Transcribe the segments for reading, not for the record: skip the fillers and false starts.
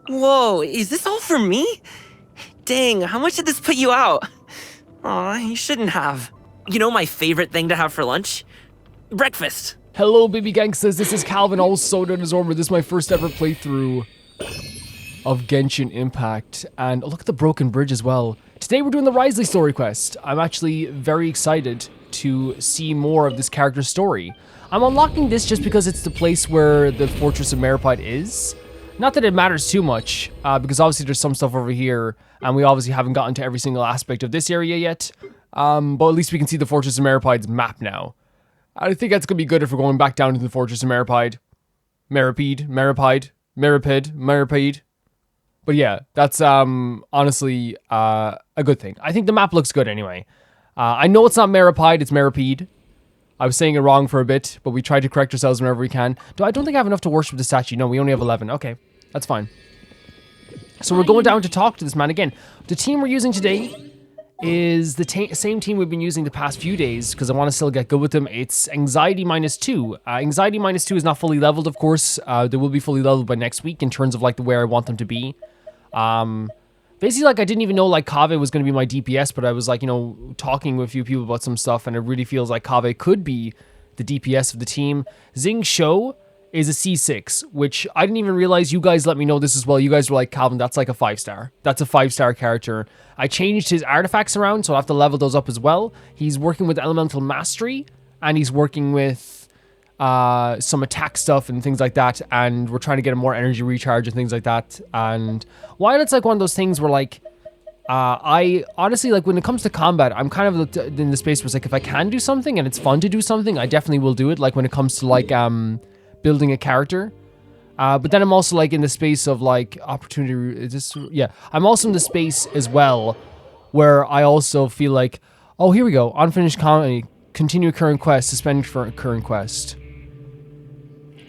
Whoa, is this all for me? Dang, how much did this put you out? Aw, you shouldn't have. You know my favorite thing to have for lunch? Breakfast. Hello, baby gangsters. This is Calvin, also known as Ormer. This is my first ever playthrough of Genshin Impact. And look at the broken bridge as well. Today we're doing the Wriothesley story quest. I'm actually very excited to see more of this character's story. I'm unlocking this just because it's the place where the Fortress of Meripide is. Not that it matters too much, because obviously there's some stuff over here, and we obviously haven't gotten to every single aspect of this area yet. But at least we can see the Fortress of Meripide's map now. I think that's going to be good if we're going back down to the Fortress of Meripide. Meripide. But yeah, that's honestly a good thing. I think the map looks good anyway. I know it's not Meripide, it's Meripede. I was saying it wrong for a bit, but we try to correct ourselves whenever we can. I don't think I have enough to worship the statue. No, we only have 11. Okay, that's fine. So we're going down to talk to this man again. The team we're using today is the same team we've been using the past few days, because I want to still get good with them. It's Anxiety -2. Anxiety -2 is not fully leveled, of course. They will be fully leveled by next week in terms of like where I want them to be. Basically, like, I didn't even know, like, Kaveh was going to be my DPS, but I was, like, you know, talking with a few people about some stuff, and it really feels like Kaveh could be the DPS of the team. Xing Shou is a C6, which I didn't even realize. You guys let me know this as well. You guys were like, Calvin, that's like a 5-star. That's a 5-star character. I changed his artifacts around, so I'll have to level those up as well. He's working with Elemental Mastery, and he's working with some attack stuff and things like that, and we're trying to get him more energy recharge and things like that. And while it's like one of those things where like I honestly, like, when it comes to combat, I'm kind of in the space where it's like, if I can do something and it's fun to do something, I definitely will do it. Like when it comes to like building a character, but then I'm also like in the space of like opportunity. Is this, yeah, I'm also in the space as well where I also feel like, oh, here we go, unfinished comedy, continue current quest, suspend for current quest.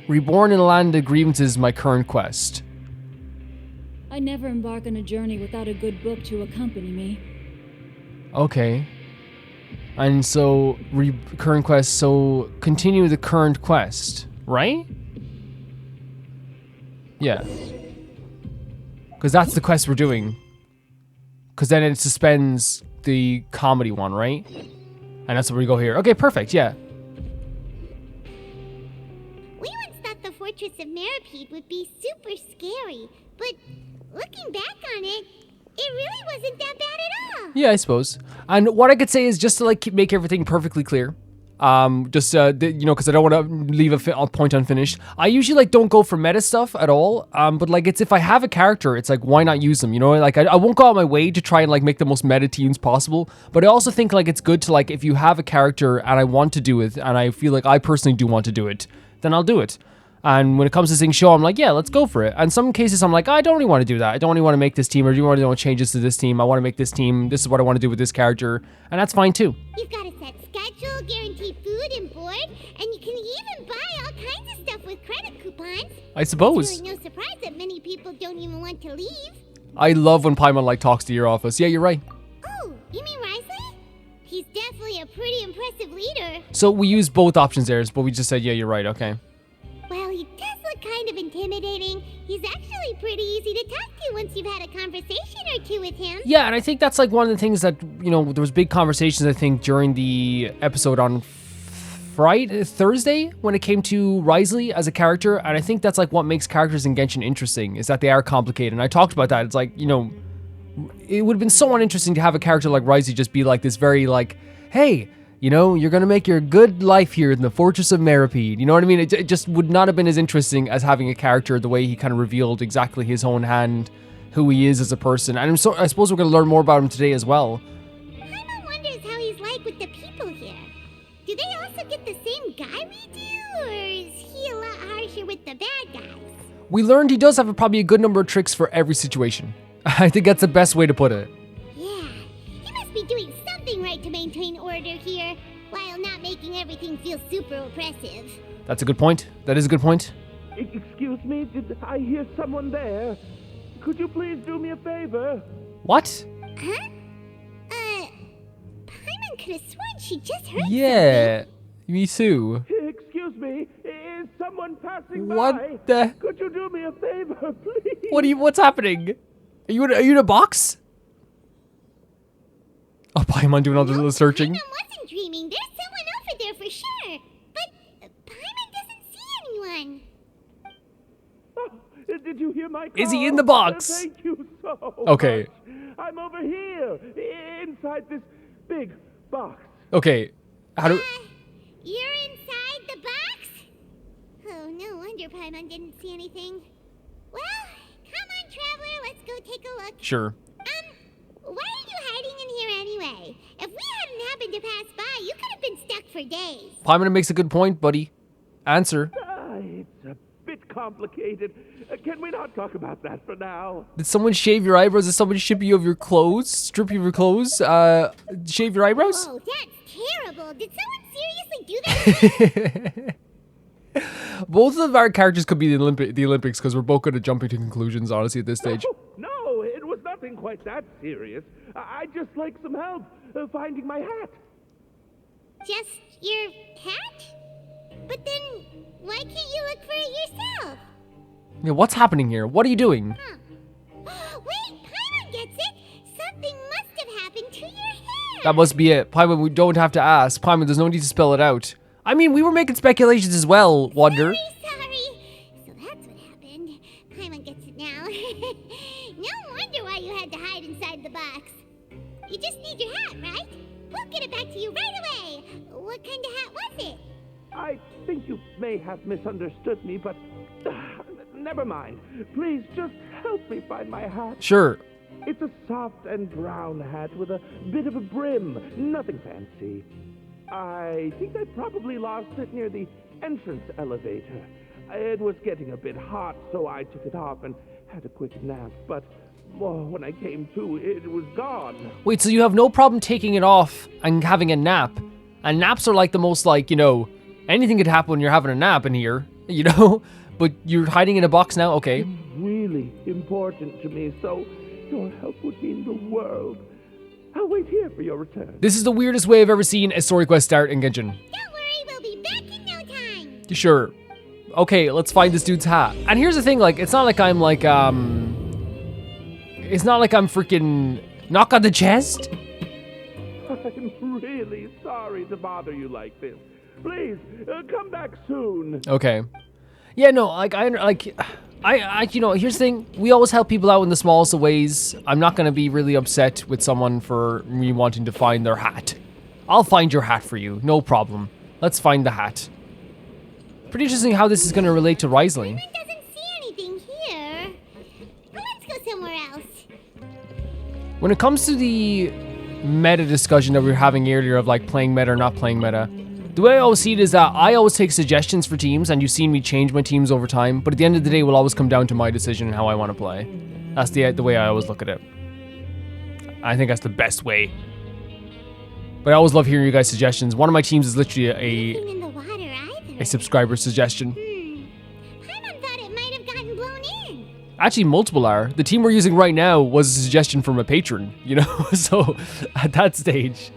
Reborn in a land of grievances, my current quest. I never embark on a journey without a good book to accompany me. Okay. And so, current quest, so continue the current quest, right? Yeah. Because that's the quest we're doing. Because then it suspends the comedy one, right? And that's where we go here. Okay, perfect, yeah. Fortress of Meripede would be super scary, but looking back on it, it really wasn't that bad at all. Yeah, I suppose. And what I could say is, just to like make everything perfectly clear, you know, because I don't want to leave a point unfinished. I usually like don't go for meta stuff at all. But like, it's if I have a character, it's like, why not use them? You know, like I won't go out of my way to try and like make the most meta teams possible. But I also think like it's good to like, if you have a character and I want to do it, and I feel like I personally do want to do it, then I'll do it. And when it comes to Xing Shou, I'm like, yeah, let's go for it. And some cases, I'm like, I don't really want to do that. I don't really want to make this team, or do you want to change this to this team? I want to make this team. This is what I want to do with this character. And that's fine, too. You've got a set schedule, guaranteed food and board, and you can even buy all kinds of stuff with credit coupons. I suppose. It's really no surprise that many people don't even want to leave. I love when Paimon, like, talks to your office. Yeah, you're right. Oh, you mean Wriothesley? He's definitely a pretty impressive leader. So we use both options there, but we just said, yeah, you're right, okay. Well, he does look kind of intimidating. He's actually pretty easy to talk to once you've had a conversation or two with him. Yeah, and I think that's like one of the things that, you know, there was big conversations, I think, during the episode on Thursday, when it came to Wriothesley as a character. And I think that's like what makes characters in Genshin interesting, is that they are complicated. And I talked about that. It's like, you know, it would have been so uninteresting to have a character like Wriothesley just be like this very like, hey, you know, you're going to make your good life here in the Fortress of Meripede. You know what I mean? It just would not have been as interesting as having a character the way he kind of revealed exactly his own hand, who he is as a person. And I suppose we're going to learn more about him today as well. Paimon wonders how he's like with the people here. Do they also get the same guy we do, or is he a lot harsher with the bad guys? We learned he does have probably a good number of tricks for every situation. I think that's the best way to put it. Yeah, he must be doing something right to maintain order here, while not making everything feel super oppressive. That's a good point. That is a good point. Excuse me, did I hear someone there? Could you please do me a favor? What? Huh? Paimon could have sworn she just heard Yeah, me too. Excuse me, is someone someone passing What by. the? Could you do me a favor, please? What's happening? Are you in a box? Oh, Paimon doing all this little searching. Paimon wasn't dreaming. There's someone over there for sure. But Paimon doesn't see anyone. Oh, did you hear my call? Is he in the box? Thank you so Okay. much. I'm over here, inside this big box. Okay. How do... You're inside the box? Oh, no wonder Paimon didn't see anything. Well, come on, Traveler, let's go take a look. Sure. Why are you hiding in here anyway? If we hadn't happened to pass by, you could have been stuck for days. Paimon makes a good point, buddy. Answer. It's a bit complicated. Can we not talk about that for now? Did someone shave your eyebrows? Did someone strip you of your clothes? Strip you of your clothes? Shave your eyebrows? Oh, that's terrible. Did someone seriously do that? Both of our characters could be the Olympics because we're both good at jumping to conclusions, honestly, at this stage. No, it was nothing quite that serious. I'd just like some help finding my hat. Just your hat? But then, why can't you look for it yourself? Yeah, what's happening here? What are you doing? Huh. Wait, Paimon gets it. Something must have happened to your hair. That must be it. Paimon, we don't have to ask. Paimon, there's no need to spell it out. I mean, we were making speculations as well, Wonder. Sorry. So that's what happened. Paimon gets it now. No wonder why you had to hide inside the box. You just need your hat, right? We'll get it back to you right away. What kind of hat was it? I think you may have misunderstood me, but never mind. Please just help me find my hat. Sure. It's a soft and brown hat with a bit of a brim. Nothing fancy. I think I probably lost it near the entrance elevator. It was getting a bit hot, so I took it off and had a quick nap. But when I came to, it was gone. Wait, so you have no problem taking it off and having a nap? And naps are like the most, like, you know, anything could happen when you're having a nap in here, you know? But you're hiding in a box now? Okay. It's really important to me, so your help would mean the world. I'll wait here for your return. This is the weirdest way I've ever seen a story quest start in Genshin. Don't worry, we'll be back in no time. Sure. Okay, let's find this dude's hat. And here's the thing, like, it's not like I'm like, it's not like I'm freaking knock on the chest. I'm really sorry to bother you like this. Please, come back soon. Okay. Yeah, no, like, you know, here's the thing. We always help people out in the smallest of ways. I'm not going to be really upset with someone for me wanting to find their hat. I'll find your hat for you. No problem. Let's find the hat. Pretty interesting how this is going to relate to Wriothesley. Paimon doesn't see anything here. Well, let's go somewhere else. When it comes to the meta discussion that we were having earlier of like playing meta or not playing meta, the way I always see it is that I always take suggestions for teams, and you've seen me change my teams over time, but at the end of the day, it will always come down to my decision and how I want to play. That's the way I always look at it. I think that's the best way. But I always love hearing you guys' suggestions. One of my teams is literally Nothing in the water either. a subscriber suggestion. Paimon thought it might have gotten blown in. Actually, multiple are. The team we're using right now was a suggestion from a patron, you know? So, at that stage.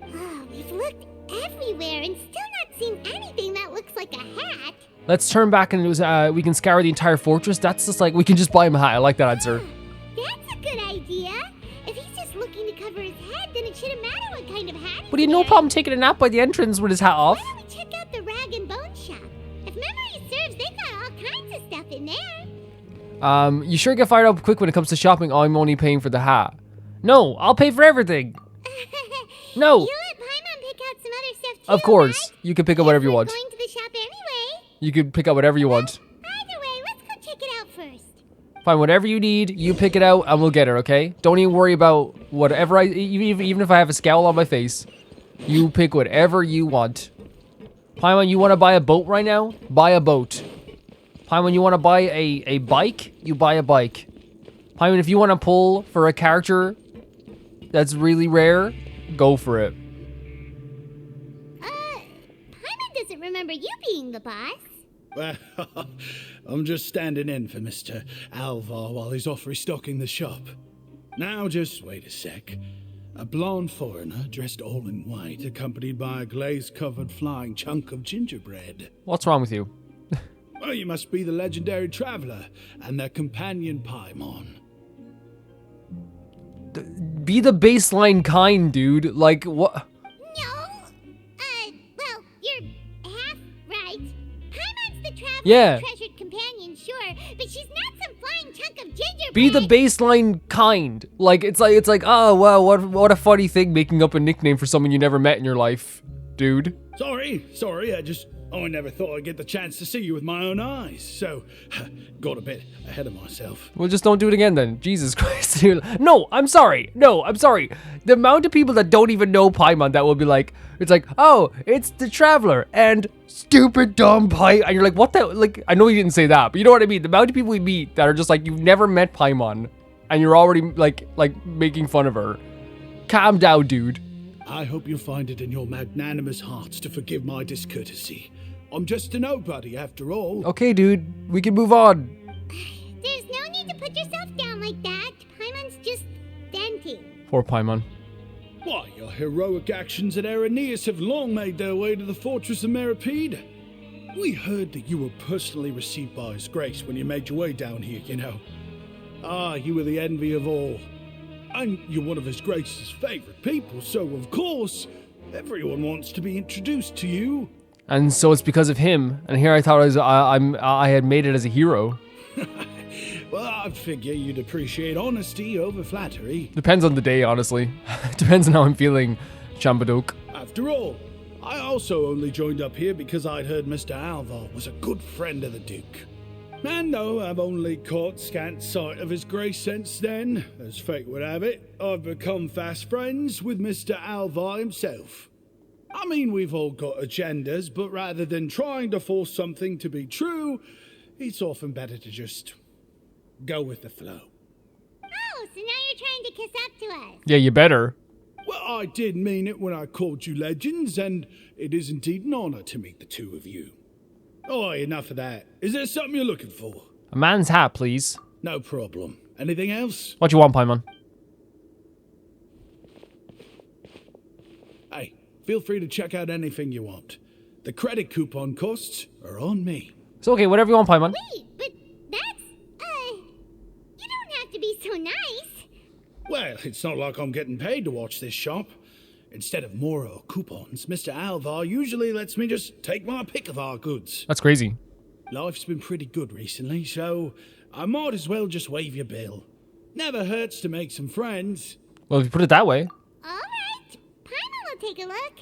Oh, we've looked everywhere and still not seen anything that looks like a hat. Let's turn back and we can scour the entire fortress. That's just like, we can just buy him a hat. I like that answer. That's a good idea. If he's just looking to cover his head, then it shouldn't matter what kind of hat But he had no problem taking a nap by the entrance with his hat off. Why don't we check out the rag and bone shop? If memory serves, they got all kinds of stuff in there. You sure get fired up quick when it comes to shopping. Oh, I'm only paying for the hat. No, I'll pay for everything. No. You let Paimon pick out some other stuff too, Of course, right? you can pick up whatever you We're want. going to the shop anyway. You can pick up whatever you want. Either way, let's go check it out first. Fine, whatever you need, you pick it out and we'll get it, okay? Don't even worry about whatever even if I have a scowl on my face. You pick whatever you want. Paimon, you want to buy a boat right now? Buy a boat. Paimon, you want to buy a bike? You buy a bike. Paimon, if you want to pull for a character that's really rare, go for it. Paimon doesn't remember you being the boss. Well, I'm just standing in for Mr. Alvar while he's off restocking the shop. Now, just wait a sec. A blonde foreigner dressed all in white, accompanied by a glaze-covered flying chunk of gingerbread. What's wrong with you? Well, you must be the legendary traveler and their companion Paimon. Be the baseline kind, dude. Like, what? No. Well, you're half right. Paimon's the traveler's Yeah. treasured companion, sure, but she's not some flying chunk of gingerbread. Be the baseline kind. Like, it's like, oh, wow, what a funny thing making up a nickname for someone you never met in your life, dude. Sorry, I never thought I'd get the chance to see you with my own eyes, so got a bit ahead of myself. Well, just don't do it again then. Jesus Christ. No, I'm sorry. The amount of people that don't even know Paimon that will be like, it's like, oh, it's the Traveler and stupid dumb Paimon. And you're like, what the, like, I know you didn't say that, but you know what I mean? The amount of people we meet that are just like, you've never met Paimon and you're already like making fun of her. Calm down, dude. I hope you'll find it in your magnanimous hearts to forgive my discourtesy. I'm just a nobody, after all. Okay, dude, we can move on. There's no need to put yourself down like that. Paimon's just venting. Poor Paimon. Why, your heroic actions at Araneus have long made their way to the fortress of Meripede. We heard that you were personally received by His Grace when you made your way down here, you know. Ah, you were the envy of all. And you're one of His Grace's favorite people, so of course, everyone wants to be introduced to you. And so it's because of him. And here I thought I had made it as a hero. Well, I figure you'd appreciate honesty over flattery. Depends on the day, honestly. Depends on how I'm feeling, Chambadook. After all, I also only joined up here because I'd heard Mr. Alvar was a good friend of the Duke. And though I've only caught scant sight of His Grace since then, as fate would have it, I've become fast friends with Mr. Alvar himself. I mean, we've all got agendas, but rather than trying to force something to be true, it's often better to just go with the flow. Oh, so now you're trying to kiss up to us. Yeah, you better. Well, I did mean it when I called you legends, and it is indeed an honor to meet the two of you. Oh, enough of that. Is there something you're looking for? A man's hat, please. No problem. Anything else? What you want, Paimon? Hey, feel free to check out anything you want. The credit coupon costs are on me. It's okay, whatever you want, Paimon. Wait, but that's, you don't have to be so nice. Well, it's not like I'm getting paid to watch this shop. Instead of more coupons, Mr. Alvar usually lets me just take my pick of our goods. That's crazy. Life's been pretty good recently, so I might as well just waive your bill. Never hurts to make some friends. Well, if you put it that way. All right, Paimon will take a look.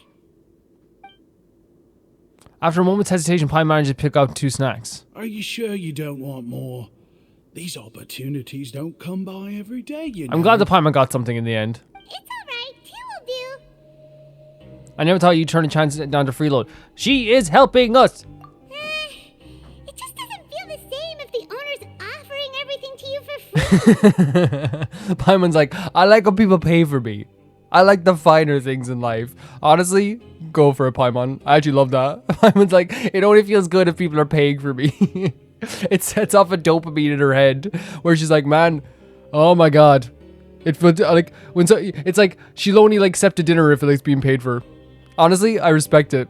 After a moment's hesitation, Paimon managed to pick out 2 snacks. Are you sure you don't want more? These opportunities don't come by every day, you know. I'm glad the Paimon got something in the end. It's all right, 2 will do. I never thought you'd turn a chance down to freeload. She is helping us! It just doesn't feel the same if the owner's offering everything to you for free. Paimon's like, I like when people pay for me. I like the finer things in life. Honestly, go for it, Paimon. I actually love that. Paimon's like, it only feels good if people are paying for me. It sets off a dopamine in her head where she's like, man, oh my god. It feels like it's like she'll only like accept a dinner if it's being paid for. Honestly, I respect it.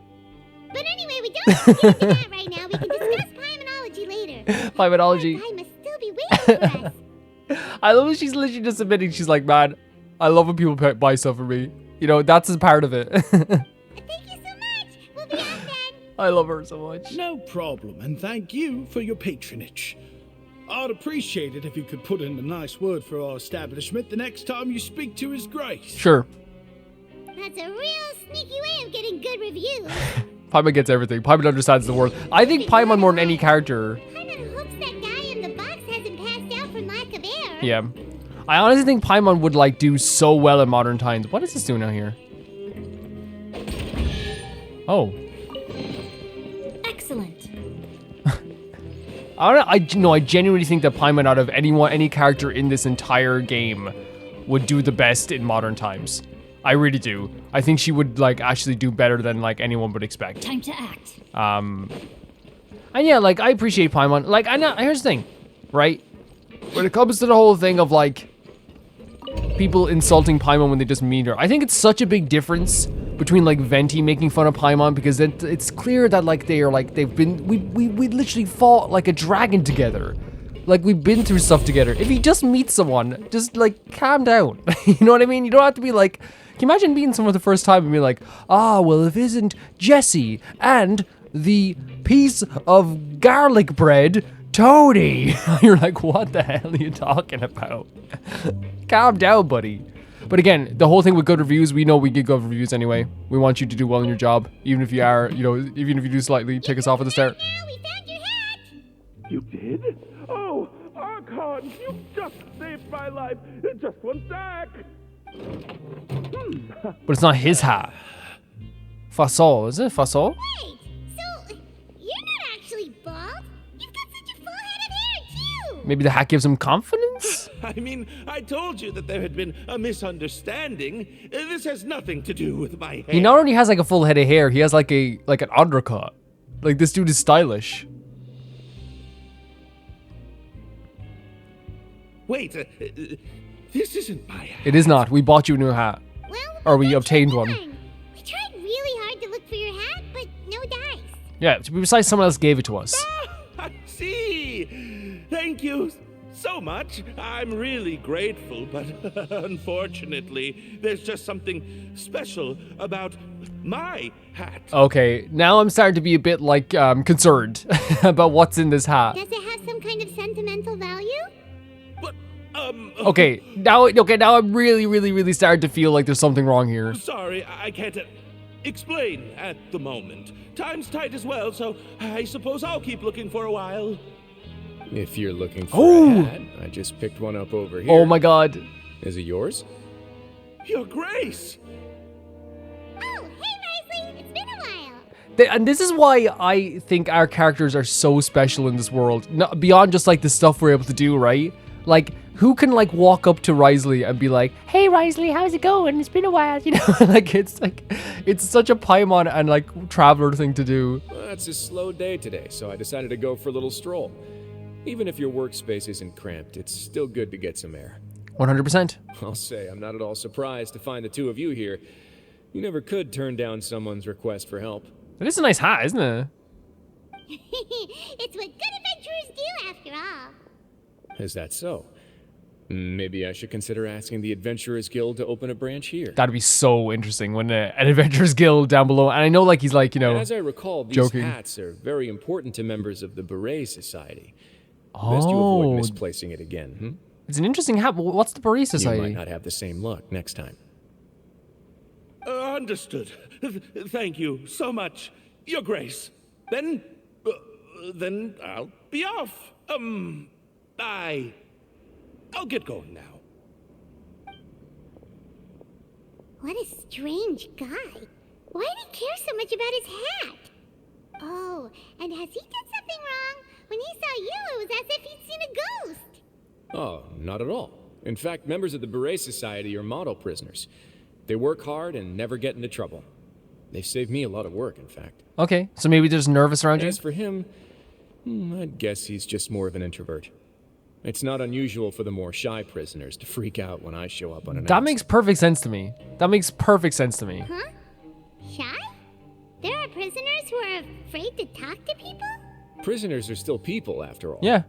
But anyway, we don't have to get into that right now. We can discuss Paimonology later. Paimonology. I must still be waiting for us. I love that she's literally just admitting, she's like, man, I love when people buy stuff for me. You know, that's a part of it. Thank you so much. We'll be off then. I love her so much. No problem, and thank you for your patronage. I'd appreciate it if you could put in a nice word for our establishment the next time you speak to His Grace. Sure. That's a real sneaky way of getting good reviews. Paimon gets everything. Paimon understands the world. I think Paimon more than any character. Paimon hopes that guy in the box hasn't passed out from lack of air. Yeah. I honestly think Paimon would like do so well in modern times. What is this doing out here? Oh. Excellent. I genuinely think that Paimon out of any character in this entire game would do the best in modern times. I really do. I think she would like actually do better than like anyone would expect. Time to act. And yeah, like I appreciate Paimon. Like I know, here's the thing, right? When it comes to the whole thing of like people insulting Paimon when they just meet her. I think it's such a big difference between like Venti making fun of Paimon, because it's clear that like we literally fought like a dragon together. Like, we've been through stuff together. If you just meet someone, just like calm down. You know what I mean? You don't have to be like, can you imagine meeting someone the first time and be like, well, if it isn't Jesse and the piece of garlic bread, Tony. You're like, what the hell are you talking about? Calm down, buddy. But again, the whole thing with good reviews, we know we get good reviews anyway. We want you to do well in your job, even if you are, even if you do slightly take us off at the start. Now we found your hat! You did? Oh, Archon, you just saved my life. Just one sec. But it's not his hat. Fasol, is it? Fasol? Wait, so you're not actually bald? You've got such a full head of hair, too! Maybe the hat gives him confidence? I mean, I told you that there had been a misunderstanding. This has nothing to do with my hair. He not only has like a full head of hair, he has like an undercut. Like, this dude is stylish. Wait, this isn't my hat. It is not. We bought you a new hat. Well, Or we that's obtained your one. turn. We tried really hard to look for your hat, but no dice. Yeah, besides someone else gave it to us. I see. Thank you so much. I'm really grateful, but unfortunately, there's just something special about my hat. Okay, now I'm starting to be a bit like concerned about what's in this hat. Does it have some kind of sentimental value? But, Okay, now I'm really starting to feel like there's something wrong here. sorry, I can't explain at the moment. Time's tight as well, so I suppose I'll keep looking for a while. If you're looking for Oh! a hat, I just picked one up over here. Oh my god. Is it yours? Your Grace! Oh, hey, Wriothesley, it's been a while. And this is why I think our characters are so special in this world. Beyond just like the stuff we're able to do, right? Like, who can like walk up to Wriothesley and be like, "Hey Wriothesley, how's it going? It's been a while," you know? Like, it's such a Paimon and like traveler thing to do. Well, it's a slow day today, so I decided to go for a little stroll. Even if your workspace isn't cramped, it's still good to get some air. 100%. I'll say I'm not at all surprised to find the two of you here. You never could turn down someone's request for help. It is a nice hat, isn't it? It's what good adventurers do, after all. Is that so? Maybe I should consider asking the Adventurers Guild to open a branch here. That'd be so interesting, wouldn't it? An Adventurers Guild down below. And I know like he's like, As I recall, these joking. hats are very important to members of the Beret Society. Best you avoid misplacing it again, It's an interesting hat. But what's the Beret You Society? might not have the same luck next time. Understood. Thank you so much, Your Grace. Then I'll be off. I'll get going now. What a strange guy. Why did he care so much about his hat? Oh, and has he done something wrong? When he saw you, it was as if he'd seen a ghost. Oh, not at all. In fact, members of the Beret Society are model prisoners. They work hard and never get into trouble. They've saved me a lot of work, in fact. Okay, so maybe they're just nervous around you? As for him, I'd guess he's just more of an introvert. It's not unusual for the more shy prisoners to freak out when I show up unannounced. That makes perfect sense to me. That makes perfect sense to me. Huh? Shy? There are prisoners who are afraid to talk to people? Prisoners are still people, after all. Yeah.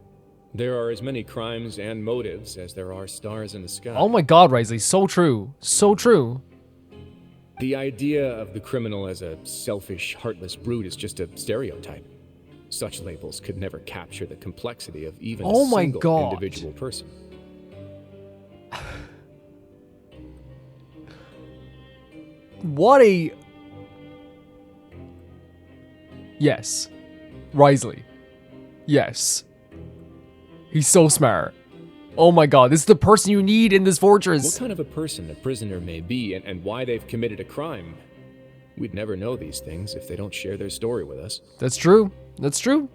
There are as many crimes and motives as there are stars in the sky. Oh my god, Wriothesley, so true. So true. The idea of the criminal as a selfish, heartless brute is just a stereotype. Such labels could never capture the complexity of even Oh a my single God. individual person. What a... Yes. Wriothesley. Yes. He's so smart. Oh my god, this is the person you need in this What fortress. kind of a person a prisoner may be and why they've committed a crime, we'd never know these things if they don't share their story with us. That's true. That's true.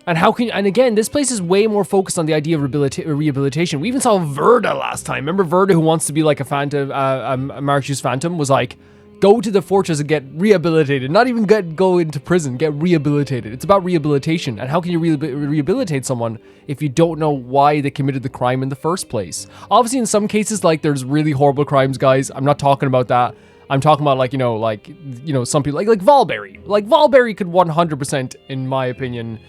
And how can... And again, this place is way more focused on the idea of rehabilitation. We even saw Verda last time. Remember Verda, who wants to be like a phantom, a Marchu's phantom, was like, Go to the fortress and get rehabilitated. Not even go into prison. Get rehabilitated. It's about rehabilitation. And how can you rehabilitate someone if you don't know why they committed the crime in the first place? Obviously, in some cases, like, there's really horrible crimes, guys. I'm not talking about that. I'm talking about, like, some people, like Valberry. Like, Valberry could 100%, in my opinion,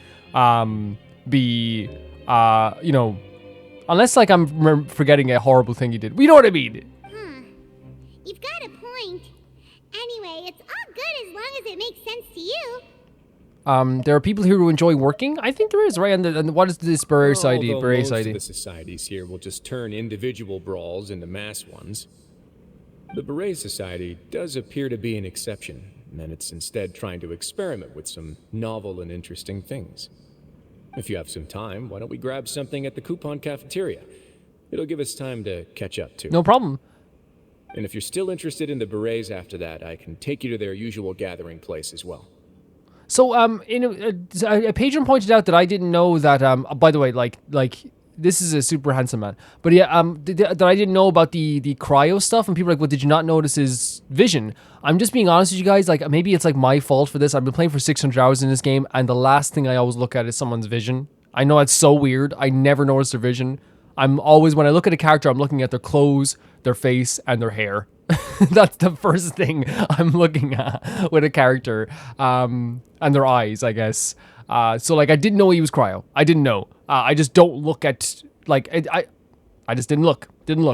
be, unless, like, I'm forgetting a horrible thing he did. You know what I mean? Huh. You've got a point. Anyway, it's all good as long as it makes sense to you. There are people here who enjoy working? I think there is, right? And what is this Beret Society? Although Beret most Society. of the societies here will just turn individual brawls into mass ones. The Beret Society does appear to be an exception, and it's instead trying to experiment with some novel and interesting things. If you have some time, why don't we grab something at the coupon cafeteria? It'll give us time to catch up, too. No problem. And if you're still interested in the Berets after that, I can take you to their usual gathering place as well. So, a patron pointed out that I didn't know that, by the way, like, this is a super handsome man. But yeah, that I didn't know about the cryo stuff, and people are like, well, did you not notice his vision? I'm just being honest with you guys, like, maybe it's like my fault for this. I've been playing for 600 hours in this game, and the last thing I always look at is someone's vision. I know it's so weird. I never notice their vision. I'm always, when I look at a character, I'm looking at their clothes, their face, and their hair. That's the first thing I'm looking at with a character, and their eyes, I guess. So, like, I didn't know he was cryo. I didn't know. I just don't look at, like, I just didn't look. Paimon's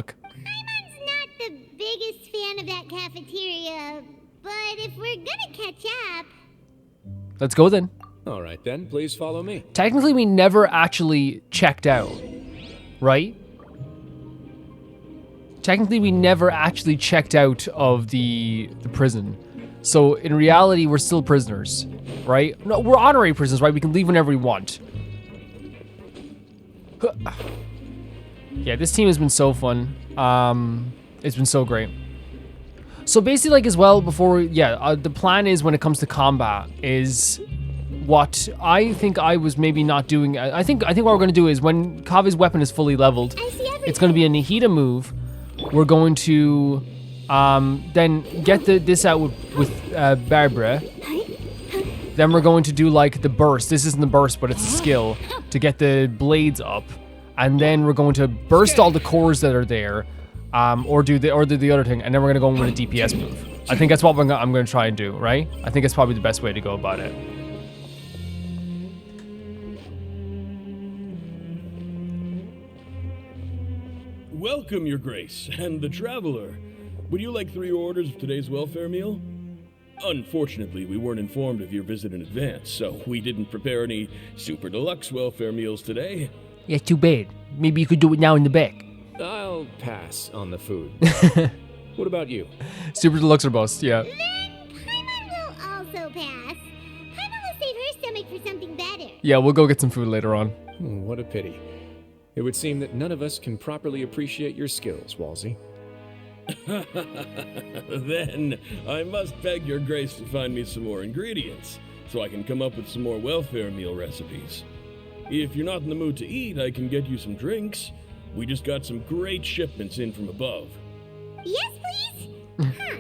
not the biggest fan of that cafeteria, but if we're gonna catch up... Let's go then. All right, then. Please follow me. Technically, we never actually checked out, right? Technically, we never actually checked out of the prison. So, in reality, we're still prisoners, right? No, we're honorary prisoners, right? We can leave whenever we want. Yeah, this team has been so fun. It's been so great. So basically, like, as well, before, the plan is, when it comes to combat, is what I think I was maybe not doing. I think what we're going to do is, when Kave's weapon is fully leveled, it's going to be a Nahida move. We're going to then get this out with Barbara. Then we're going to do, like, the burst. This isn't the burst, but it's a skill to get the blades up. And then we're going to burst all the cores that are there, or do the other thing. And then we're going to go in with a DPS move. I think that's what I'm going to try and do, right? I think it's probably the best way to go about it. Welcome, Your Grace, and the Traveler. Would you like 3 orders of today's welfare meal? Unfortunately, we weren't informed of your visit in advance, so we didn't prepare any super deluxe welfare meals today. Yeah, too bad. Maybe you could do it now in the back. I'll pass on the food. What about you? Super deluxe or bust, yeah. Then Paimon will also pass. Paimon will save her stomach for something better. Yeah, we'll go get some food later on. What a pity. It would seem that none of us can properly appreciate your skills, Walsey. Then I must beg Your Grace to find me some more ingredients, so I can come up with some more welfare meal recipes. If you're not in the mood to eat, I can get you some drinks. We just got some great shipments in from above. Yes, please? Huh.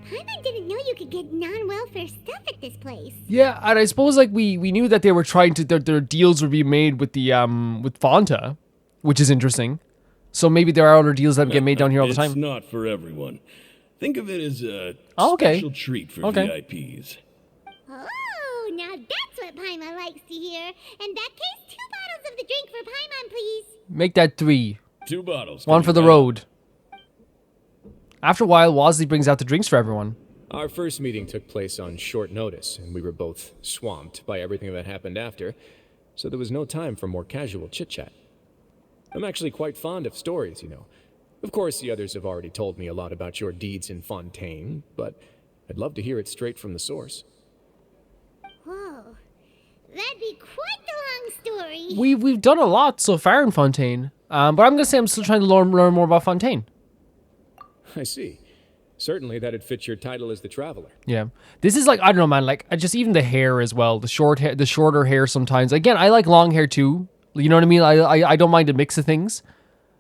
Paimon didn't know you could get non-welfare stuff at this place. Yeah, and I suppose, like, we knew that they were trying to, their deals would be made with the with Fanta, which is interesting. So maybe there are other deals that get made down here all the time. It's not for everyone. Think of it as a okay. special treat for VIPs. Oh, now that's what Paimon likes to hear. In that case, 2 bottles of the drink for Paimon, please. Make that 3. 2 bottles. One for the road. After a while, Wriothesley brings out the drinks for everyone. Our first meeting took place on short notice, and we were both swamped by everything that happened after, so there was no time for more casual chit-chat. I'm actually quite fond of stories, you know. Of course, the others have already told me a lot about your deeds in Fontaine, but I'd love to hear it straight from the source. Whoa. That'd be quite the long story. We've done a lot so far in Fontaine, but I'm going to say I'm still trying to learn more about Fontaine. I see. Certainly that'd fit your title as the Traveler. Yeah. This is like, I don't know, man, like, just even the hair as well, the shorter hair sometimes. Again, I like long hair too. You know what I mean? I don't mind a mix of things.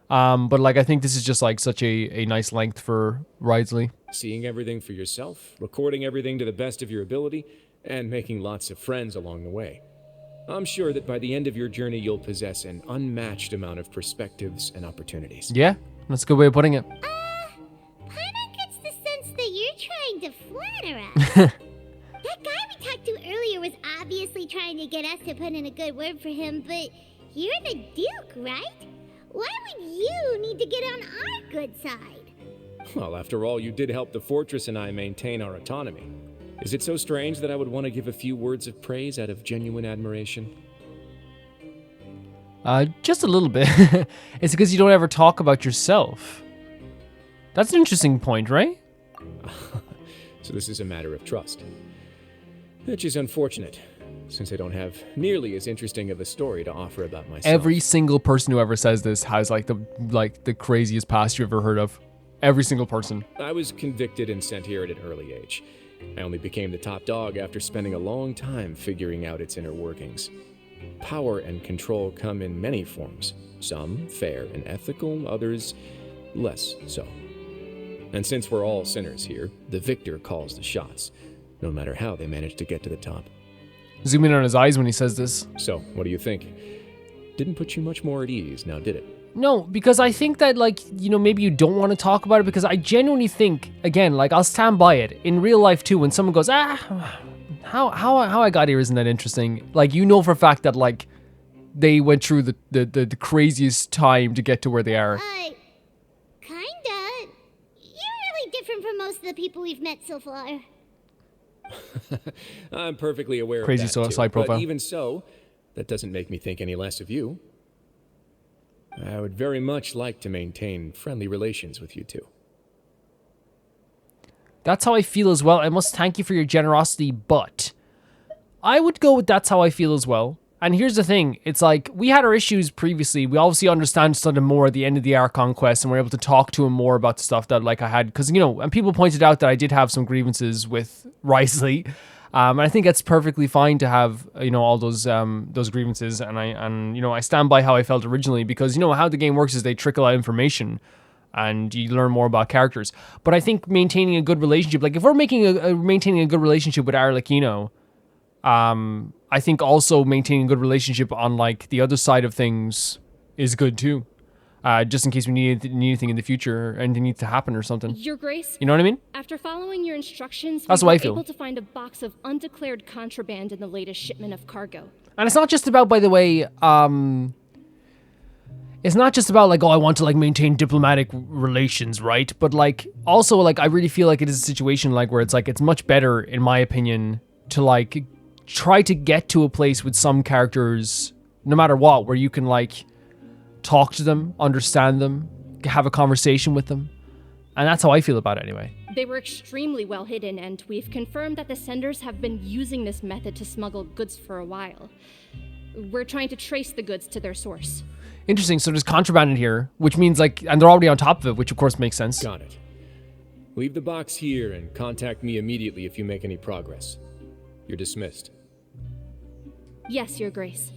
But, like, I think this is just, like, such a nice length for Wriothesley. seeing everything for yourself, recording everything to the best of your ability, and making lots of friends along the way. I'm sure that by the end of your journey, you'll possess an unmatched amount of perspectives and opportunities. Yeah, that's a good way of putting it. Paimon gets the sense that you're trying to flatter us. That guy we talked to earlier was obviously trying to get us to put in a good word for him, but you're the Duke, right? Why would you need to get on our good side? Well, after all, you did help the fortress and I maintain our autonomy. Is it so strange that I would want to give a few words of praise out of genuine admiration? Just a little bit. It's because you don't ever talk about yourself. That's an interesting point, right? So this is a matter of trust. Which is unfortunate, since I don't have nearly as interesting of a story to offer about myself. Every single person who ever says this has like the craziest past you've ever heard of. Every single person. I was convicted and sent here at an early age. I only became the top dog after spending a long time figuring out its inner workings. Power and control come in many forms, some fair and ethical, others less so. And since we're all sinners here, the victor calls the shots, no matter how they manage to get to the top. Zoom in on his eyes when he says this. So, what do you think? Didn't put you much more at ease, now did it? No, because I think that, like, you know, maybe you don't want to talk about it, because I genuinely think, again, like, I'll stand by it. In real life, too, when someone goes, how I got here isn't that interesting. Like, you know for a fact that, like, they went through the craziest time to get to where they are. Kinda. You're really different from most of the people we've met so far. I'm perfectly aware Crazy of that, too. side profile. But even so, that doesn't make me think any less of you. I would very much like to maintain friendly relations with you two. That's how I feel as well. I must thank you for your generosity, but I would go with that's how I feel as well. And here's the thing. It's like, we had our issues previously. We obviously understand something more at the end of the Archon quest, and we're able to talk to him more about the stuff that, like, I had. Because, you know, and people pointed out that I did have some grievances with Wriothesley. And I think it's perfectly fine to have, you know, all those grievances. And you know, I stand by how I felt originally, because, you know, how the game works is they trickle out information and you learn more about characters. But I think maintaining a good relationship, like if we're maintaining a good relationship with Arlecchino, I think also maintaining a good relationship on, like, the other side of things is good too. Just in case we need anything in the future, or anything needs to happen or something. Your Grace, you know what I mean? After following your instructions, That's we what were I feel. able to find a box of undeclared contraband in the latest shipment of cargo. And it's not just about, by the way, it's not just about, like, oh, I want to, like, maintain diplomatic relations, right? But, like, also, like, I really feel like it is a situation, like, where it's, like, it's much better, in my opinion, to, like, try to get to a place with some characters, no matter what, where you can, like, talk to them, understand them, have a conversation with them. And that's how I feel about it anyway. They were extremely well hidden, and we've confirmed that the senders have been using this method to smuggle goods for a while. We're trying to trace the goods to their source. Interesting. So there's contraband in here, which means, like, and they're already on top of it, which of course makes sense. Got it. Leave the box here and contact me immediately if you make any progress. You're dismissed. Yes, Your Grace.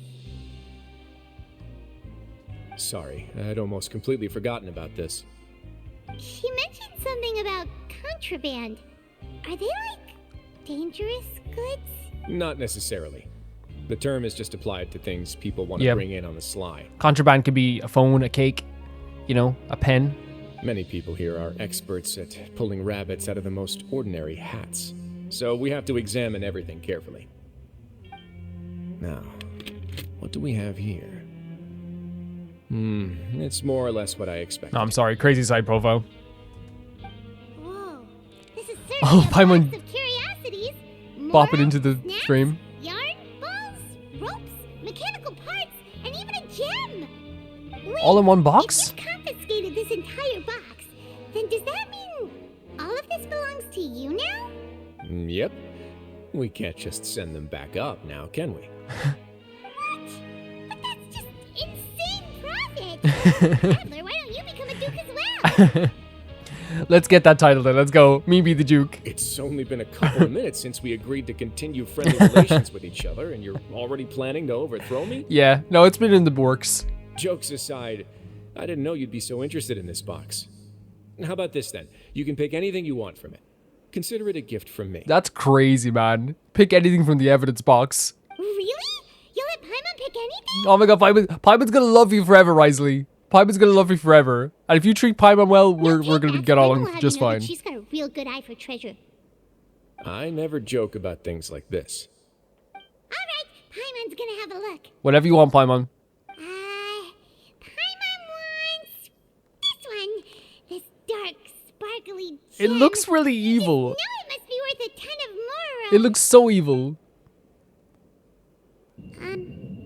Sorry, I'd almost completely forgotten about this. She mentioned something about contraband. Are they, like, dangerous goods? Not necessarily. The term is just applied to things people want to bring in on the sly. Contraband could be a phone, a cake, you know, a pen. Many people here are experts at pulling rabbits out of the most ordinary hats. So we have to examine everything carefully. Now, what do we have here? It's more or less what I expected. No, I'm sorry, crazy side profile. Whoa, this is Oh, certainly a Paimon. box of curiosities. Bop it More into the snacks, frame. Yarn, balls, ropes, mechanical parts, and even a gem. Wait, All in one box? If you've confiscated this entire box, then does that mean all of this belongs to you now? Yep. We can't just send them back up now, can we? What? But that's just insane profit. Traveler, why don't you become a duke as well? Let's get that title then. Let's go. Me be the Duke. It's only been a couple of minutes since we agreed to continue friendly relations with each other, and you're already planning to overthrow me? Yeah, no, it's been in the works. Jokes aside, I didn't know you'd be so interested in this box. How about this then? You can pick anything you want from it. Consider it a gift from me. That's crazy, man. Pick anything from the evidence box. Really? You'll let Paimon pick anything? Oh my god, Paimon's gonna love you forever, Wriothesley. Paimon's gonna love you forever. And if you treat Paimon well, we're gonna get along just fine. She's got a real good eye for treasure. I never joke about things like this. Alright, Paimon's gonna have a look. Whatever you want, Paimon. Paimon wants this one. This dark, sparkly It gem. looks really evil. No, it must be worth a ton of more. It looks so evil.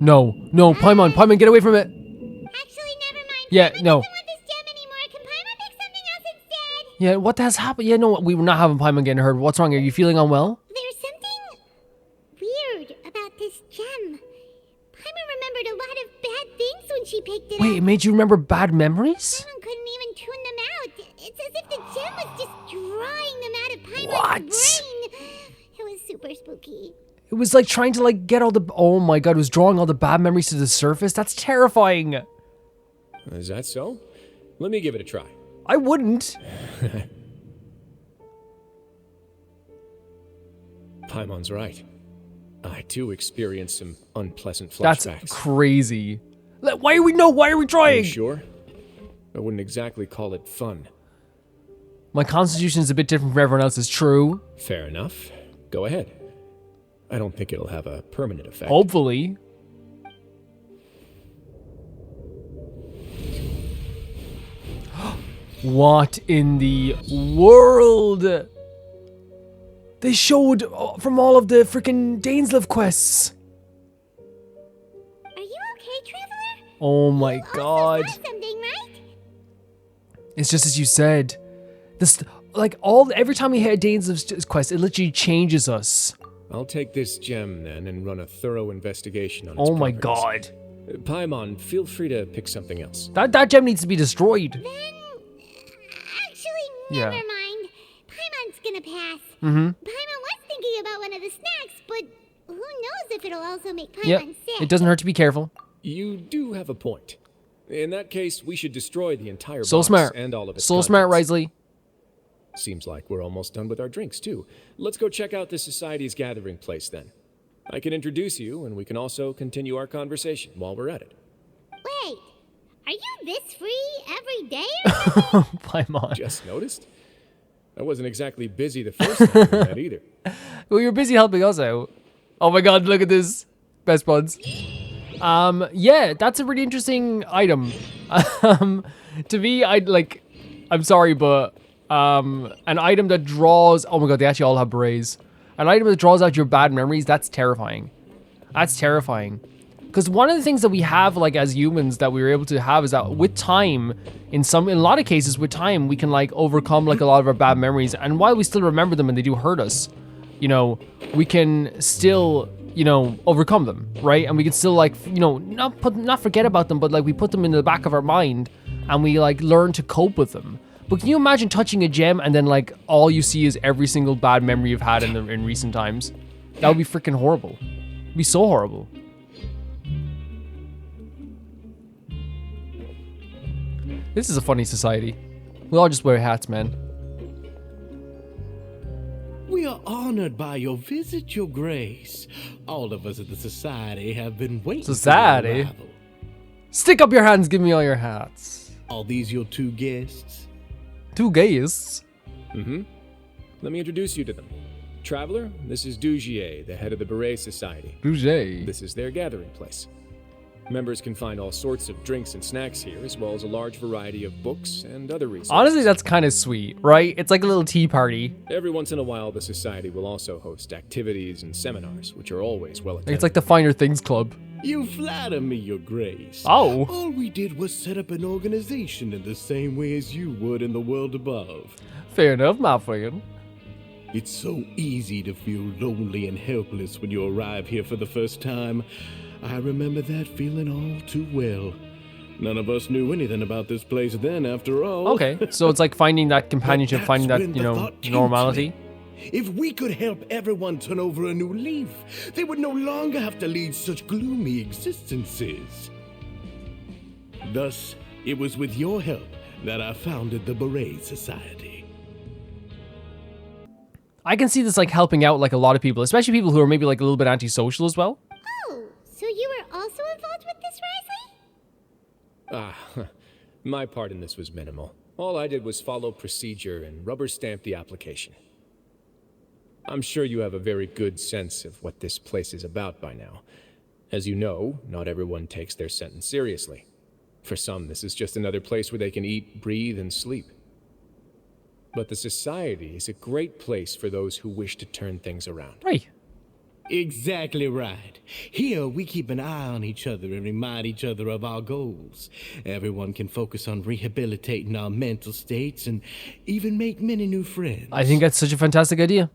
No, Paimon, get away from it. Actually, never mind. Yeah, Paimon no. doesn't want this gem anymore. Can Paimon pick something else instead? Yeah, what the hell's happened? Yeah, no, we were not having Paimon getting hurt. What's wrong? Are you feeling unwell? There's something weird about this gem. Paimon remembered a lot of bad things when she picked it Wait, up. it made you remember bad memories? Paimon couldn't even tune them out. It's as if the gem was just drawing them out of Paimon's What? brain. It was super spooky. It was like trying to like get all the, oh my god, it was drawing all the bad memories to the surface. That's terrifying. Is that so? Let me give it a try. I wouldn't. Paimon's right. I too experienced some unpleasant That's flashbacks. crazy. Why are we Are you trying? sure? I wouldn't exactly call it fun. My constitution is a bit different from everyone else's, true. Fair enough. Go ahead. I don't think it'll have a permanent effect. Hopefully. What in the world? They showed from all of the freaking Dainsleif quests. Are you okay, Traveler? Oh my You god. also saw something, right? It's just as you said. This, like, every time we hit a Dainsleif's quest, it literally changes us. I'll take this gem then and run a thorough investigation on its Oh my properties. god. Paimon, feel free to pick something else. That gem needs to be destroyed. Then, actually, Yeah. never mind. Paimon's gonna pass. Mm-hmm. Paimon was thinking about one of the snacks, but who knows if it'll also make Paimon Yep. sick. It doesn't hurt to be careful. You do have a point. In that case, we should destroy the entire So box smart. and all of its So smart, contents. Wriothesley. Seems like we're almost done with our drinks, too. Let's go check out the Society's gathering place, then. I can introduce you, and we can also continue our conversation while we're at it. Wait, are you this free every day or something? Paimon. Just noticed? I wasn't exactly busy the first time we met either. Well, you're busy helping us out. Oh my god, look at this. Best buds. Yeah, that's a really interesting item. To me, I'm sorry, but an item that draws, oh my god, they actually all have berets. An item that draws out your bad memories, that's terrifying. That's terrifying. Because one of the things that we have, like, as humans, that we were able to have is that with time, in a lot of cases, with time, we can, like, overcome, like, a lot of our bad memories. And while we still remember them and they do hurt us, you know, we can still, you know, overcome them, right? And we can still, like, you know, not forget about them, but, like, we put them in the back of our mind and we, like, learn to cope with them. But can you imagine touching a gem and then, like, all you see is every single bad memory you've had in recent times? That would be freaking horrible. It'd be so horrible. This is a funny society. We all just wear hats, man. We are honored by your visit, Your Grace. All of us at the Society have been waiting Society? for your arrival. Stick up your hands, give me all your hats. Are these your two guests? Two gays. Mm-hmm. Let me introduce you to them. Traveler, this is Dugier, the head of the Beret Society. Bouger. This is their gathering place. Members can find all sorts of drinks and snacks here, as well as a large variety of books and other resources. Honestly, that's kind of sweet, right? It's like a little tea party. Every once in a while, the Society will also host activities and seminars, which are always well attended. It's like the Finer Things Club. You flatter me, Your Grace. Oh. All we did was set up an organization in the same way as you would in the world above. Fair enough, my friend. It's so easy to feel lonely and helpless when you arrive here for the first time. I remember that feeling all too well. None of us knew anything about this place then, after all. Okay, so it's like finding that companionship, But finding that's that, when you the know, thought came to normality. me. If we could help everyone turn over a new leaf, they would no longer have to lead such gloomy existences. Thus, it was with your help that I founded the Beret Society. I can see this like helping out like a lot of people, especially people who are maybe like a little bit antisocial as well. Oh, so you were also involved with this, Wriothesley? My part in this was minimal. All I did was follow procedure and rubber stamp the application. I'm sure you have a very good sense of what this place is about by now. As you know, not everyone takes their sentence seriously. For some, this is just another place where they can eat, breathe, and sleep. But the society is a great place for those who wish to turn things around. Right. Exactly right. Here, we keep an eye on each other and remind each other of our goals. Everyone can focus on rehabilitating our mental states and even make many new friends. I think that's such a fantastic idea.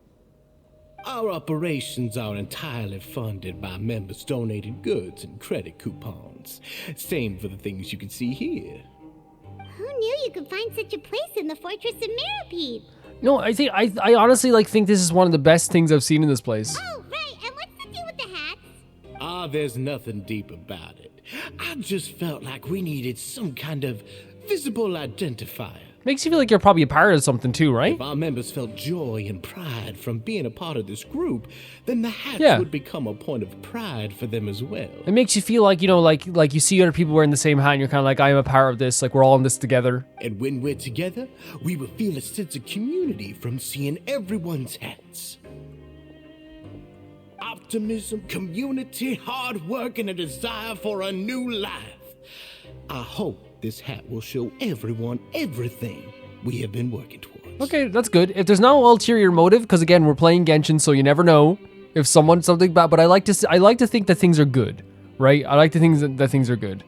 Our operations are entirely funded by members donating goods and credit coupons. Same for the things you can see here. Who knew you could find such a place in the Fortress of Meropide? No, I honestly like think this is one of the best things I've seen in this place. Oh, right, and what's the deal with the hats? There's nothing deep about it. I just felt like we needed some kind of visible identifier. Makes you feel like you're probably a part of something too, right? If our members felt joy and pride from being a part of this group, then the hats would become a point of pride for them as well. It makes you feel like, you know, like you see other people wearing the same hat and you're kind of like, I am a part of this, like we're all in this together. And when we're together, we will feel a sense of community from seeing everyone's hats. Optimism, community, hard work, and a desire for a new life. I hope this hat will show everyone everything we have been working towards. Okay, that's good. If there's no ulterior motive, because again, we're playing Genshin, so you never know if something bad. But I like to think that things are good, right? I like to think that things are good.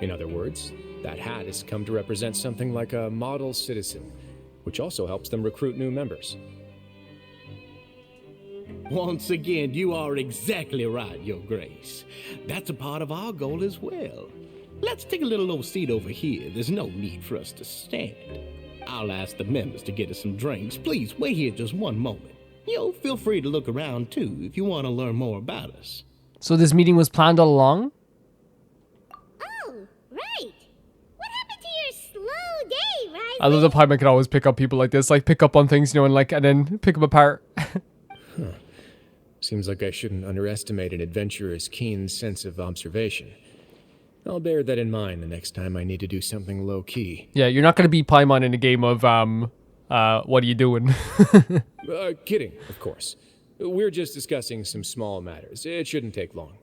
In other words, that hat has come to represent something like a model citizen, which also helps them recruit new members. Once again, you are exactly right, Your Grace. That's a part of our goal as well. Let's take a little old seat over here. There's no need for us to stand. I'll ask the members to get us some drinks. Please wait here just one moment. Feel free to look around too if you want to learn more about us. So this meeting was planned all along? Oh, right. What happened to your slow day, Wriothesley? I love that Paimon can always pick up people like this, like pick up on things, you know, and then pick them apart. Seems like I shouldn't underestimate an adventurer's keen sense of observation. I'll bear that in mind the next time I need to do something low-key. Yeah, you're not going to be Paimon in a game of, what are you doing? Kidding, of course. We're just discussing some small matters. It shouldn't take long.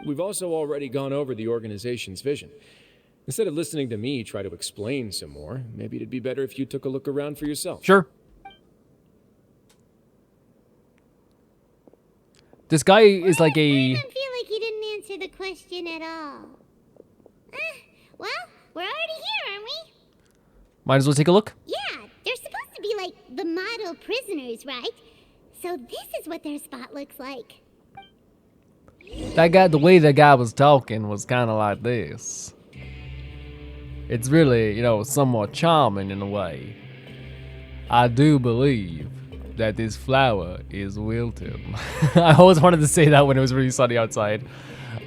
We've also already gone over the organization's vision. Instead of listening to me try to explain some more, maybe it'd be better if you took a look around for yourself. Sure. This guy is like a... I don't feel like you didn't answer the question at all. Well, we're already here, aren't we? Might as well take a look. Yeah, they're supposed to be like the model prisoners, right? So this is what their spot looks like. That guy, the way that guy was talking was kind of like this. It's really, you know, somewhat charming in a way. I do believe that this flower is wilting. I always wanted to say that when it was really sunny outside.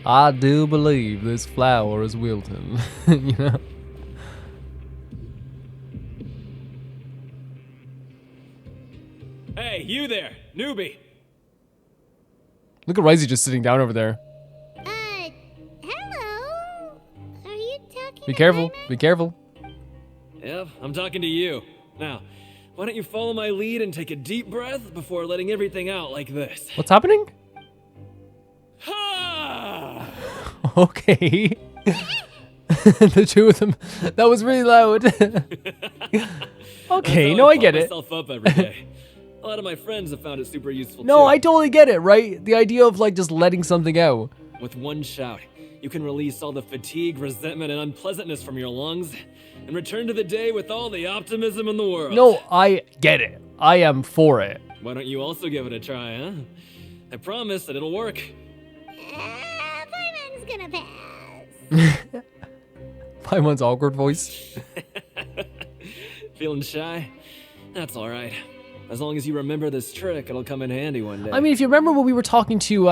I do believe this flower is wilting. You know? Hey, you there, newbie. Look at Risey just sitting down over there. Hello? Are you talking Be to careful. Paimon? Be careful. Yep, I'm talking to you. Now, why don't you follow my lead and take a deep breath before letting everything out like this? What's happening? Ha! Okay. The two of them. That was really loud. Okay, no, I get it. Myself up every day. A lot of my friends have found it super useful No, too. I totally get it, right? The idea of like just letting something out. With one shout, you can release all the fatigue, resentment, and unpleasantness from your lungs and return to the day with all the optimism in the world. No, I get it. I am for it. Why don't you also give it a try, huh? I promise that it'll work. Paimon's gonna pass. Paimon's awkward voice. Feeling shy? That's alright. As long as you remember this trick, it'll come in handy one day. I mean, if you remember when we were talking to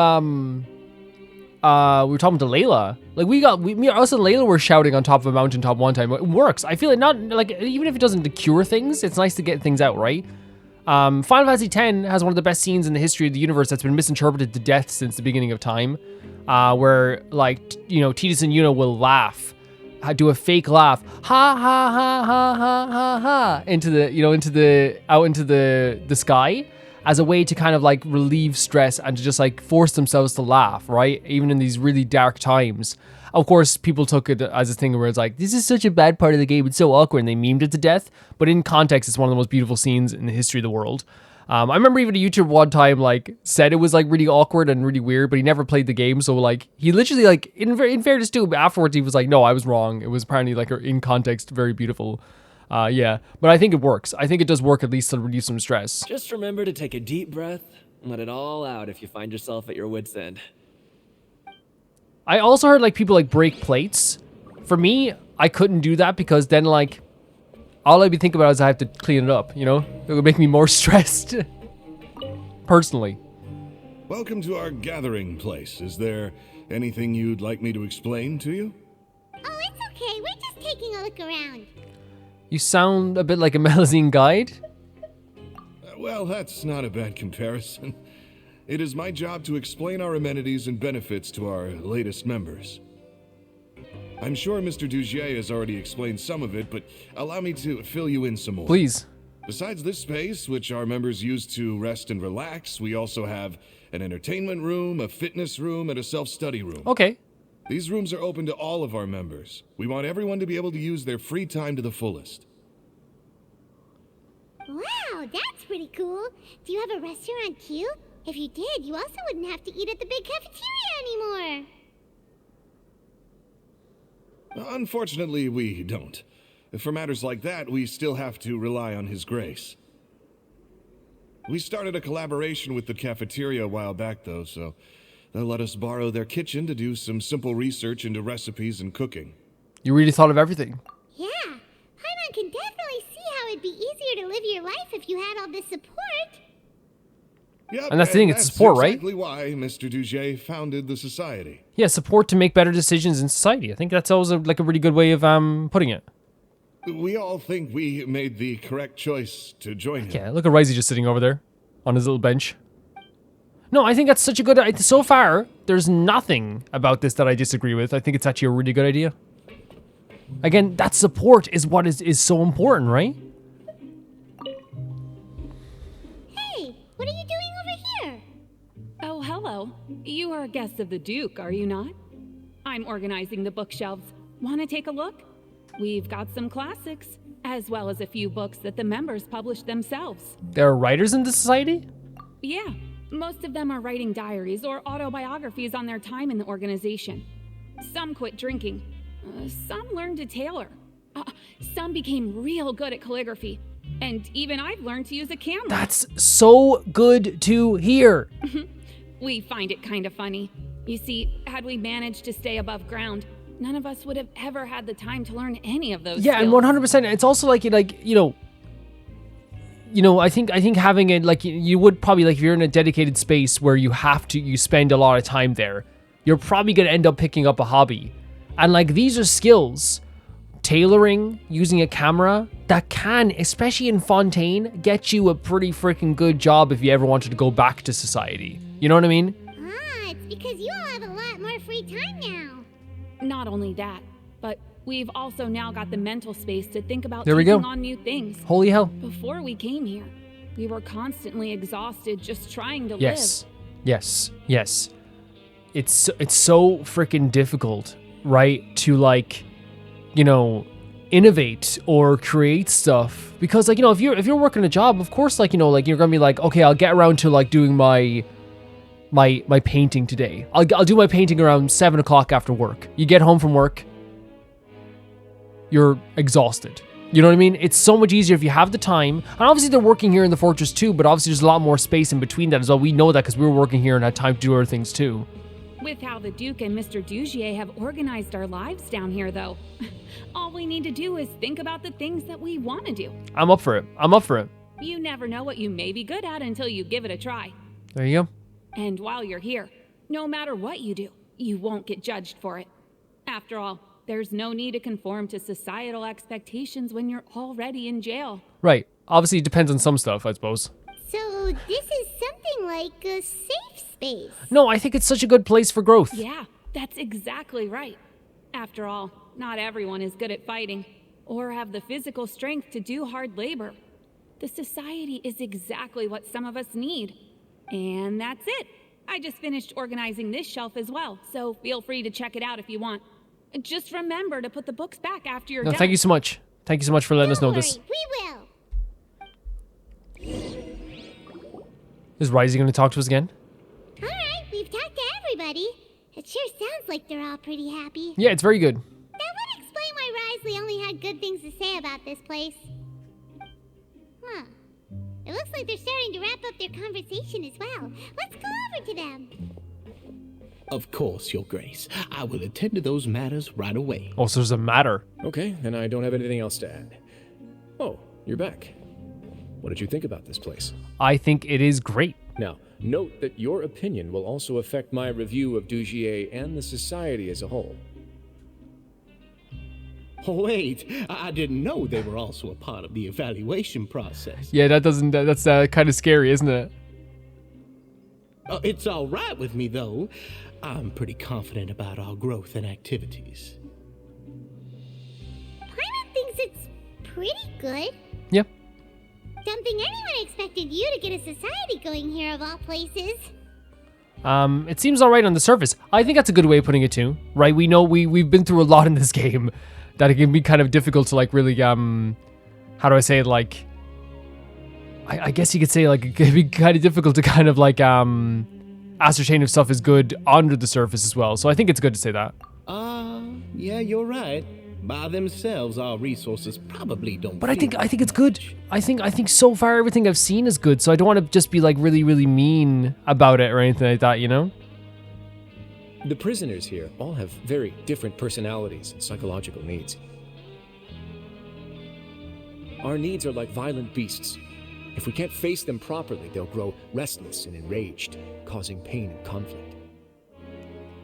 were talking to Layla. Like us and Layla were shouting on top of a mountaintop one time. It works. I feel like not like even if it doesn't cure things, it's nice to get things out, right? Final Fantasy X has one of the best scenes in the history of the universe that's been misinterpreted to death since the beginning of time, where like Tidus and Yuna will laugh, do a fake laugh, ha ha ha ha ha ha ha, into the sky, as a way to kind of like relieve stress and to just like force themselves to laugh, right? Even in these really dark times. Of course, people took it as a thing where it's like, this is such a bad part of the game, it's so awkward, and they memed it to death. But in context, it's one of the most beautiful scenes in the history of the world. I remember even a YouTuber one time like said it was like really awkward and really weird, but he never played the game. So like he literally like in fairness to him, afterwards he was like, no, I was wrong. It was apparently like in context very beautiful. Yeah, but I think it works. I think it does work at least to reduce some stress. Just remember to take a deep breath and let it all out if you find yourself at your wit's end. I also heard like people like break plates. For me, I couldn't do that because then like all I'd be thinking about is I have to clean it up, It would make me more stressed. Personally. Welcome to our gathering place. Is there anything you'd like me to explain to you? Oh, it's okay. We're just taking a look around. You sound a bit like a Melusine guide. Well, that's not a bad comparison. It is my job to explain our amenities and benefits to our latest members. I'm sure Mr. Dugier has already explained some of it, but allow me to fill you in some more. Please. Besides this space, which our members use to rest and relax, we also have an entertainment room, a fitness room, and a self-study room. Okay. These rooms are open to all of our members. We want everyone to be able to use their free time to the fullest. Wow, that's pretty cool. Do you have a restaurant too? If you did, you also wouldn't have to eat at the big cafeteria anymore. Unfortunately, we don't. For matters like that, we still have to rely on His Grace. We started a collaboration with the cafeteria a while back, though, so they'll let us borrow their kitchen to do some simple research into recipes and cooking. You really thought of everything. Yeah, Paimon can definitely see how it'd be easier to live your life if you had all this support. Yep, and that's the thing, it's support, right? That's exactly why Mr. Dugier founded the society. Yeah, support to make better decisions in society. I think that's always a really good way of putting it. We all think we made the correct choice to join him. Yeah, look at Risey just sitting over there on his little bench. No, I think that's such a good idea. So far, there's nothing about this that I disagree with. I think it's actually a really good idea. Again, that support is what is so important, right? Hey, what are you doing over here? Oh, hello. You are a guest of the Duke, are you not? I'm organizing the bookshelves. Want to take a look? We've got some classics, as well as a few books that the members published themselves. There are writers in the society? Yeah, most of them are writing diaries or autobiographies on their time in the organization. Some quit drinking. Some learned to tailor. Some became real good at calligraphy. And even I've learned to use a camera. That's so good to hear. We find it kind of funny. You see, had we managed to stay above ground, none of us would have ever had the time to learn any of those skills. And 100%. It's also I think having it you would probably if you're in a dedicated space where you spend a lot of time there, you're probably gonna end up picking up a hobby, and these are skills, tailoring, using a camera that can, especially in Fontaine, get you a pretty freaking good job if you ever wanted to go back to society. You know what I mean? Ah, it's because you all have a lot more free time now. Not only that, but we've also now got the mental space to think about taking on new things. Holy hell. Before we came here, we were constantly exhausted just trying to live. Yes. It's so freaking difficult, right? To innovate or create stuff, because if you're working a job, of course you're gonna be okay, I'll get around to doing my painting today. I'll do my painting around 7 o'clock after work. You get home from work, you're exhausted. You know what I mean? It's so much easier if you have the time. And obviously they're working here in the fortress too, but obviously there's a lot more space in between that as well. We know that because we were working here and had time to do other things too. With how the Duke and Mr. Dugier have organized our lives down here, though, all we need to do is think about the things that we want to do. I'm up for it. You never know what you may be good at until you give it a try. There you go. And while you're here, no matter what you do, you won't get judged for it. After all, there's no need to conform to societal expectations when you're already in jail. Right. Obviously, it depends on some stuff, I suppose. So this is something like a safe space. No, I think it's such a good place for growth. Yeah, that's exactly right. After all, not everyone is good at fighting, or have the physical strength to do hard labor. The society is exactly what some of us need. And that's it. I just finished organizing this shelf as well, so feel free to check it out if you want. Just remember to put the books back after you're done. Thank you so much. Thank you so much for letting us know Don't this. worry, we will. Is Risey going to talk to us again? Alright, we've talked to everybody. It sure sounds like they're all pretty happy. Yeah, it's very good. That would explain why Wriothesley only had good things to say about this place. Huh. It looks like they're starting to wrap up their conversation as well. Let's go over to them. Of course, Your Grace. I will attend to those matters right away. Oh, so there's a matter. Okay, then I don't have anything else to add. Oh, you're back. What did you think about this place? I think it is great. Now, note that your opinion will also affect my review of Dugier and the society as a whole. Wait, I didn't know they were also a part of the evaluation process. Yeah, that's kind of scary, isn't it? It's all right with me, though. I'm pretty confident about our growth and activities. Paimon thinks it's pretty good. Yep. Don't think anyone expected you to get a society going here of all places. It seems all right on the surface. I think that's a good way of putting it too, right? We know we've been through a lot in this game that it can be kind of difficult to like really how do I say it, like I guess you could say like it can be kind of difficult to kind of like ascertain if stuff is good under the surface as well. So I think it's good to say that. Yeah, you're right. By themselves, our resources probably don't. But I think it's good. I think so far everything I've seen is good. So I don't want to just be like really, really mean about it or anything like that, you know? The prisoners here all have very different personalities and psychological needs. Our needs are like violent beasts. If we can't face them properly, they'll grow restless and enraged, causing pain and conflict.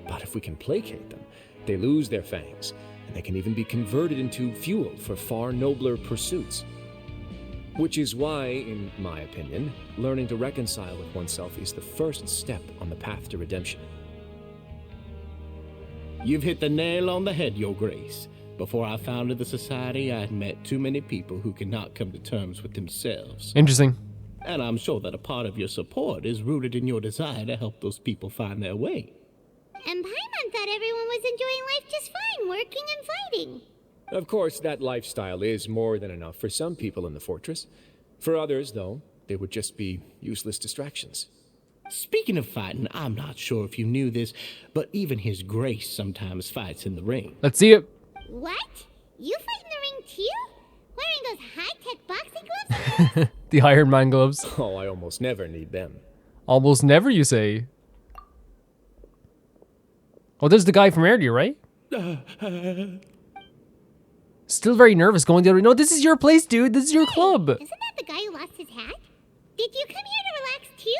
But if we can placate them, they lose their fangs, and they can even be converted into fuel for far nobler pursuits. Which is why, in my opinion, learning to reconcile with oneself is the first step on the path to redemption. You've hit the nail on the head, Your Grace. Before I founded the society, I'd met too many people who could not come to terms with themselves. Interesting. And I'm sure that a part of your support is rooted in your desire to help those people find their way. And Paimon thought everyone was enjoying life just fine, working and fighting. Of course, that lifestyle is more than enough for some people in the fortress. For others, though, they would just be useless distractions. Speaking of fighting, I'm not sure if you knew this, but even His Grace sometimes fights in the ring. Let's see it. What? You fight in the ring too? Wearing those high-tech boxing gloves of yours? The Iron Man gloves. Oh, I almost never need them. Almost never, you say? Oh, there's the guy from earlier, right? Still very nervous going the other way. No, this is your place, dude. This is your club. Isn't that the guy who lost his hat? Did you come here to relax too?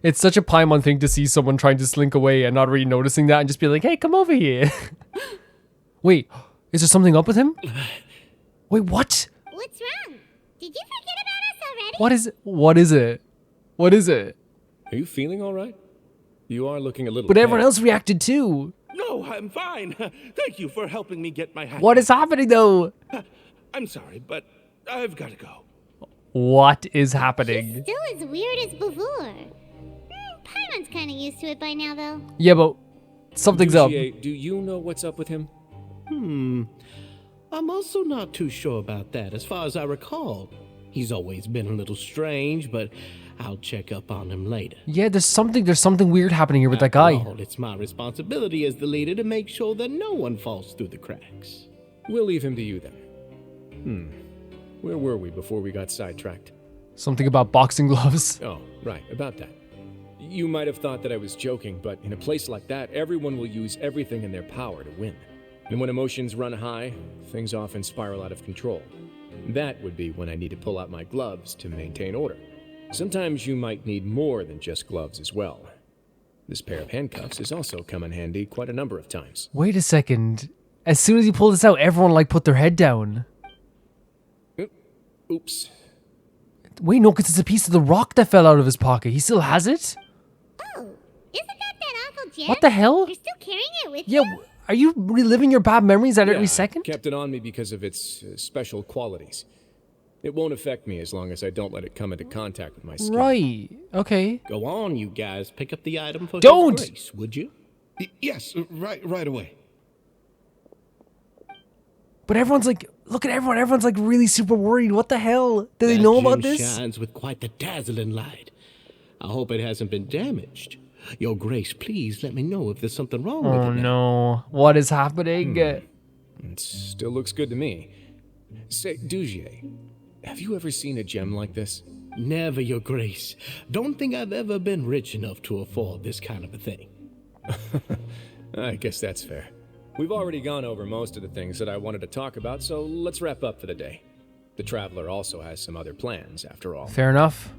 It's such a Paimon thing to see someone trying to slink away and not really noticing that and just be like, hey, come over here. Wait, is there something up with him? Wait, what? What's wrong? Did you forget about us already? What is it? What is it? Are you feeling all right? You are looking a little But everyone pale. else reacted too. No, I'm fine. Thank you for helping me get my hat. What is happening though? I'm sorry, but I've got to go. What is happening? Still as weird as before. Paimon's kind of used to it by now, though. Yeah, but something's up. Dugier, do you know what's up with him? I'm also not too sure about that. As far as I recall, he's always been a little strange, but I'll check up on him later. Yeah, there's something weird happening here with that guy. After all, it's my responsibility as the leader to make sure that no one falls through the cracks. We'll leave him to you then. Where were we before we got sidetracked? Something about boxing gloves. Oh, right, about that. You might have thought that I was joking, but in a place like that, everyone will use everything in their power to win. And when emotions run high, things often spiral out of control. That would be when I need to pull out my gloves to maintain order. Sometimes you might need more than just gloves as well. This pair of handcuffs has also come in handy quite a number of times. Wait a second. As soon as he pulled this out, everyone like put their head down. Oops. Wait, no, because it's a piece of the rock that fell out of his pocket. He still has it? Oh, isn't that awful gem? What the hell? You're still carrying it with Yeah, you? are you reliving your bad memories at every I second? kept it on me because of its special qualities. It won't affect me as long as I don't let it come into contact with my skin. Right, okay. Go on, you guys. Pick up the item for Don't! His Grace, would you? Yes, right away. But everyone's like, look at everyone. Everyone's like really super worried. What the hell? Do they That know gem about this? shines with quite the dazzling light. I hope it hasn't been damaged. Your Grace, please let me know if there's something wrong with it. Oh no. What is happening? It still looks good to me. Say, Dugier, have you ever seen a gem like this? Never, Your Grace. Don't think I've ever been rich enough to afford this kind of a thing. I guess that's fair. We've already gone over most of the things that I wanted to talk about, so let's wrap up for the day. The Traveler also has some other plans, after all. Fair enough.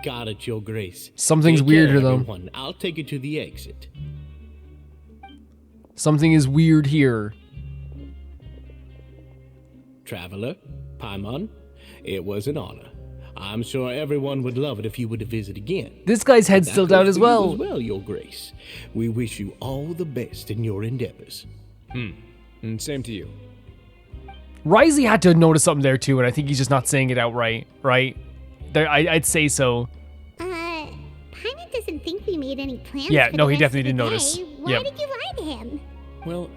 Got it, Your Grace. Something's Take care, weirder, though. everyone. I'll take you to the exit. Something is weird here. Traveler, Paimon, it was an honor. I'm sure everyone would love it if you were to visit again. This guy's head's That still goes down for as you well. As well, Your Grace. We wish you all the best in your endeavors. And same to you. Wriothesley had to notice something there too, and I think he's just not saying it outright, right? I'd say so. Paimon doesn't think we made any plans. Yeah, for no, the he rest definitely of the didn't notice. day. Why Yep. did you lie to him? Well,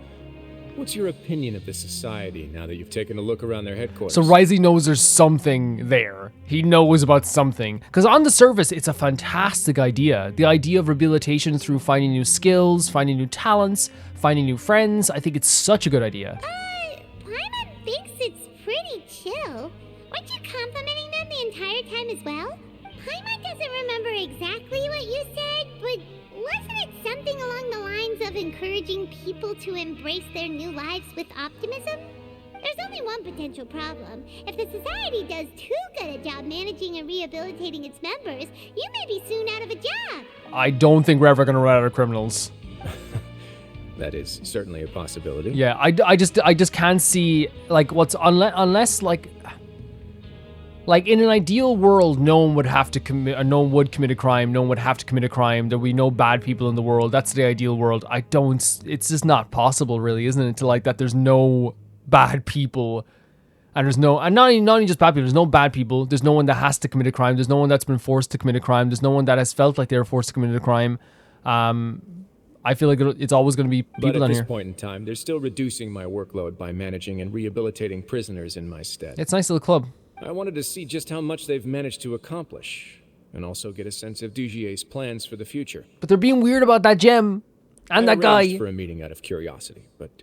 what's your opinion of the society now that you've taken a look around their headquarters? So Wriothesley knows there's something there. He knows about something. Because on the surface, it's a fantastic idea. The idea of rehabilitation through finding new skills, finding new talents, finding new friends. I think it's such a good idea. Paimon thinks it's pretty chill. Weren't you complimenting them the entire time as well? Paimon doesn't remember exactly what you said, but wasn't it something along the lines of encouraging people to embrace their new lives with optimism? There's only one potential problem. If the society does too good a job managing and rehabilitating its members, you may be soon out of a job. I don't think we're ever going to run out of criminals. That is certainly a possibility. Yeah, I just can't see, like, what's, unless like in an ideal world, no one would have to commit, no one would commit a crime, no one would have to commit a crime, there would be no bad people in the world. That's the ideal world. It's just not possible, really, isn't it? To like that there's no bad people, and there's no, and not only just bad people, there's no bad people, there's no one that has to commit a crime, there's no one that's been forced to commit a crime, there's no one that has felt like they were forced to commit a crime. I feel like it's always going to be people But down at this here. point in time, they're still reducing my workload by managing and rehabilitating prisoners in my stead. It's a nice little club. I wanted to see just how much they've managed to accomplish, and also get a sense of Dugier's plans for the future. But they're being weird about that gem and I that guy. arranged for a meeting out of curiosity, but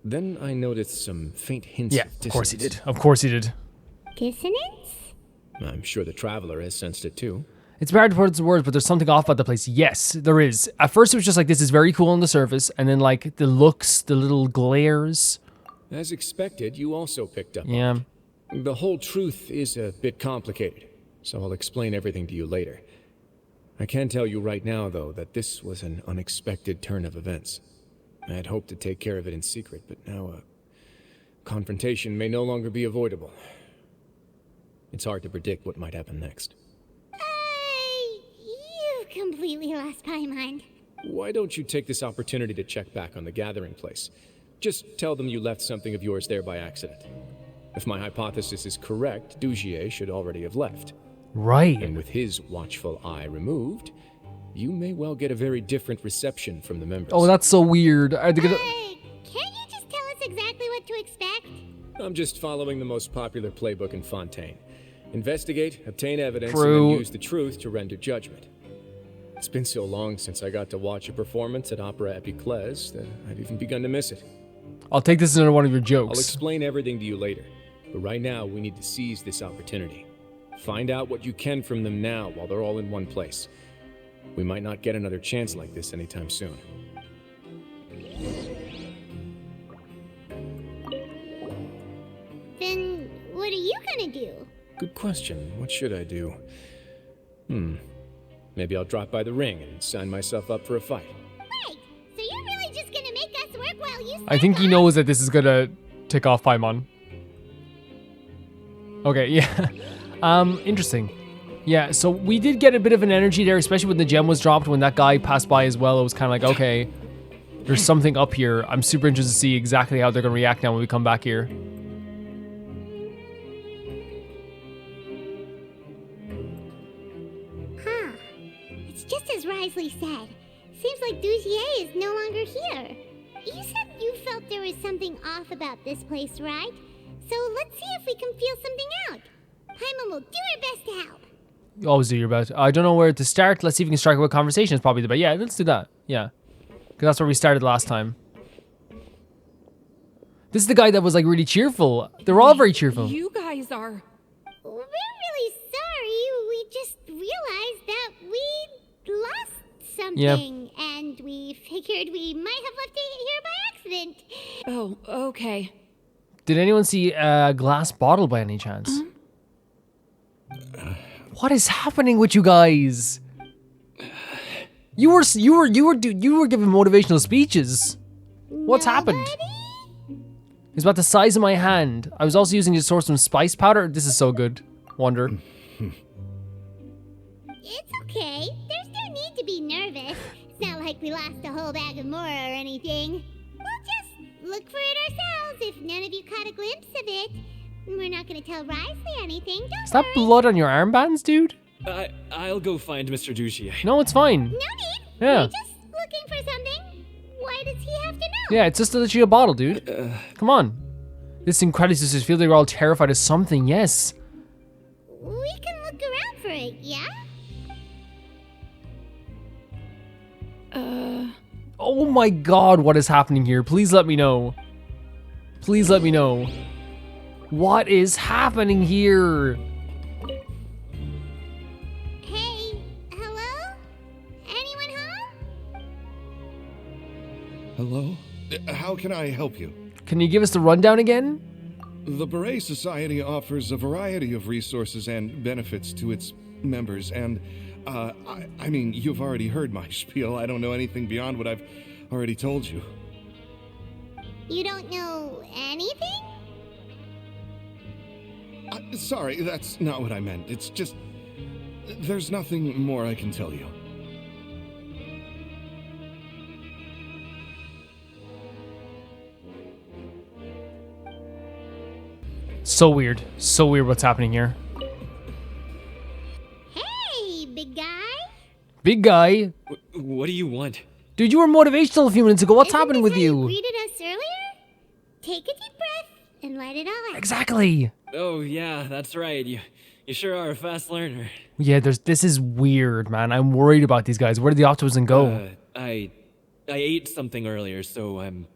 then I noticed some faint hints Yeah, of of course he dissonance. did. Of course he did. Dissonance? I'm sure the Traveler has sensed it too. It's hard to put into words, but there's something off about the place. Yes, there is. At first, it was just like, this is very cool on the surface, and then like the looks, the little glares. As expected, you also picked up Yeah. on it. The whole truth is a bit complicated, so I'll explain everything to you later. I can tell you right now, though, that this was an unexpected turn of events. I had hoped to take care of it in secret, but now a confrontation may no longer be avoidable. It's hard to predict what might happen next. You've completely lost my mind. Why don't you take this opportunity to check back on the gathering place? Just tell them you left something of yours there by accident. If my hypothesis is correct, Dugier should already have left. Right. And with his watchful eye removed, you may well get a very different reception from the members. Oh, that's so weird. Are they gonna... Can't you just tell us exactly what to expect? I'm just following the most popular playbook in Fontaine. Investigate, obtain evidence, True. and then use the truth to render judgment. It's been so long since I got to watch a performance at Opera Epiclese that I've even begun to miss it. I'll take this as another one of your I'll jokes. explain everything to you later, but right now we need to seize this opportunity. Find out what you can from them now while they're all in one place. We might not get another chance like this anytime soon. Then what are you gonna do? Good question. What should I do? Maybe I'll drop by the ring and sign myself up for a fight. Right. So you're really just gonna make us work while you I think he knows that this is gonna tick off Paimon. Okay, yeah. Interesting. Yeah, so we did get a bit of an energy there, especially when the gem was dropped, when that guy passed by as well. It was kind of like, okay, there's something up here. I'm super interested to see exactly how they're gonna react now when we come back here. Huh. It's just as Wriothesley said. Seems like Dougier is no longer here. You said you felt there was something off about this place, right? So let's see if we can feel something out. Paimon will do her best to help. You always do your best. I don't know where to start. Let's see if we can strike up a conversation. Is probably the best. Yeah, let's do that. Yeah. Because that's where we started last time. This is the guy that was like really cheerful. They're all very cheerful. You guys are... We're really sorry. We just realized that we lost something. And we figured we might have left it here by accident. Oh, okay. Did anyone see a glass bottle by any chance? What is happening with you guys? You were giving motivational speeches. What's happened? It's about the size of my hand. I was also using it to source some spice powder. This is so good. Wonder. It's okay. There's no need to be nervous. It's not like we lost a whole bag of Mora or anything. We'll just look for it ourselves if none of you caught a glimpse of it. We're not gonna tell Wriothesley anything, don't Is that blood on your armbands, dude? I'll go find Mr. Dougier. No, it's fine. No need. Yeah. We're just looking for something. Why does he have to know? Yeah, it's just literally a bottle, dude. Come on. This incredulous just feel like we're all terrified of something, yes. We can look around for it, yeah? Oh my god, what is happening here? Please let me know. Please let me know. What is happening here? Hey, hello? Anyone home? Hello? How can I help you? Can you give us the rundown again? The Beret Society offers a variety of resources and benefits to its members, and, I mean, you've already heard my spiel. I don't know anything beyond what I've already told you. You don't know anything? Sorry, that's not what I meant. It's just... there's nothing more I can tell you. So weird. So weird what's happening here. Hey, big guy. Big guy. What do you want? Dude, you were motivational a few minutes ago. What's happening with you? Greeted us earlier? Take a deep breath and let it all out. Exactly. Oh yeah, that's right. You sure are a fast learner. Yeah, this is weird, man. I'm worried about these guys. Where did the optimism go? I ate something earlier, so I'm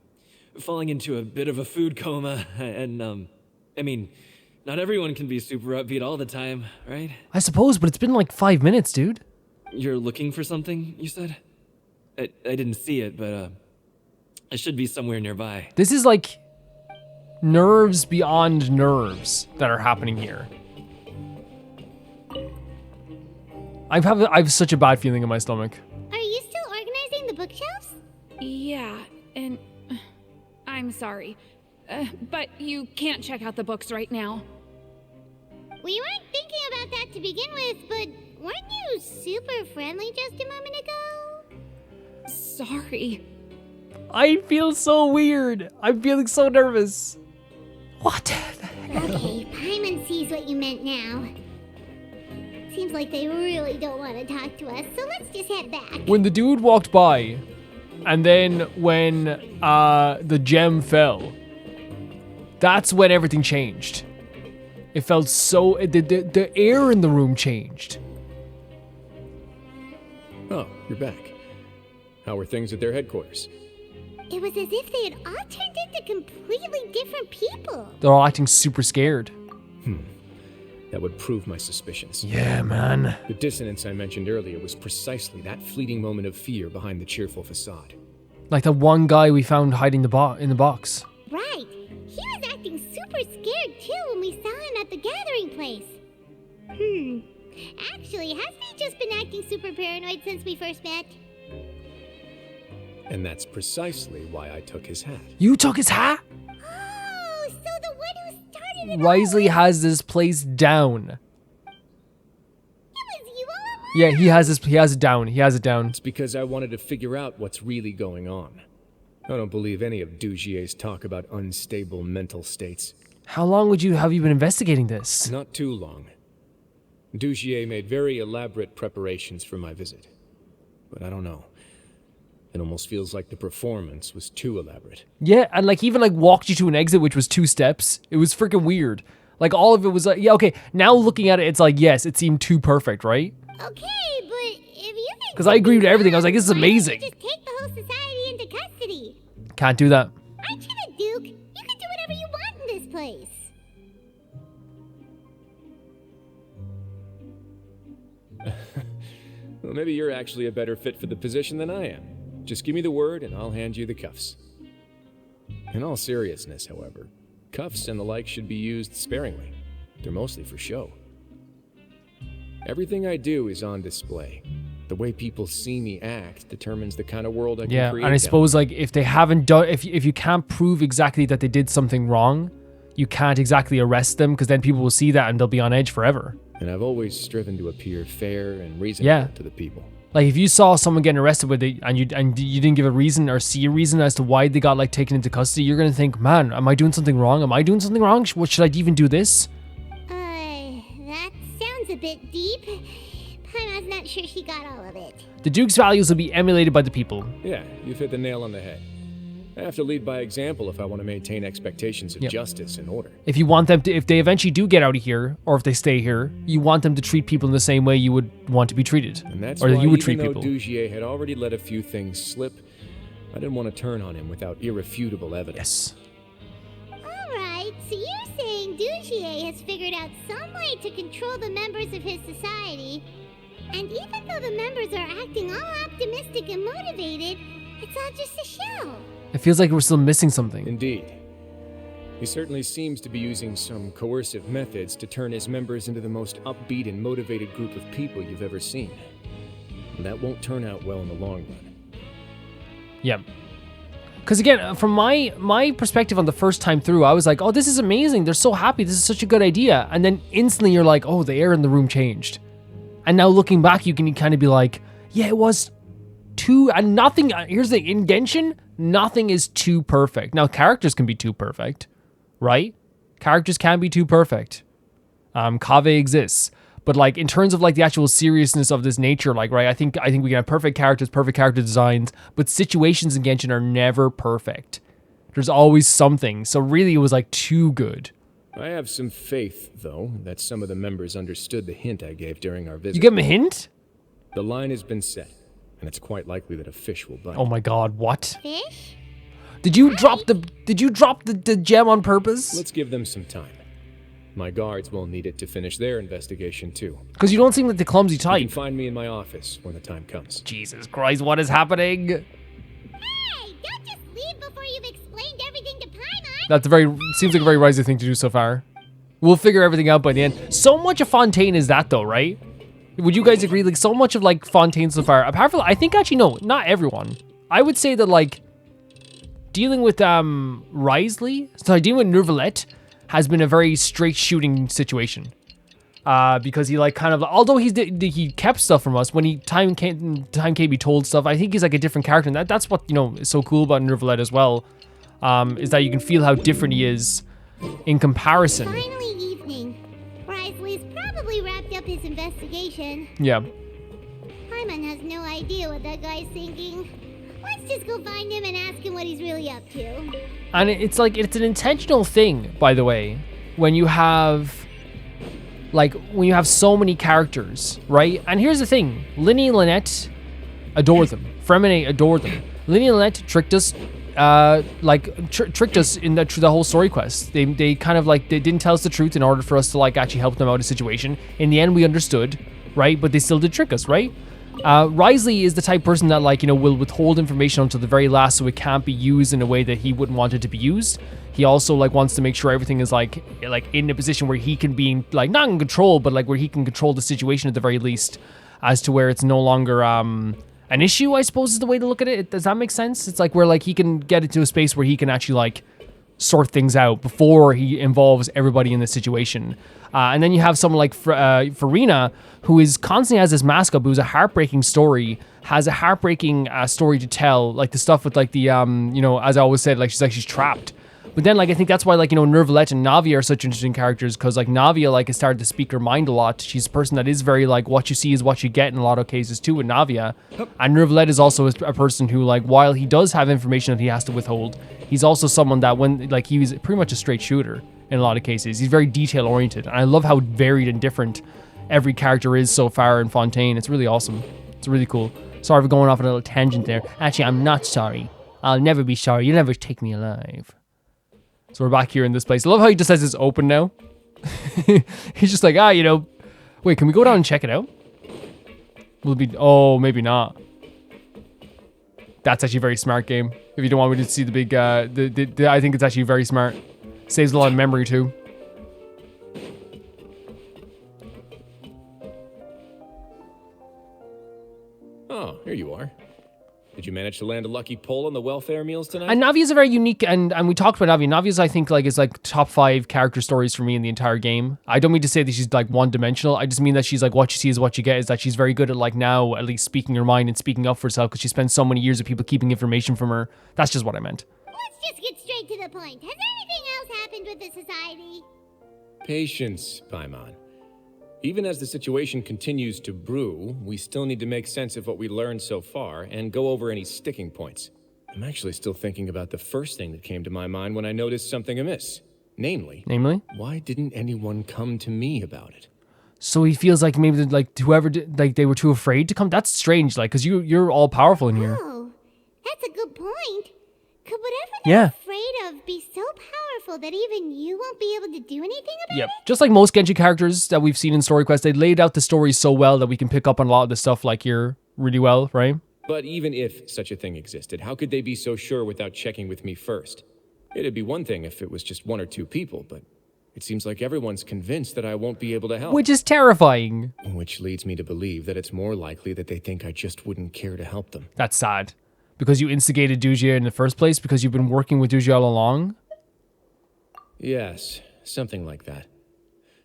falling into a bit of a food coma, and I mean, not everyone can be super upbeat all the time, right? I suppose, but it's been like 5 minutes, dude. You're looking for something, you said? I didn't see it, but it should be somewhere nearby. This is like nerves beyond nerves that are happening here. I have such a bad feeling in my stomach. Are you still organizing the bookshelves? Yeah, and I'm sorry, but you can't check out the books right now. We weren't thinking about that to begin with, but weren't you super friendly just a moment ago? Sorry. I feel so weird. I'm feeling so nervous. What the hell? Okay, Paimon sees what you meant now. Seems like they really don't want to talk to us, so let's just head back. When the dude walked by, and then when the gem fell, that's when everything changed. It felt so... The air in the room changed. Oh, you're back. How were things at their headquarters? It was as if they had all turned into completely different people. They're all acting super scared. That would prove my suspicions. Yeah, man. The dissonance I mentioned earlier was precisely that fleeting moment of fear behind the cheerful facade. Like the one guy we found hiding in the box. Right. He was acting super scared too when we saw him at the gathering place. Actually, has the you just been acting super paranoid since we first met? And that's precisely why I took his hat. You took his hat? Oh, so the one who started it Wriothesley has this place down. It was you all along? Yeah, he has it down. He has it down. It's because I wanted to figure out what's really going on. I don't believe any of Dugier's talk about unstable mental states. How long have you been investigating this? Not too long. Dugier made very elaborate preparations for my visit. But I don't know. It almost feels like the performance was too elaborate. Yeah, and like even like walked you to an exit, which was 2 steps. It was freaking weird. Like all of it was like, yeah, okay. Now looking at it, it's like, yes, it seemed too perfect, right? Okay, but if you think... Because I agreed with everything. I was like, this is amazing. Just take the whole society into custody. Can't do that. Aren't you the Duke? You can do whatever you want in this place. Well, maybe you're actually a better fit for the position than I am. Just give me the word and I'll hand you the cuffs. In all seriousness, however, cuffs and the like should be used sparingly. They're mostly for show. Everything I do is on display. The way people see me act determines the kind of world I can create. And I suppose like if they haven't done, if you can't prove exactly that they did something wrong, you can't exactly arrest them because then people will see that and they'll be on edge forever. And I've always striven to appear fair and reasonable to the people. Like if you saw someone getting arrested with it and you didn't give a reason or see a reason as to why they got like taken into custody, you're gonna think, man, am I doing something wrong? Am I doing something wrong? What should I even do this? That sounds a bit deep. Paimon's not sure she got all of it. The Duke's values will be emulated by the people. Yeah, you've hit the nail on the head. I have to lead by example if I want to maintain expectations of justice and order. If you want them to, if they eventually do get out of here, or if they stay here, you want them to treat people in the same way you would want to be treated. And that's or why that you would even treat though people. Dugier had already let a few things slip, I didn't want to turn on him without irrefutable evidence. Yes. Alright, so you're saying Dugier has figured out some way to control the members of his society, and even though the members are acting all optimistic and motivated, it's all just a show. It feels like we're still missing something. Indeed. He certainly seems to be using some coercive methods to turn his members into the most upbeat and motivated group of people you've ever seen. And that won't turn out well in the long run. Yeah. Because again, from my perspective on the first time through, I was like, oh, this is amazing. They're so happy. This is such a good idea. And then instantly you're like, oh, the air in the room changed. And now looking back, you can kind of be like, yeah, it was too, and nothing, here's the thing, in Genshin, nothing is too perfect. Now, characters can be too perfect, right? Characters can be too perfect. Kave exists. But like, in terms of like the actual seriousness of this nature, like, right, I think we can have perfect characters, perfect character designs, but situations in Genshin are never perfect. There's always something. So really, it was like too good. I have some faith, though, that some of the members understood the hint I gave during our visit. You give them a hint? The line has been set, and it's quite likely that a fish will bite. Oh my god, what? Fish? Did you drop the gem on purpose? Let's give them some time. My guards will need it to finish their investigation, too. Because you don't seem like the clumsy type. You can find me in my office when the time comes. Jesus Christ, what is happening? Hey, don't just leave before you've explained everything to Paimon! That's seems like a very Wriothesley thing to do so far. We'll figure everything out by the end. So much of Fontaine is that though, right? Would you guys agree? Like, so much of like Fontaine so far, apart from, I think actually, no, not everyone. I would say that like, dealing with Wriothesley, dealing with Neuvillette, has been a very straight shooting situation. Because he like kind of, although he kept stuff from us, when time came to be told stuff, I think he's like a different character, and that's what, you know, is so cool about Neuvillette as well, is that you can feel how different he is in comparison. Finally evening. Wriothesley's probably wrapped up his investigation. Yeah. Paimon has no idea what that guy's thinking. Let's just go find him and ask him what he's really up to. And it's like, it's an intentional thing, by the way, when you have so many characters, right? And here's the thing, Lyney and Lynette adore them. Fremine adore them. Lyney and Lynette tricked us, tricked us in through the whole story quest. They kind of like, they didn't tell us the truth in order for us to like actually help them out of a situation. In the end, we understood, right? But they still did trick us, right? Wriothesley is the type of person that like, you know, will withhold information until the very last so it can't be used in a way that he wouldn't want it to be used. He also like wants to make sure everything is like in a position where he can be like not in control, but like where he can control the situation at the very least. as to where it's no longer an issue, I suppose is the way to look at it. Does that make sense? It's like where like he can get into a space where he can actually like sort things out before he involves everybody in the situation. And then you have someone like Farina, who is constantly has this mask up, who's a heartbreaking story, has a heartbreaking story to tell, like the stuff with like the, as I always said, like she's trapped. But then, like, I think that's why, like, Nervalette and Navia are such interesting characters, because, like, Navia, like, has started to speak her mind a lot. She's a person that is very, like, what you see is what you get in a lot of cases, too, with Navia. And Nervalette is also a person who, like, while he does have information that he has to withhold, he's also someone that when, like, he's pretty much a straight shooter in a lot of cases. He's very detail-oriented. And I love how varied and different every character is so far in Fontaine. It's really awesome. It's really cool. Sorry for going off on a little tangent there. Actually, I'm not sorry. I'll never be sorry. You'll never take me alive. So we're back here in this place. I love how he just says it's open now. He's just like, wait, can we go down and check it out? Oh, maybe not. That's actually a very smart game. If you don't want me to see the big, I think it's actually very smart. Saves a lot of memory too. Oh, here you are. Did you manage to land a lucky pull on the welfare meals tonight? And Navi is a very unique, and we talked about Navi. Navi is, I think, like, is like top 5 character stories for me in the entire game. I don't mean to say that she's like one-dimensional. I just mean that she's like what you see is what you get. Is that she's very good at like now at least speaking her mind and speaking up for herself because she spends so many years of people keeping information from her. That's just what I meant. Let's just get straight to the point. Has anything else happened with the society? Patience, Paimon. Even as the situation continues to brew, we still need to make sense of what we learned so far and go over any sticking points. I'm actually still thinking about the first thing that came to my mind when I noticed something amiss. Namely? Why didn't anyone come to me about it? So he feels like maybe like whoever did, like they were too afraid to come. That's strange, like, because you're all powerful in here. Oh, that's a good point. Could whatever they're afraid of be so powerful that even you won't be able to do anything about it? Just like most Genshin characters that we've seen in Story Quest, they laid out the story so well that we can pick up on a lot of the stuff like here really well, right? But even if such a thing existed, how could they be so sure without checking with me first? It'd be one thing if it was just 1 or 2 people, but it seems like everyone's convinced that I won't be able to help. Which is terrifying. Which leads me to believe that it's more likely that they think I just wouldn't care to help them. That's sad. Because you instigated Dujie in the first place? Because you've been working with Dujie all along? Yes, something like that.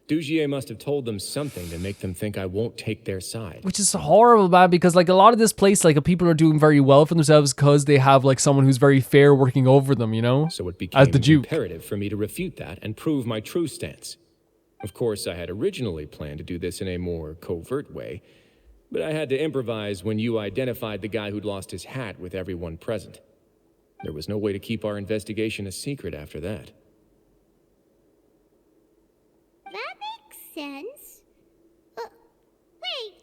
Dujie must have told them something to make them think I won't take their side. Which is horrible, man, because like a lot of this place, like people are doing very well for themselves because they have like someone who's very fair working over them, you know? So it became imperative for me to refute that and prove my true stance. Of course, I had originally planned to do this in a more covert way, but I had to improvise when you identified the guy who'd lost his hat with everyone present. There was no way to keep our investigation a secret after that. That makes sense. Wait,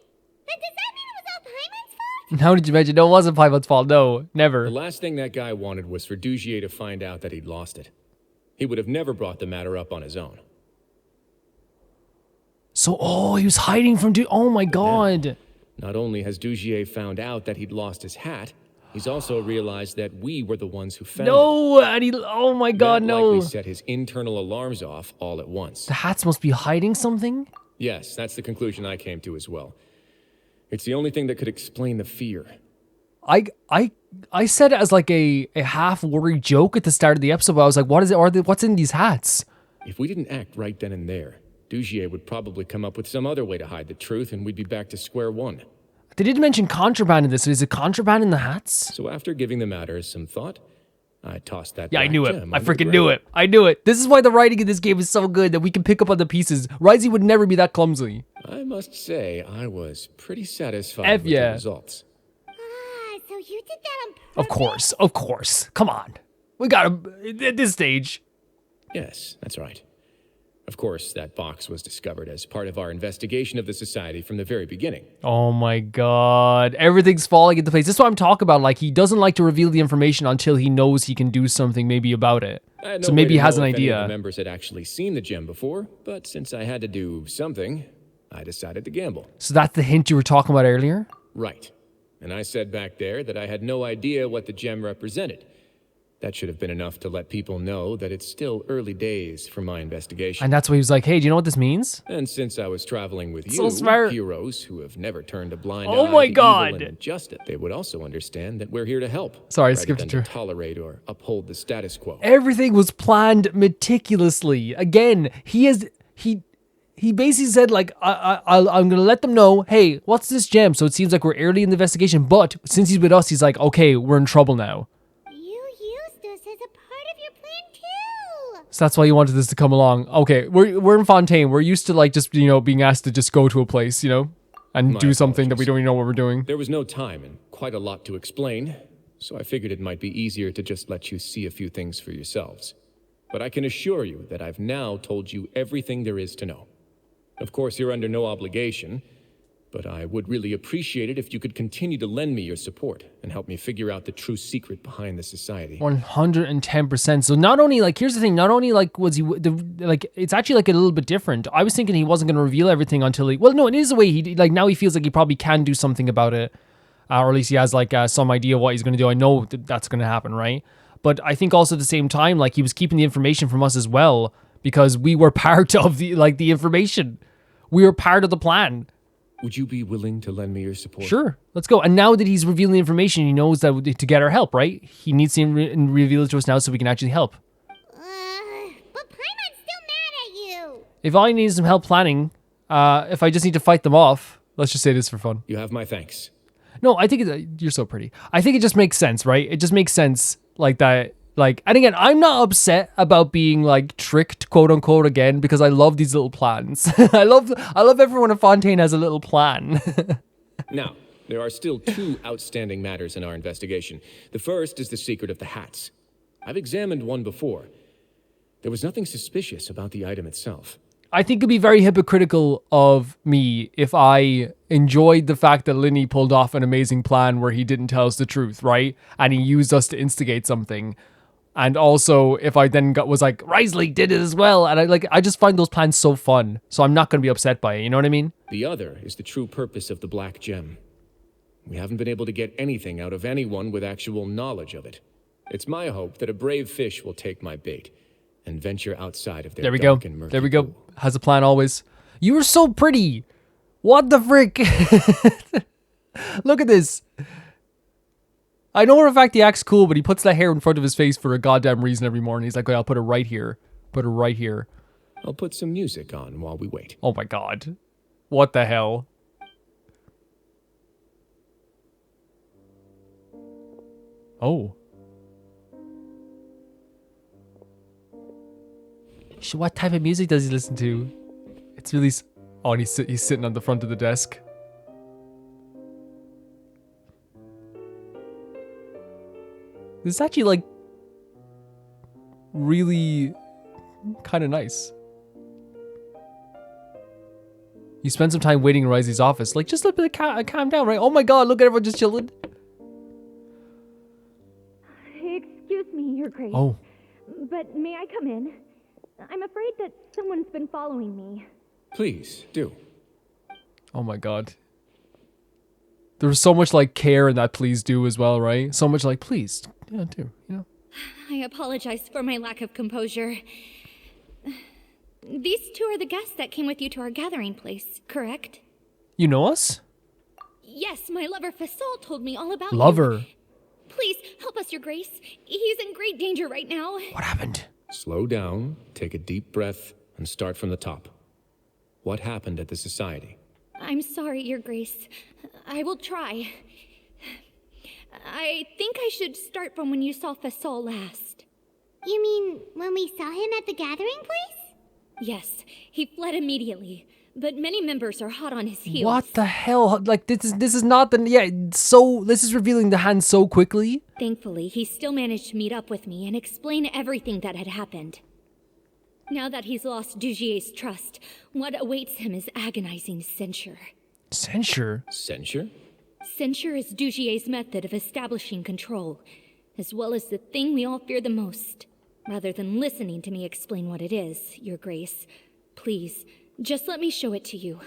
then does that mean it was all Paimon's fault? How did you mention? No, it wasn't Paimon's fault. No, never. The last thing that guy wanted was for Dujie to find out that he'd lost it. He would have never brought the matter up on his own. So, he was hiding from oh my god. Yeah. Not only has Dujie found out that he'd lost his hat, he's also realized that we were the ones who found it. And oh my god, that no. likely set his internal alarms off all at once. The hats must be hiding something? Yes, that's the conclusion I came to as well. It's the only thing that could explain the fear. I said it as like a half-worried joke at the start of the episode, but I was like, what is it? What's in these hats? If we didn't act right then and there, Dujie would probably come up with some other way to hide the truth, and we'd be back to square one. They didn't mention contraband in this. Is it contraband in the hats? So after giving the matter some thought, I tossed that. Yeah, I knew it. gem I on the freaking ground. knew it. I knew it. This is why the writing in this game is so good, that we can pick up on the pieces. Ryzie would never be that clumsy. I must say, I was pretty satisfied with the results. So you did that on purpose? Of course. Come on. We got him at this stage. Yes, that's right. Of course, that box was discovered as part of our investigation of the society from the very beginning. Oh my god. Everything's falling into place. This is what I'm talking about. Like, he doesn't like to reveal the information until he knows he can do something maybe about it. So maybe he has an idea. Any of the members had actually seen the gem before, but since I had to do something, I decided to gamble. So that's the hint you were talking about earlier? Right. And I said back there that I had no idea what the gem represented. That should have been enough to let people know that it's still early days for my investigation. And that's why he was like, hey, do you know what this means? And since I was traveling with So you, smart. heroes who have never turned a blind Oh eye my to God. evil and injustice, they would also understand that we're here to help. Sorry, I rather skipped than it to through. tolerate or uphold the status quo. Everything was planned meticulously. Again, he basically said, like, I'm going to let them know, hey, what's this gem? So it seems like we're early in the investigation, but since he's with us, he's like, okay, we're in trouble now. You used us as a part of your plan too. So that's why you wanted this to come along. Okay, we're in Fontaine. We're used to, like, just, you know, being asked to just go to a place, you know, and My do something that we apologies. don't even know what we're doing. There was no time and quite a lot to explain, so I figured it might be easier to just let you see a few things for yourselves. But I can assure you that I've now told you everything there is to know. Of course, you're under no obligation, but I would really appreciate it if you could continue to lend me your support and help me figure out the true secret behind the society. 110%. So not only, like, here's the thing, not only, like, was he, like, it's actually, like, a little bit different. I was thinking he wasn't going to reveal everything until well, no, it is a way like, now he feels like he probably can do something about it. Or at least he has, like, some idea of what he's going to do. I know that's going to happen, right? But I think also at the same time, like, he was keeping the information from us as well, because we were part of the information. We were part of the plan. Would you be willing to lend me your support? Sure, let's go. And now that he's revealing the information, he knows that to get our help, right? He needs to reveal it to us now so we can actually help. But Paimon's still mad at you. If I need some help planning, if I just need to fight them off, let's just say this for fun. You have my thanks. No, I think you're so pretty. I think it just makes sense, right? It just makes sense like that. Like, and again, I'm not upset about being, like, tricked, quote unquote, again, because I love these little plans. I love everyone in Fontaine has a little plan. Now, there are still two outstanding matters in our investigation. The first is the secret of the hats. I've examined one before. There was nothing suspicious about the item itself. I think it'd be very hypocritical of me if I enjoyed the fact that Linny pulled off an amazing plan where he didn't tell us the truth, right? And he used us to instigate something. And also, if I then was like, Wriothesley did it as well. And I just find those plans so fun. So I'm not going to be upset by it. You know what I mean? The other is the true purpose of the Black Gem. We haven't been able to get anything out of anyone with actual knowledge of it. It's my hope that a brave fish will take my bait and venture outside of their dark and murky There we go. pool. Has a plan always. You were so pretty. What the frick? Look at this. I know for a fact he acts cool, but he puts that hair in front of his face for a goddamn reason every morning. He's like, okay, I'll put it right here. Put it right here. I'll put some music on while we wait. Oh my god. What the hell? Oh. What type of music does he listen to? It's really... Oh, and he's sitting on the front of the desk. This is actually, like, really kind of nice. You spend some time waiting in Wriothesley's office. Like, just a bit of calm down, right? Oh my god, look at everyone just chilling. Excuse me, Your Grace. Oh. But may I come in? I'm afraid that someone's been following me. Please, do. Oh my god. There was so much, like, care in that please do as well, right? So much, like, please, yeah, do, you know? I apologize for my lack of composure. These two are the guests that came with you to our gathering place, correct? You know us? Yes, my lover Fasol told me all about Lover? you. Please, help us, Your Grace. He's in great danger right now. What happened? Slow down, take a deep breath, and start from the top. What happened at the society? I'm sorry, Your Grace. I will try. I think I should start from when you saw Fasol last. You mean when we saw him at the gathering place? Yes, he fled immediately, but many members are hot on his heels. What the hell? Like, this is not the... Yeah, so... This is revealing the hand so quickly? Thankfully, he still managed to meet up with me and explain everything that had happened. Now that he's lost Dugier's trust, what awaits him is agonizing censure. Censure? Censure? Censure is Dugier's method of establishing control, as well as the thing we all fear the most. Rather than listening to me explain what it is, Your Grace, please, just let me show it to you.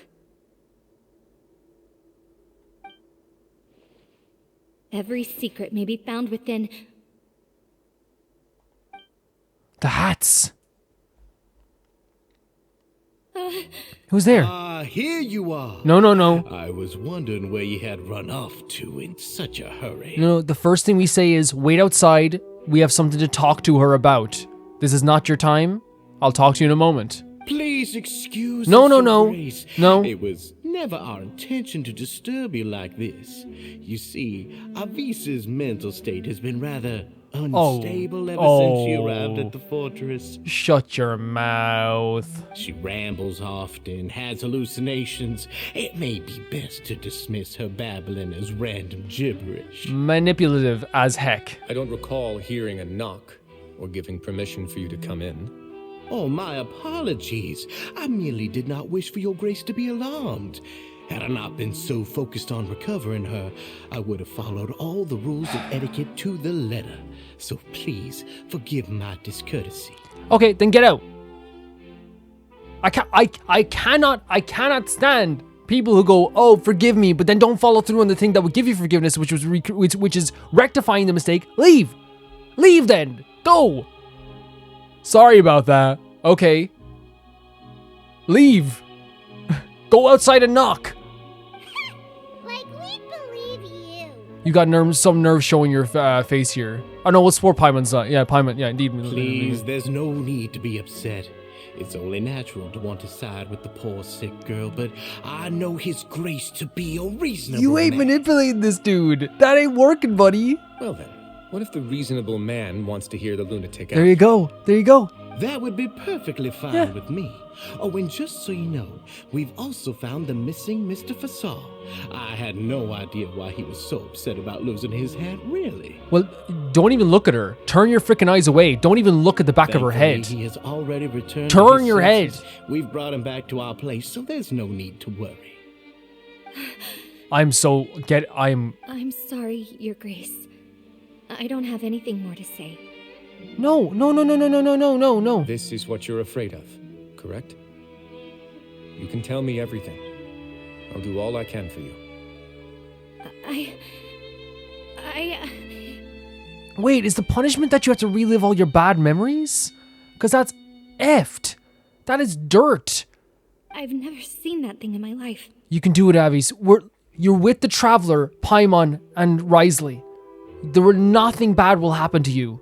Every secret may be found within... The hats. Who's there? Here you are. No. I was wondering where you had run off to in such a hurry. No, the first thing we say is, wait outside. We have something to talk to her about. This is not your time. I'll talk to you in a moment. Please excuse No. Grace. No. It was never our intention to disturb you like this. You see, Avisa's mental state has been rather unstable ever since she arrived at the fortress. Shut your mouth. She rambles often, has hallucinations. It may be best to dismiss her babbling as random gibberish. Manipulative as heck. I don't recall hearing a knock or giving permission for you to come in. Oh, my apologies. I merely did not wish for your grace to be alarmed. Had I not been so focused on recovering her, I would have followed all the rules of etiquette to the letter. So please, forgive my discourtesy. Okay, then get out. I cannot stand people who go, oh, forgive me, but then don't follow through on the thing that would give you forgiveness, which is rectifying the mistake. Leave then. Go. Sorry about that. Okay. Leave. Go outside and knock. Like, we believe you. You got some nerve showing your face here. Oh no, what's for Paimon's? Yeah, Paimon. Yeah, indeed. Please, there's no need to be upset. It's only natural to want to side with the poor sick girl, but I know his grace to be a reasonable You ain't man. manipulating this dude. That ain't working, buddy. Well then, what if the reasonable man wants to hear the lunatic out? There you go. That would be perfectly fine with me. Oh, and just so you know, we've also found the missing Mr. Fasal. I had no idea why he was so upset about losing his hat, really. Well, don't even look at her. Turn your freaking eyes away. Don't even look at the back of her head. He has already returned. Turn your head. We've brought him back to our place, so there's no need to worry. I'm sorry, Your Grace. I don't have anything more to say. No. This is what you're afraid of, correct? You can tell me everything. I'll do all I can for you. Wait, is the punishment that you have to relive all your bad memories? Because that's effed. That is dirt. I've never seen that thing in my life. You can do it, Avis. You're with the Traveler, Paimon, and Wriothesley. Nothing bad will happen to you.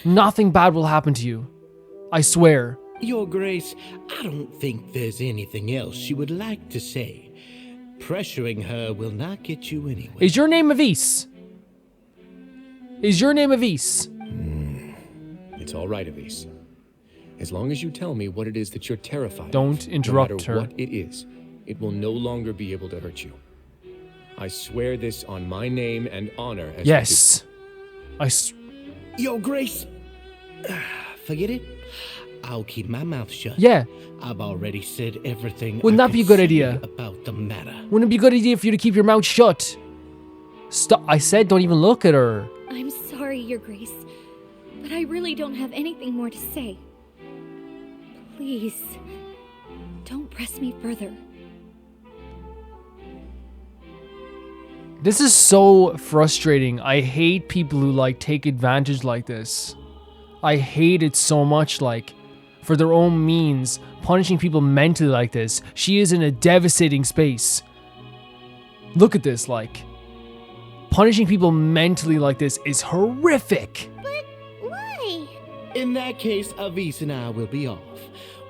Nothing bad will happen to you. I swear. Your Grace, I don't think there's anything else she would like to say. Pressuring her will not get you anywhere. Is your name Avis? Is your name Avis? It's all right, Avis. As long as you tell me what it is that you're terrified Don't of, interrupt no matter her. what it is, it will no longer be able to hurt you. I swear this on my name and honor as Yes. Your Grace, forget it. I'll keep my mouth shut. Yeah. I've already said everything. Wouldn't I that be a could good say idea? about the matter? Wouldn't it be a good idea for you to keep your mouth shut? Stop. I said don't even look at her. I'm sorry, Your Grace, but I really don't have anything more to say. Please, don't press me further. This is so frustrating. I hate people who take advantage like this. I hate it so much, for their own means, punishing people mentally like this. She is in a devastating space. Look at this, punishing people mentally like this is horrific. But why? In that case, Avis and I will be off.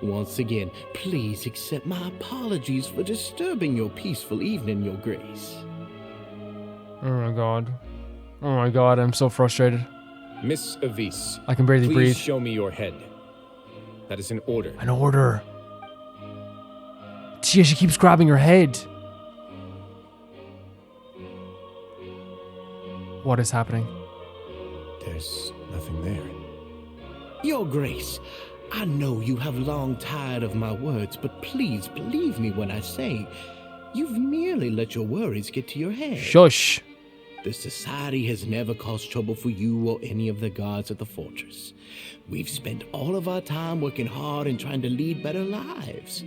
Once again, please accept my apologies for disturbing your peaceful evening, Your Grace. Oh my god, I'm so frustrated. Miss Avis, I can barely please breathe. show me your head. That is an order. An order. She keeps grabbing her head. What is happening? There's nothing there. Your Grace, I know you have long tired of my words, but please believe me when I say you've merely let your worries get to your head. Shush. The Society has never caused trouble for you or any of the guards at the fortress. We've spent all of our time working hard and trying to lead better lives.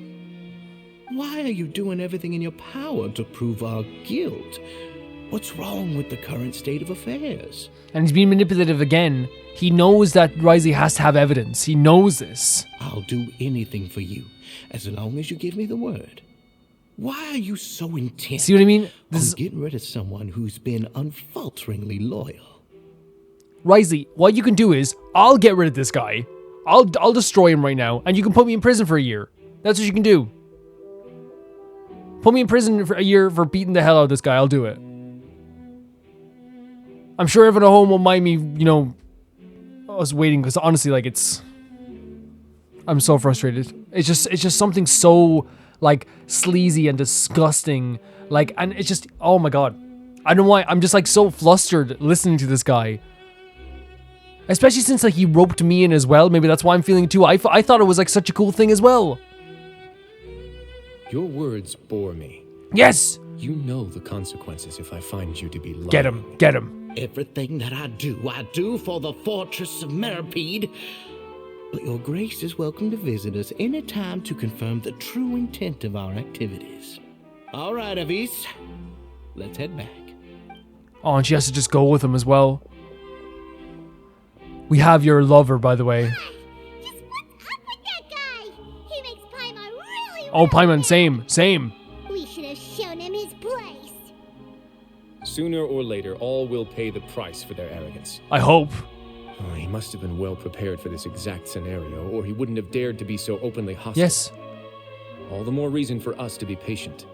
Why are you doing everything in your power to prove our guilt? What's wrong with the current state of affairs? And he's being manipulative again. He knows that Wriothesley has to have evidence. He knows this. I'll do anything for you, as long as you give me the word. Why are you so intent See what I mean? on getting rid of someone who's been unfalteringly loyal? Wriothesley, what you can do is, I'll get rid of this guy. I'll destroy him right now, and you can put me in prison for a year. That's what you can do. Put me in prison for a year for beating the hell out of this guy. I'll do it. I'm sure everyone at home will mind me, you know, I was waiting because honestly, like, I'm so frustrated. It's just something so, like, sleazy and disgusting. Like, and it's just, oh my god. I don't know why. I'm just, like, so flustered listening to this guy. Especially since, like, he roped me in as well. Maybe that's why I'm feeling it too. I thought it was, like, such a cool thing as well. Your words bore me. Yes! You know the consequences if I find you to be lying. Get him. Get him. Everything that I do for the fortress of Meripede. But your grace is welcome to visit us any time to confirm the true intent of our activities. All right, Avis. Let's head back. Oh, and she has to just go with him as well. We have your lover, by the way. Just what's up with that guy? He makes Paimon really Oh, Paimon, same. We should have shown him his place. Sooner or later, all will pay the price for their arrogance. I hope. Oh, he must have been well prepared for this exact scenario, or he wouldn't have dared to be so openly hostile. Yes. All the more reason for us to be patient.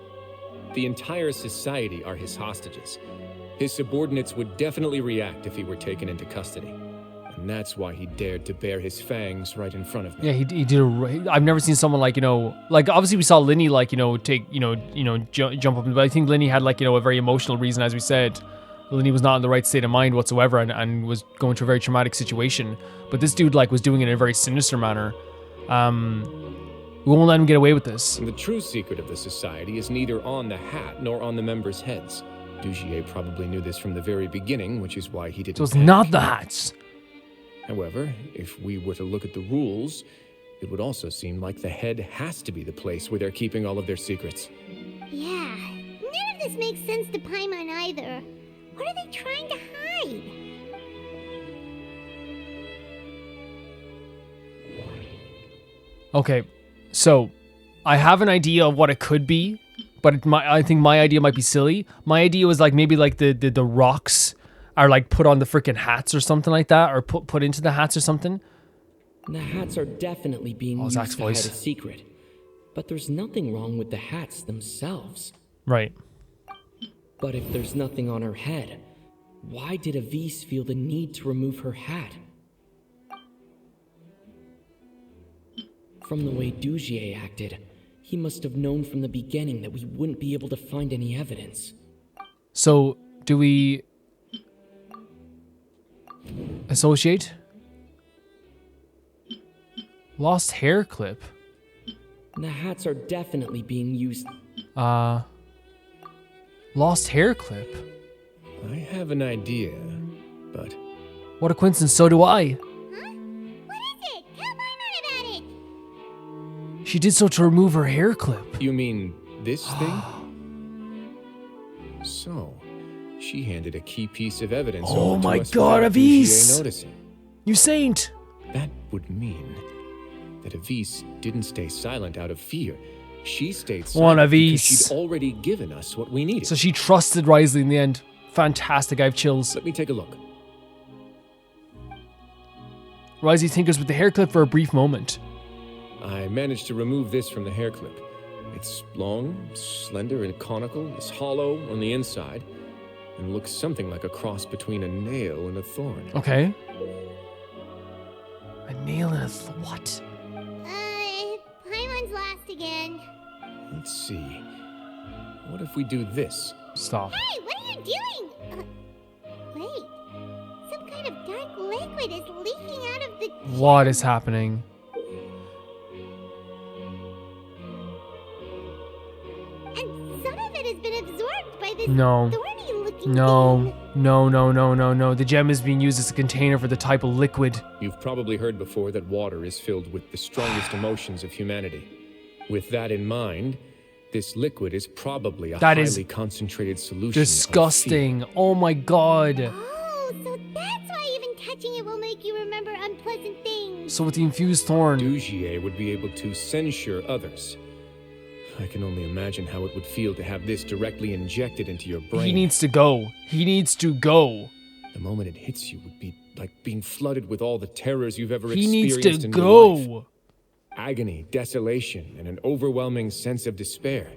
The entire society are his hostages. His subordinates would definitely react if he were taken into custody. And that's why he dared to bare his fangs right in front of me. Yeah, he did. I've never seen someone like, you know, like obviously we saw Linny like, you know, take, jump up, but I think Linny had like, you know, a very emotional reason, as we said. Linny was not in the right state of mind whatsoever and was going through a very traumatic situation. But this dude like was doing it in a very sinister manner. We won't let him get away with this. And the true secret of the society is neither on the hat nor on the members' heads. Dugier probably knew this from the very beginning, which is why he didn't. So it's not the hats. However, if we were to look at the rules, it would also seem like the head has to be the place where they're keeping all of their secrets. Yeah, none of this makes sense to Paimon either. What are they trying to hide? Okay, so I have an idea of what it could be, but I think my idea might be silly. My idea was like maybe like the rocks are like put on the freaking hats or something like that, or put into the hats or something. The hats are definitely being used Zach's to hide a voice. secret, but there's nothing wrong with the hats themselves. Right. But if there's nothing on her head, why did Avis feel the need to remove her hat? From the way Dugier acted, he must have known from the beginning that we wouldn't be able to find any evidence. So, do we associate? Lost hair clip. The hats are definitely being used. Lost hair clip. I have an idea, but... What a coincidence, so do I. Huh? What is it? Tell Paimon about it! She did so to remove her hair clip. You mean this thing? So, she handed a key piece of evidence Oh over to my us god, without Avis! Dugier noticing. You saint! That would mean that Avis didn't stay silent out of fear. She stayed One silent because Avis. she'd already given us what we needed. So she trusted Wriothesley in the end. Fantastic, I have chills. Let me take a look. Wriothesley tinkers with the hair clip for a brief moment. I managed to remove this from the hair clip. It's long, slender, and conical. It's hollow on the inside, and looks something like a cross between a nail and a thorn. Okay. A nail and a what? Paimon's lost again. Let's see. What if we do this? Stop. Hey, what are you doing? Wait. Some kind of dark liquid is leaking out of the... What is happening? And some of it has been absorbed by this No. thorny-looking No. thing. No. The gem is being used as a container for the type of liquid. You've probably heard before that water is filled with the strongest emotions of humanity. With that in mind, This liquid is probably a That is highly concentrated solution. disgusting. Oh my god. Oh, so that's why even touching it will make you remember unpleasant things. So with the infused thorn, Dugier would be able to censure others. I can only imagine how it would feel to have this directly injected into your brain. he needs to go. He needs to go. The moment it hits you would be like being flooded with all the terrors you've ever He needs experienced to in your life. go. Agony, desolation, and an overwhelming sense of despair.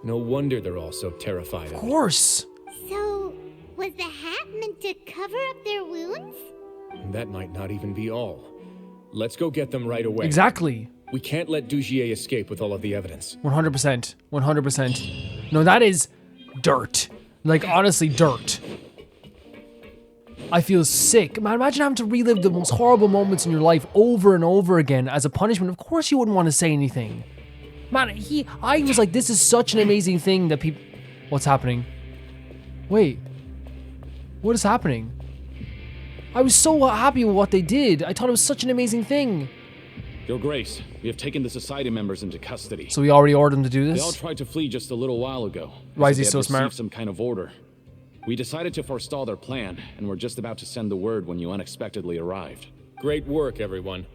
No wonder they're all so terrified of Of course. So, was the hat meant to cover up their wounds? it. That might not even be all. Let's go get them right away. Exactly. We can't let Dugier escape with all of the evidence. 100%. 100%. No, that is dirt. Like, honestly, dirt. I feel sick. Man, imagine having to relive the most horrible moments in your life over and over again as a punishment. Of course you wouldn't want to say anything. Man, I was like, this is such an amazing thing that people... What's happening? Wait. What is happening? I was so happy with what they did. I thought it was such an amazing thing. Your Grace, we have taken the Society members into custody. So we already ordered them to do They all this? tried to flee just a little while ago. Why is They he had so received smart? some kind of order. We decided to forestall their plan, and were just about to send the word when you unexpectedly arrived. Great work, everyone.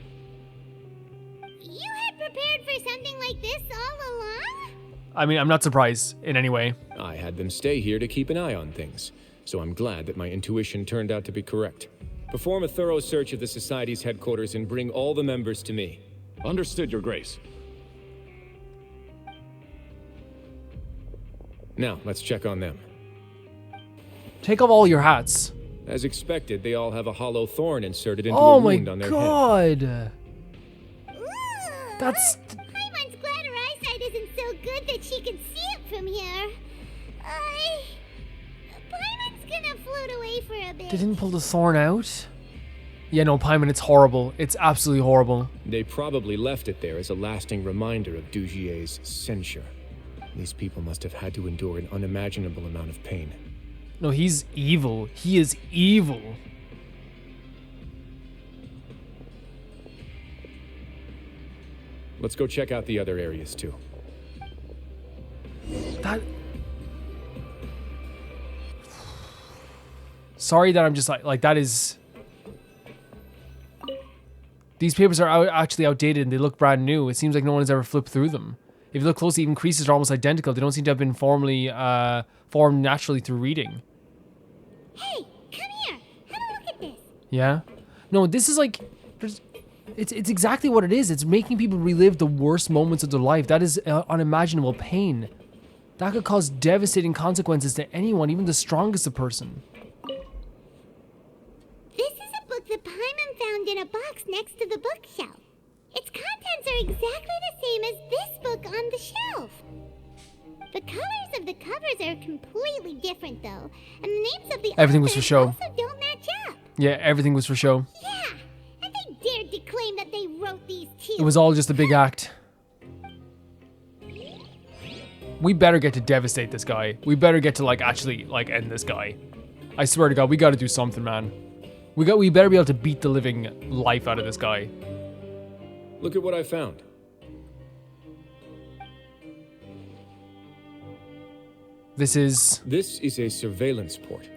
You had prepared for something like this all along? I mean, I'm not surprised in any way. I had them stay here to keep an eye on things, so I'm glad that my intuition turned out to be correct. Perform a thorough search of the Society's headquarters and bring all the members to me. Understood, Your Grace. Now, let's check on them. Take off all your hats. As expected, they all have a hollow thorn inserted into Oh a my wound on their head. god. That's... Paimon's glad her eyesight isn't so good that she can see it from here. Paimon's gonna float away for a bit. They didn't pull the thorn out? Yeah, no, Paimon, it's horrible. It's absolutely horrible. They probably left it there as a lasting reminder of Dugier's censure. These people must have had to endure an unimaginable amount of pain. No, he's evil. He is evil. Let's go check out the other areas too. That... Sorry that I'm just like that is... These papers are actually outdated and they look brand new. It seems like no one has ever flipped through them. If you look closely, even creases are almost identical. They don't seem to have been formed naturally through reading. Hey, come here. Have a look at this. Yeah? No, this is like... It's exactly what it is. It's making people relive the worst moments of their life. That is unimaginable pain. That could cause devastating consequences to anyone, even the strongest of person. This is a book that Paimon found in a box next to the bookshelf. Its contents are exactly the same as this book on the shelf. The colors of the covers are completely different, though, and the names of the Everything was for authors show. also don't match up. Yeah, everything was for show. Yeah, and they dared to claim that they wrote these too. It was all just a big act. We better get to devastate this guy. We better get to actually end this guy. I swear to God, we gotta do something, man. We better be able to beat the living life out of this guy. Look at what I found. This is a surveillance port.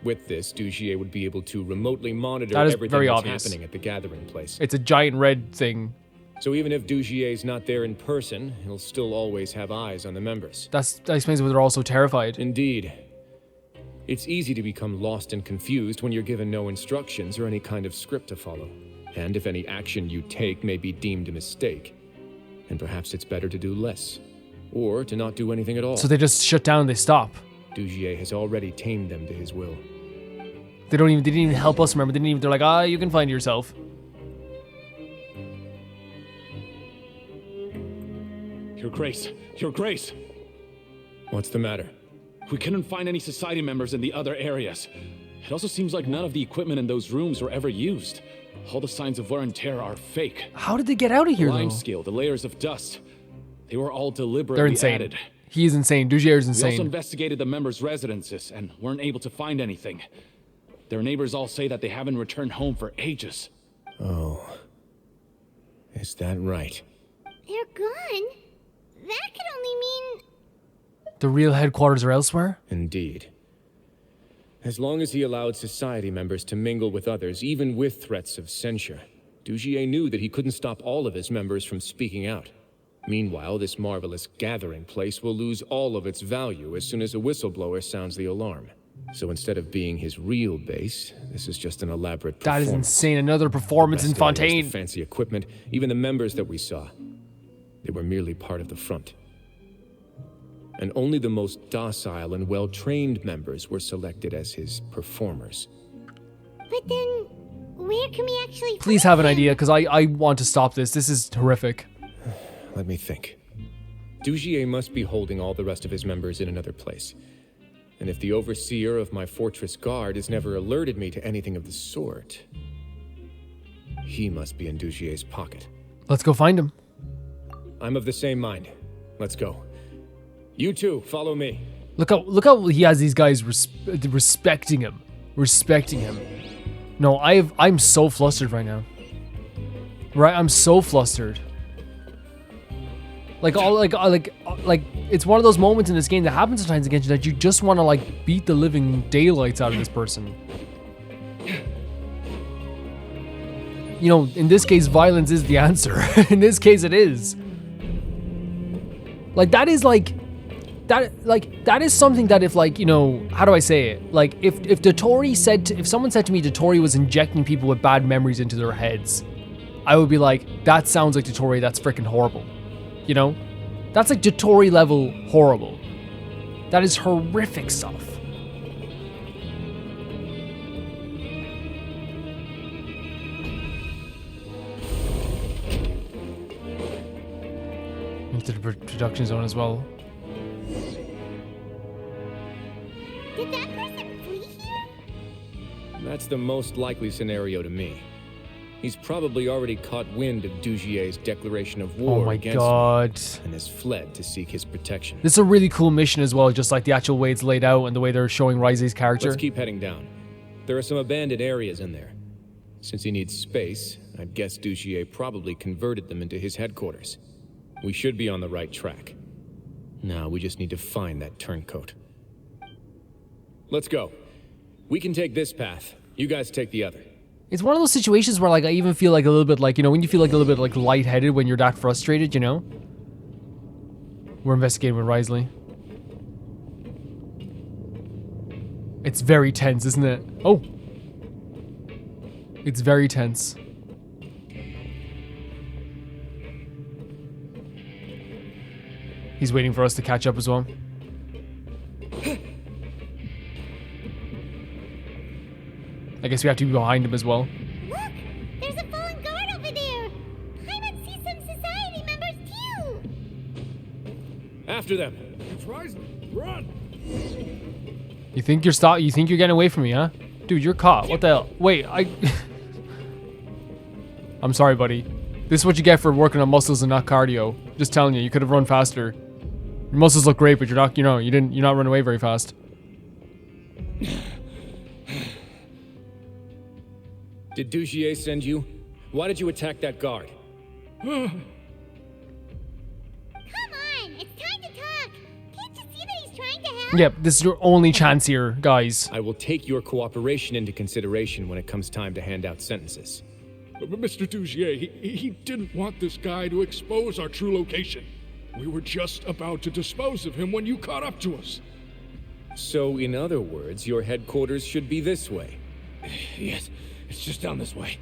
With this, Dugier would be able to remotely monitor That is everything very that's obvious. happening at the gathering place. It's a giant red thing. So even if Dugier's not there in person, he'll still always have eyes on the members. That explains why they're all so terrified. Indeed. It's easy to become lost and confused when you're given no instructions or any kind of script to follow. And if any action you take may be deemed a mistake, and perhaps it's better to do less, or to not do anything at all. So they just shut down, they stop. Dugier has already tamed them to his will. They didn't even help us, remember? They're like, you can find yourself. Your Grace, Your Grace! What's the matter? We couldn't find any Society members in the other areas. It also seems like none of the equipment in those rooms were ever used. All the signs of wear and tear are fake. How did they get out of here, The lime though? scale, the layers of dust. They were all deliberately They're insane. added. He is insane. Dugier is We also insane. investigated the members' residences and weren't able to find anything. Their neighbors all say that they haven't returned home for ages. Oh. Is that right? They're gone? That could only The real headquarters are elsewhere? Indeed. As long as he allowed society members to mingle with others, even with threats of censure, Dugier knew that he couldn't stop all of his members from speaking out. Meanwhile, this marvelous gathering place will lose all of its value as soon as a whistleblower sounds the alarm. So instead of being his real base, this is just an elaborate That performance. is insane. Another performance in The best of it was Fontaine. the fancy equipment, even the members that we saw. They were merely part of the front. And only the most docile and well-trained members were selected as his performers. But then, where can we actually Please have an idea, because I want to stop this. This is horrific. Let me think. Dugier must be holding all the rest of his members in another place. And if the overseer of my fortress guard has never alerted me to anything of the sort, he must be in Dugier's pocket. Let's go find him. I'm of the same mind. Let's go. You two, follow me. Look how he has these guys respecting him. Respecting him. No, I'm so flustered right now. Right? I'm so flustered. Like it's one of those moments in this game that happens sometimes against you that you just want to like beat the living daylights out of this person. You know, in this case, violence is the answer. In this case, it is. Like that is something that if like, you know, how do I say it? Like if someone said to me Dottore was injecting people with bad memories into their heads, I would be like, that sounds like Dottore, that's freaking horrible. You know? That's like Dottore level horrible. That is horrific stuff. Into the production zone as well. Did that person flee here? That's the most likely scenario to me. He's probably already caught wind of Dugier's declaration of war Oh my against god. me and has fled to seek his protection. This is a really cool mission as well, just like the actual way it's laid out and the way they're showing Wriothesley's character. Let's keep heading down. There are some abandoned areas in there. Since he needs space, I'd guess Dugier probably converted them into his headquarters. We should be on the right track. Now we just need to find that turncoat. Let's go. We can take this path. You guys take the other. It's one of those situations where like I even feel like a little bit like, you know, when you feel like a little bit like lightheaded when you're that frustrated, you know? We're investigating with Wriothesley. It's very tense, isn't it? Oh! It's very tense. He's waiting for us to catch up as well. I guess we have to be behind him as well. Look! There's a fallen guard over there! Paimon sees some society members too! After them! It's Wriothesley! Run! You think you're getting away from me, huh? Dude, you're caught. What the hell? Wait, I'm sorry, buddy. This is what you get for working on muscles and not cardio. Just telling you, you could have run faster. Your muscles look great, but you're not, you're not running away very fast. Did Dugier send you? Why did you attack that guard? Come on! It's time to talk! Can't you see that he's trying to help? Yep, this is your only chance here, guys. I will take your cooperation into consideration when it comes time to hand out sentences. But Mr. Dugier, he didn't want this guy to expose our true location. We were just about to dispose of him when you caught up to us. So, in other words, your headquarters should be this way. Yes, it's just down this way.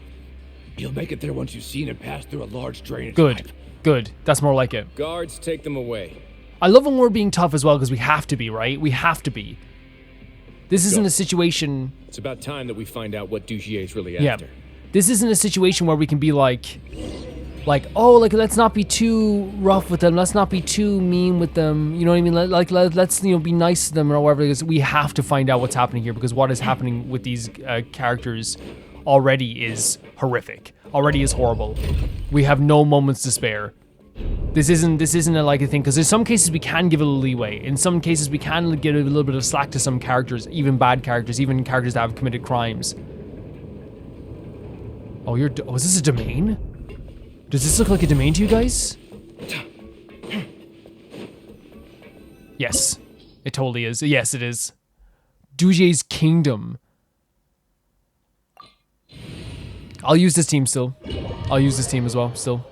You'll make it there once you've seen it pass through a large drainage Good, pipe. good. That's more like it. Guards, take them away. I love when we're being tough as well, because we have to be, right? We have to be. This isn't a situation... It's about time that we find out what Dugier's really Yeah. after. This isn't a situation where we can be like, oh, like, let's not be too rough with them. Let's not be too mean with them. You know what I mean? Let's, be nice to them or whatever. Because we have to find out what's happening here, because what is happening with these characters already is horrific. Already is horrible. We have no moments to spare. This isn't a thing, because in some cases we can give a little leeway. In some cases we can give a little bit of slack to some characters, even bad characters, even characters that have committed crimes. Oh, is this a domain? Does this look like a domain to you guys? Yes. It totally is. Yes, it is. Dujie's Kingdom. I'll use this team still. I'll use this team as well, still.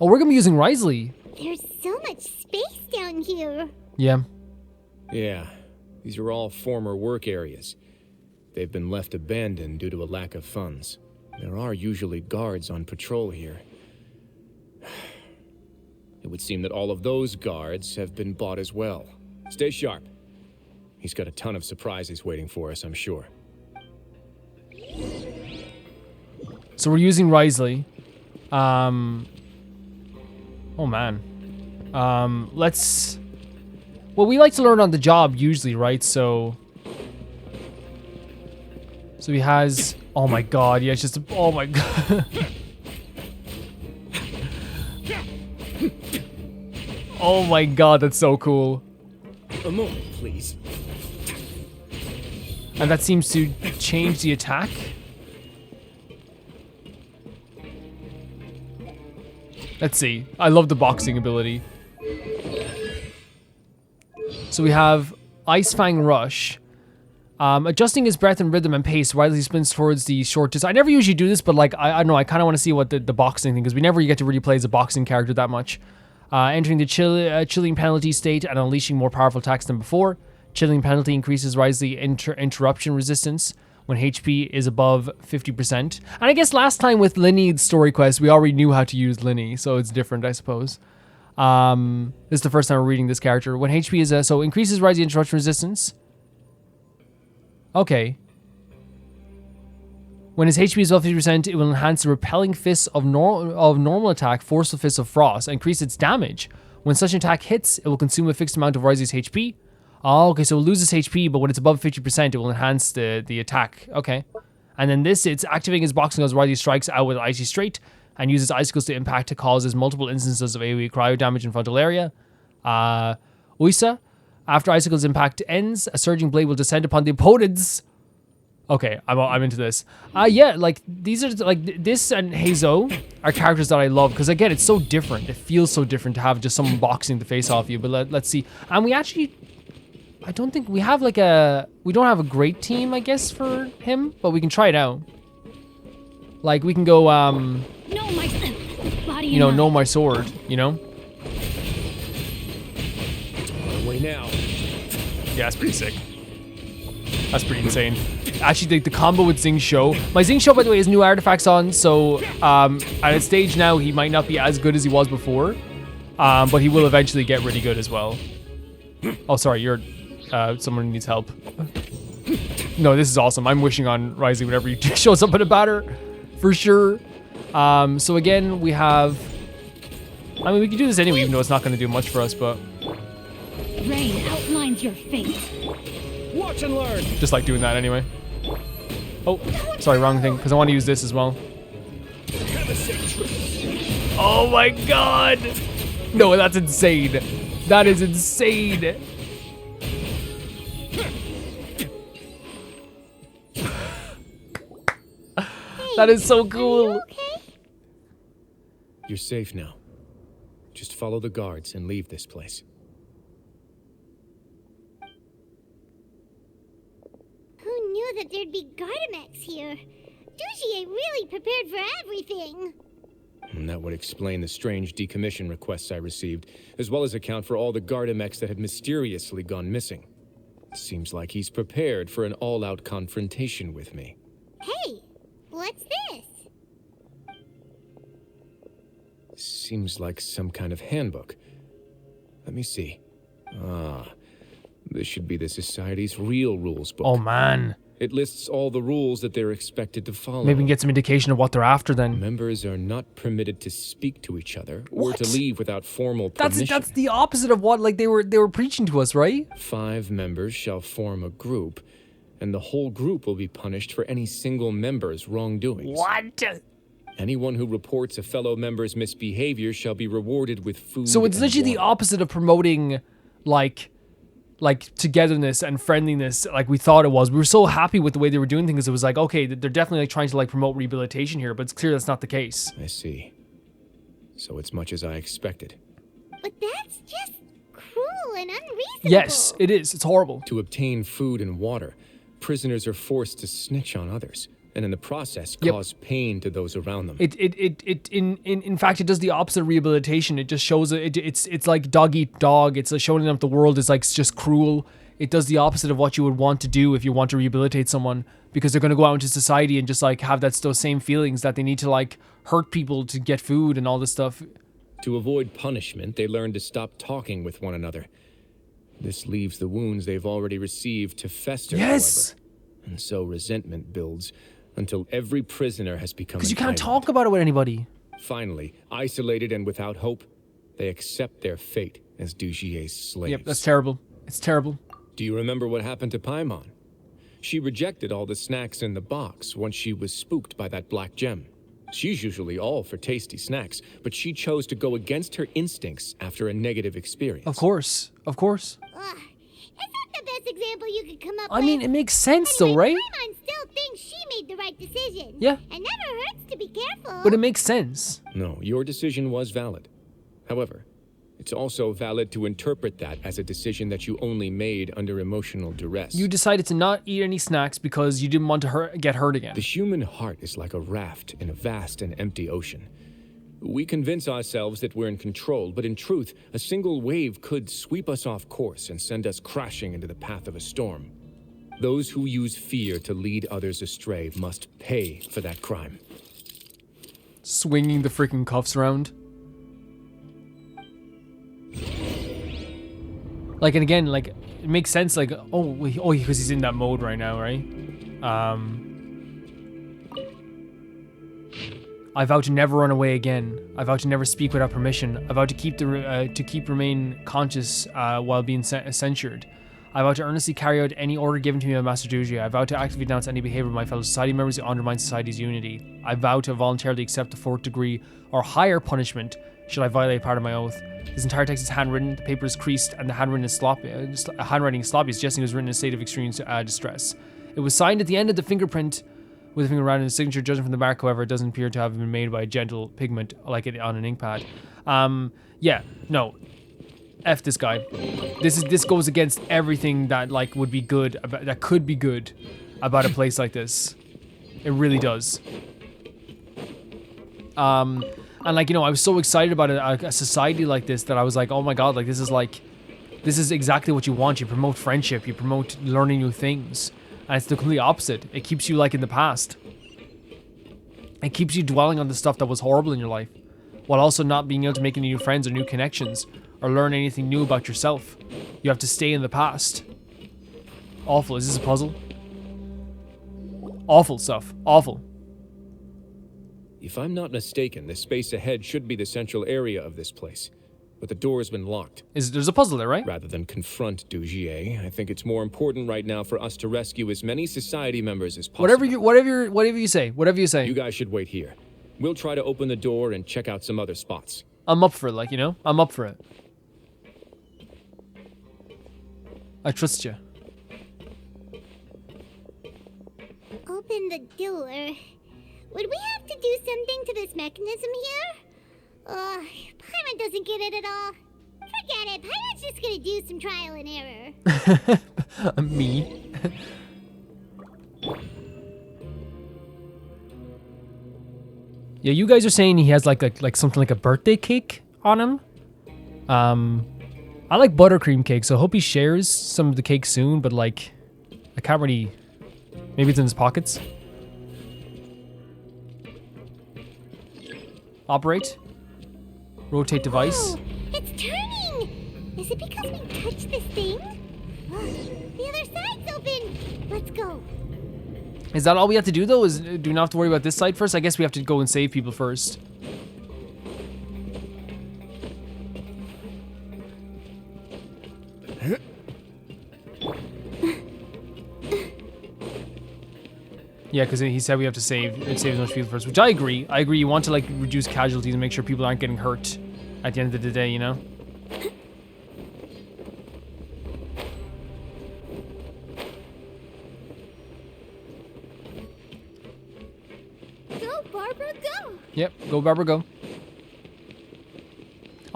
Oh, we're gonna be using Wriothesley. There's so much space down here. Yeah. Yeah, these are all former work areas. They've been left abandoned due to a lack of funds. There are usually guards on patrol here. It would seem that all of those guards have been bought as well. Stay sharp. He's got a ton of surprises waiting for us, I'm sure. So we're using Wriothesley. Oh man. Let's... Well, we like to learn on the job usually, right? So he has... Oh my god, yeah, it's just... Oh my god. Oh my god, that's so cool. A moment, please. And that seems to change the attack. Let's see. I love the boxing ability. So we have Ice Fang Rush. Adjusting his breath and rhythm and pace, Wriothesley spins towards the short distance. I never usually do this, but like I don't know, I kind of want to see what the boxing thing, because we never get to really play as a boxing character that much. Entering the chilling penalty state and unleashing more powerful attacks than before. Chilling penalty increases Wriothesley interruption resistance when HP is above 50%. And I guess last time with Linny's story quest, we already knew how to use Linny, so it's different, I suppose. This is the first time we're reading this character. When HP is so increases Wriothesley interruption resistance. Okay. When his HP is above 50%, it will enhance the repelling fists of normal attack, forceful fists of frost, and increase its damage. When such an attack hits, it will consume a fixed amount of Wriothesley's HP. Oh, okay, so it loses HP, but when it's above 50%, it will enhance the attack. Okay. And then this, it's activating his boxing as Wriothesley strikes out with Icy Straight and uses icicles to impact to causes multiple instances of AoE cryo damage in frontal area. Uisa, after icicles impact ends, a surging blade will descend upon the opponents. Okay, I'm into this. Yeah, like these are like this and Heizo are characters that I love because again, it's so different. It feels so different to have just someone boxing the face off you. But let's see. And we actually, I don't think we have like we don't have a great team, I guess, for him, but we can try it out. Like we can go, No, my body. You know, know my sword. You know. Away now. Yeah, that's pretty sick. That's pretty insane. Actually, the combo with Xing Shou. My Xing Shou, by the way, has new artifacts on, so at a stage now, he might not be as good as he was before, but he will eventually get really good as well. Oh, sorry, you're... someone needs help. No, this is awesome. I'm wishing on Wriothesley whenever he shows up in a batter, for sure. So again, we have... I mean, we can do this anyway, even though it's not going to do much for us, but... Rain outlines your fate. Watch and learn. Just like doing that anyway. Oh, sorry, wrong thing, because I want to use this as well. Oh my god! No, that's insane. That is insane. That is so cool. You're safe now. Just follow the guards and leave this place. Who knew that there'd be Gardamex here? Dujier really prepared for everything. And that would explain the strange decommission requests I received, as well as account for all the Gardamex that had mysteriously gone missing. Seems like he's prepared for an all-out confrontation with me. Hey, what's this? Seems like some kind of handbook. Let me see. Ah, this should be the Society's real rules book. Oh man. It lists all the rules that they're expected to follow. Maybe we can get some indication of what they're after then. Members are not permitted to speak to each other or to leave without formal permission. That's the opposite of what like they were preaching to us, right? 5 members shall form a group, and the whole group will be punished for any single member's wrongdoings. What? Anyone who reports a fellow member's misbehavior shall be rewarded with food. So it's literally the opposite of promoting like togetherness and friendliness like we thought it was. We were so happy with the way they were doing things. It was like, okay, they're definitely like trying to like promote rehabilitation here, but it's clear that's not the case. I see. So it's much as I expected. But But that's just cruel and unreasonable. Yes, it is. It's horrible. To obtain food and water, prisoners are forced to snitch on others, and in the process cause pain to those around them. In fact, it does the opposite of rehabilitation. It just shows it's like dog eat dog. It's like showing them the world is like just cruel. It does the opposite of what you would want to do if you want to rehabilitate someone, because they're going to go out into society and just like have those same feelings that they need to like hurt people to get food and all this stuff. To avoid punishment, they learn to stop talking with one another. This leaves the wounds they've already received to fester, Yes. however. And so resentment builds until every prisoner has become Because you can't entitled. talk about it with anybody. Finally, isolated and without hope, they accept their fate as Dugier's slaves. Yep, that's terrible. It's terrible. Do you remember what happened to Paimon? She rejected all the snacks in the box once she was spooked by that black gem. She's usually all for tasty snacks, but she chose to go against her instincts after a negative experience. Of course. Of course. Is that the best example you could come up I with? mean, it makes sense though, right? Paimon still thinks she made the right decision. Yeah. It never hurts to be careful. But it makes sense. No, your decision was valid. However, it's also valid to interpret that as a decision that you only made under emotional duress. You decided to not eat any snacks because you didn't want to get hurt again. The human heart is like a raft in a vast and empty ocean. We convince ourselves that we're in control, but in truth, a single wave could sweep us off course and send us crashing into the path of a storm. Those who use fear to lead others astray must pay for that crime. Swinging the freaking cuffs around. Like, and again, like, it makes sense, like, because he's in that mode right now, right? I vow to never run away again. I vow to never speak without permission. I vow to remain conscious while being censured. I vow to earnestly carry out any order given to me by Master Dujier. I vow to actively denounce any behavior of my fellow society members that undermines society's unity. I vow to voluntarily accept the fourth degree or higher punishment should I violate part of my oath. This entire text is handwritten, the paper is creased, and the handwriting is sloppy, suggesting it was written in a state of extreme distress. It was signed at the end of the fingerprint with a finger around in the signature. Judging from the mark, however, it doesn't appear to have been made by a gentle pigment like it on an ink pad. Yeah, no. F this guy. This goes against everything that like would be good that could be good about a place like this. It really does. And like, you know, I was so excited about a society like this that I was like, oh my god, like this is exactly what you want. You promote friendship, you promote learning new things. And it's the complete opposite. It keeps you like in the past. It keeps you dwelling on the stuff that was horrible in your life, while also not being able to make any new friends or new connections, or learn anything new about yourself. You have to stay in the past. Awful. Is this a puzzle? Awful stuff. Awful. If I'm not mistaken, the space ahead should be the central area of this place. But the door has been locked. There's a puzzle there, right? Rather than confront Dugier, I think it's more important right now for us to rescue as many society members as possible. Whatever you say. You guys should wait here. We'll try to open the door and check out some other spots. I'm up for it, like, you know? I'm up for it. I trust you. Open the door. Would we have to do something to this mechanism here? Paimon doesn't get it at all. Forget it. Paimon's just gonna do some trial and error. Me? Yeah, you guys are saying he has like something like a birthday cake on him. I like buttercream cake, so I hope he shares some of the cake soon, but like, I can't really, maybe it's in his pockets. Operate. Rotate device. Oh, it's turning! Is it because we touched this thing? The other side's open! Let's go. Is that all we have to do though? Do we not have to worry about this side first? I guess we have to go and save people first. Yeah, because he said we have to save as much people first, which I agree. I agree. You want to like reduce casualties and make sure people aren't getting hurt at the end of the day, you know? Go, Barbara, go! Yep, go Barbara, go.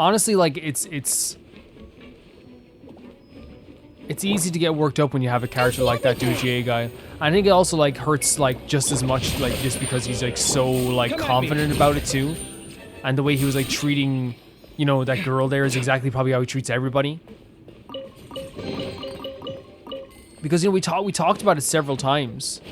Honestly, like, it's easy to get worked up when you have a character like that Dujier guy. I think it also, like, hurts, like, just as much, like, just because he's, like, so, like, confident about it, too. And the way he was, like, treating, you know, that girl there is exactly probably how he treats everybody. Because, you know, we talked about it several times.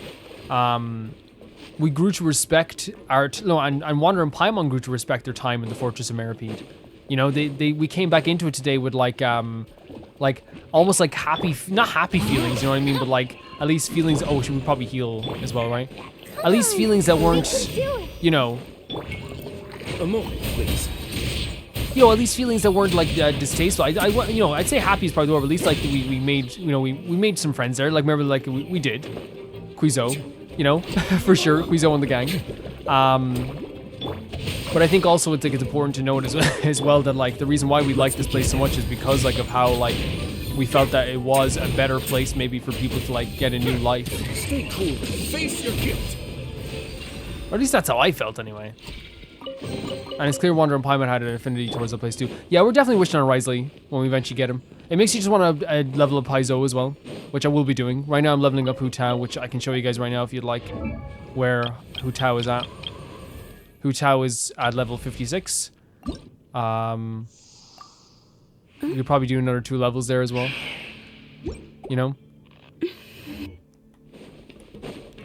We grew to respect our... and Wander and Paimon grew to respect their time in the Fortress of Meropide. You know, we came back into it today with, like almost like not happy feelings, you know what I mean? But like, at least feelings, oh, she would probably heal as well, right? At least feelings that weren't, you know... A moment, please. You know, at least feelings that weren't like distasteful. You know, I'd say happy is probably the word, but at least like we made, you know, we made some friends there. Like, remember, like, we did. Quizo, you know, for sure, Quizo and the gang. But I think also it's important to note as well that, like, the reason why we like this place so much is because, like, of how, like, we felt that it was a better place maybe for people to, like, get a new life. Stay cool. Face your guilt. Or at least that's how I felt anyway. And it's clear Wander and Paimon had an affinity towards the place too. Yeah, we're definitely wishing on Wriothesley when we eventually get him. It makes you just want to level up Paizo as well, which I will be doing. Right now I'm leveling up Hu Tao, which I can show you guys right now if you'd like where Hu Tao is at. Hu Tao is at level 56. We could probably do another 2 levels there as well. You know?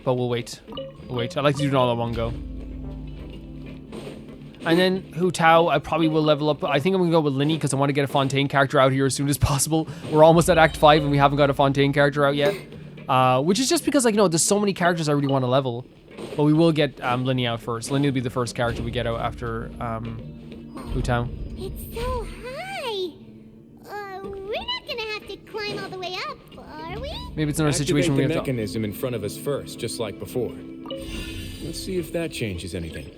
But we'll wait. We'll wait. I'd like to do it all at one go. And then Hu Tao, I probably will level up. I think I'm going to go with Linny because I want to get a Fontaine character out here as soon as possible. We're almost at Act 5 and we haven't got a Fontaine character out yet. Which is just because, like, you know, there's so many characters I really want to level. But we will get Linny out first. Linny will be the first character we get out after Hu Tao. It's so high. We're not going to have to climb all the way up, are we? Maybe it's another situation where we the have to... mechanism in front of us first, just like before. Let's see if that changes anything.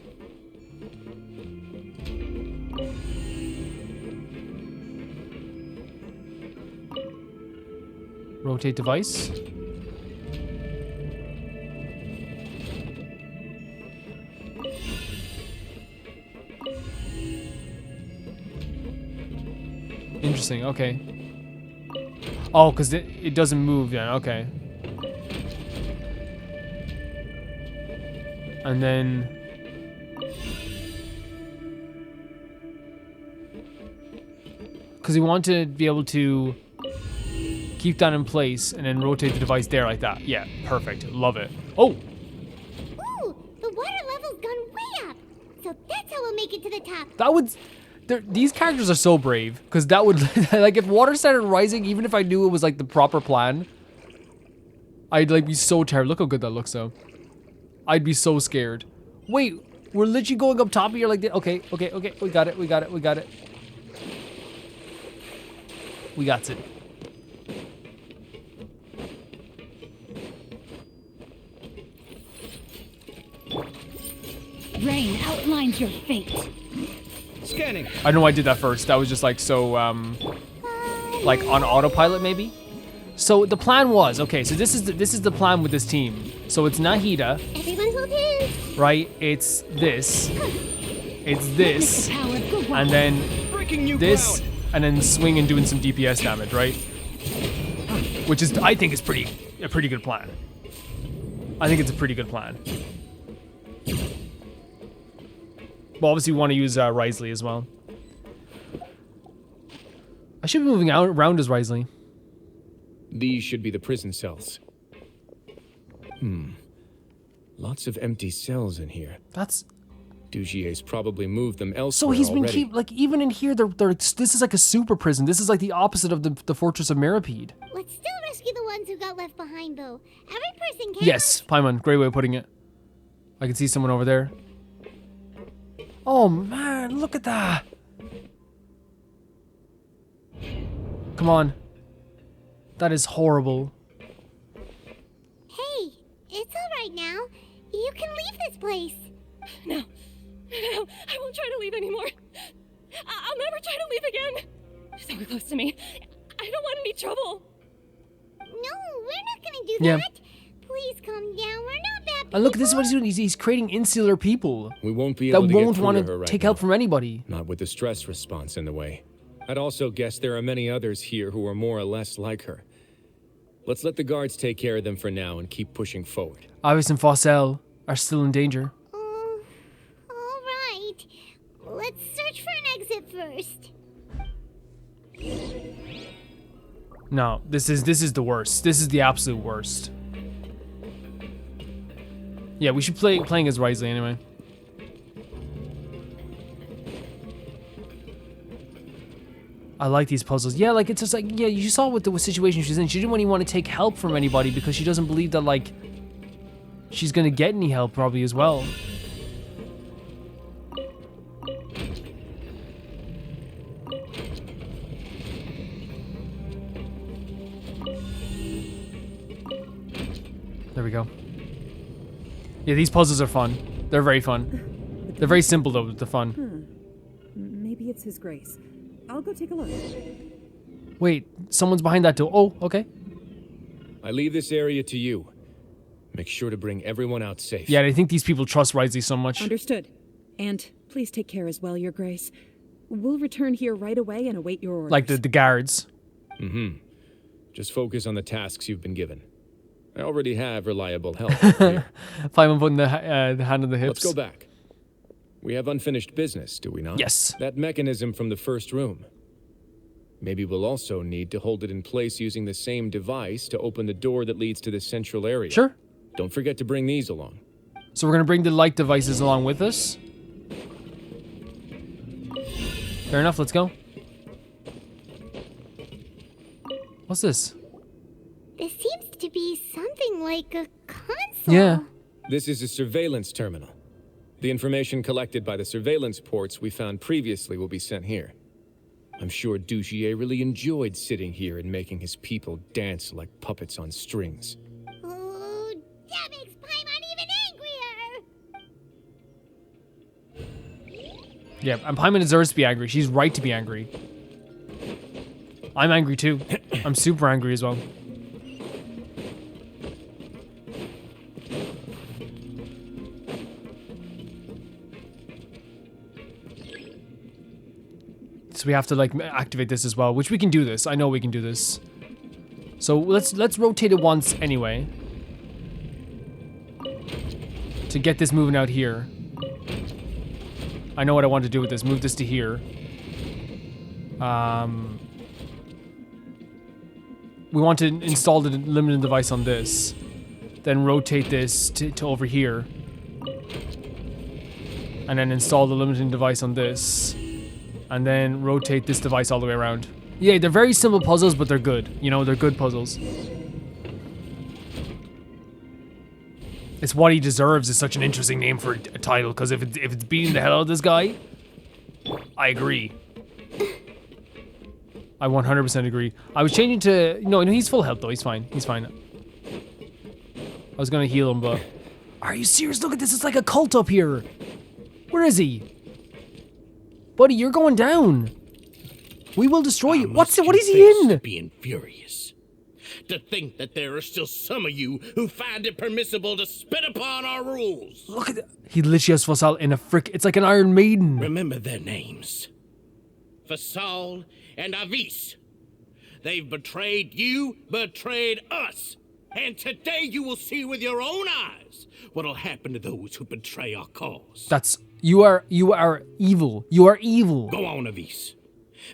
Rotate device. Interesting, okay. Oh, because it doesn't move then, okay. And then... Because we want to be able to keep that in place and then rotate the device there like that. Yeah, perfect. Love it. Oh! Ooh, the water level's gone way up. So that's how we'll make it to the top. That would... These characters are so brave, because that would... like, if water started rising, even if I knew it was, like, the proper plan, I'd, like, be so terrified. Look how good that looks, though. I'd be so scared. Wait, we're literally going up top here like this? Okay. We got it. We got it. Rain outlines your fate. Scanning. I know I did that first. That was just like so, like on autopilot maybe. So the plan was okay. So this is the plan with this team. So it's Nahida. Everyone hold hands. Right. It's this, and then this, and then swing and doing some DPS damage, right? Which is I think is a pretty good plan. I think it's a pretty good plan. But obviously we want to use Wriothesley as well. I should be moving around as Wriothesley. These should be the prison cells. Lots of empty cells in here. That's... Dugier's probably moved them elsewhere. So he's been already. like even in here, this is like a super prison. This is like the opposite of the Fortress of Meropide. Let's still rescue the ones who got left behind, though. Every person can. Yes, Paimon, great way of putting it. I can see someone over there. Oh man, look at that. Come on. That is horrible. Hey, it's all right now. You can leave this place. No, I won't try to leave anymore. I'll never try to leave again. So close to me. I don't want any trouble. No, we're not gonna do Yeah. that. Please calm down. We're not bad And look, this is what he's doing. He's creating insular people We won't be that able to won't get want through to to her right take now. help from anybody. Not with the stress response in the way. I'd also guess there are many others here who are more or less like her. Let's let the guards take care of them for now and keep pushing forward. Iris and Fossel are still in danger. All right. Let's search for an exit first. No, this is the worst. This is the absolute worst. Yeah, we should playing as Wriothesley anyway. I like these puzzles. Yeah, like it's just like, yeah, you saw what the situation she's in. She didn't really want to take help from anybody because she doesn't believe that like she's gonna get any help probably as well. There we go. Yeah, these puzzles are fun. They're very fun. They're very simple though, but they're fun. Maybe it's His Grace. I'll go take a look. Wait, someone's behind that door. Oh, okay. I leave this area to you. Make sure to bring everyone out safe. Yeah, I think these people trust Wriothesley so much. Understood. And please take care as well, Your Grace. We'll return here right away and await your orders. Like the guards. Mm-hmm. Just focus on the tasks you've been given. I already have reliable help here. Five putting the hand on the hips. Let's go back. We have unfinished business, do we not? Yes. That mechanism from the first room. Maybe we'll also need to hold it in place using the same device to open the door that leads to the central area. Sure. Don't forget to bring these along. So we're gonna bring the light devices along with us. Fair enough, let's go. What's this? This seems to be something like a console. Yeah. This is a surveillance terminal. The information collected by the surveillance ports we found previously will be sent here. I'm sure Dugier really enjoyed sitting here and making his people dance like puppets on strings. Oh, that makes Paimon even angrier! Yeah, and Paimon deserves to be angry. She's right to be angry. I'm angry too. I'm super angry as well. So we have to like activate this as well, which we can do this. I know we can do this. So let's rotate it once anyway. To get this moving out here. I know what I want to do with this. Move this to here. We want to install the limiting device on this. Then rotate this to over here. And then install the limiting device on this. And then rotate this device all the way around. Yeah, they're very simple puzzles, but they're good. You know, they're good puzzles. It's what he deserves is such an interesting name for a title, because if it's beating the hell out of this guy, I agree. I 100% agree. I was changing to... No, he's full health though. He's fine. He's fine. I was gonna heal him, but... Are you serious? Look at this. It's like a cult up here. Where is he? Buddy, you're going down. We will destroy you. What is he in? Being furious. To think that there are still some of you who find it permissible to spit upon our rules. Look at that. He literally has Fossal in a frick. It's like an Iron Maiden. Remember their names. Fossal and Avis. They've betrayed you, betrayed us. And today you will see with your own eyes what'll happen to those who betray our cause. You are evil. You are evil. Go on, Avis.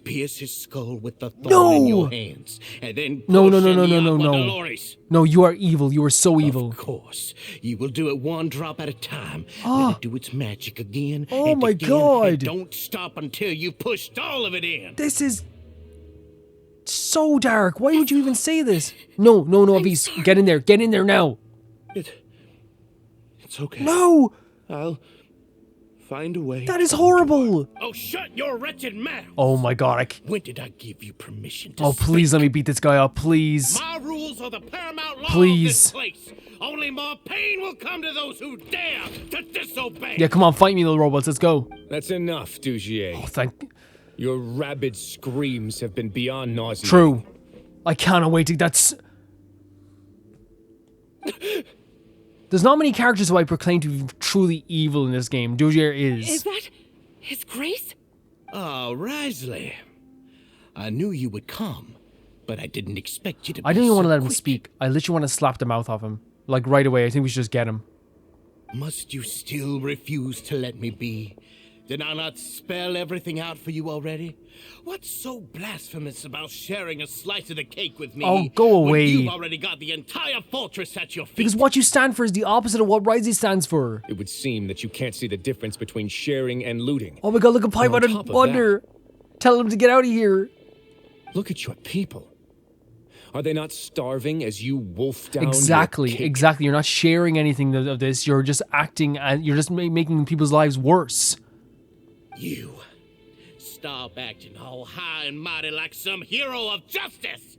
Pierce his skull with the thorn in your hands, and then No. Dolores. No, you are evil. You are so evil. Of course. You will do it one drop at a time. Ah. Let it do its magic again. Oh and my again, God. And don't stop until you've pushed all of it in. This is so dark. Why would you even say this? No, Avis. Get in there. Get in there now. It's okay. No. I'll find a way. That is horrible. Oh, shut your wretched mouth. Oh my God. When did I give you permission to Oh, please let me beat this guy up. Please. My rules are the paramount law Please. of this place. Only more pain will come to those who dare to disobey. Yeah, come on. Fight me, little robots. Let's go. That's enough, Dugier. Oh, thank... Your rabid screams have been beyond nausea. True. I cannot wait to... That's... There's not many characters who I proclaim to be truly evil in this game. Dugier is. Is that His Grace? Oh, Wriothesley. I knew you would come, but I didn't expect you to be I don't even want to so let him quick. speak. I literally want to slap the mouth off him. Like right away. I think we should just get him. Must you still refuse to let me be? Did I not spell everything out for you already? What's so blasphemous about sharing a slice of the cake with me? Oh, go away. When you've already got the entire fortress at your feet. Because what you stand for is the opposite of what Wriothesley stands for. It would seem that you can't see the difference between sharing and looting. Oh my god, look at Pipe out of Wonder. Tell him to get out of here. Look at your people. Are they not starving as you wolf down Exactly, your cake? exactly. You're not sharing anything of this. You're just acting, and you're just making people's lives worse. You stop acting all high and mighty like some hero of justice.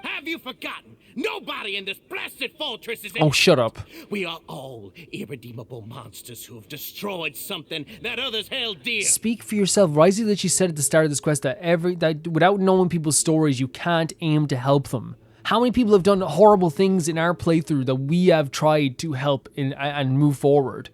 Have you forgotten? Nobody in this blasted fortress is Oh, shut up. We are all irredeemable monsters who have destroyed something that others held dear. Speak for yourself. Wriothesley literally said at the start of this quest that without knowing people's stories, you can't aim to help them. How many people have done horrible things in our playthrough that we have tried to help and move forward?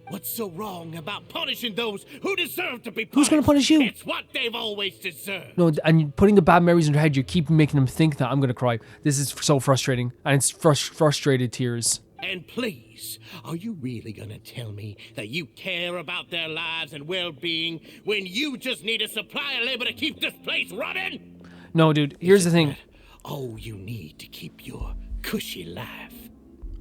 What's so wrong about punishing those who deserve to be punished? Who's going to punish you? It's what they've always deserved. No, and putting the bad memories in your head, you keep making them think that. I'm going to cry. This is so frustrating. And it's frustrated tears. And please, are you really gonna tell me that you care about their lives and well-being when you just need a supply of labor to keep this place running? No, dude, here's the thing. Oh, you need to keep your cushy life.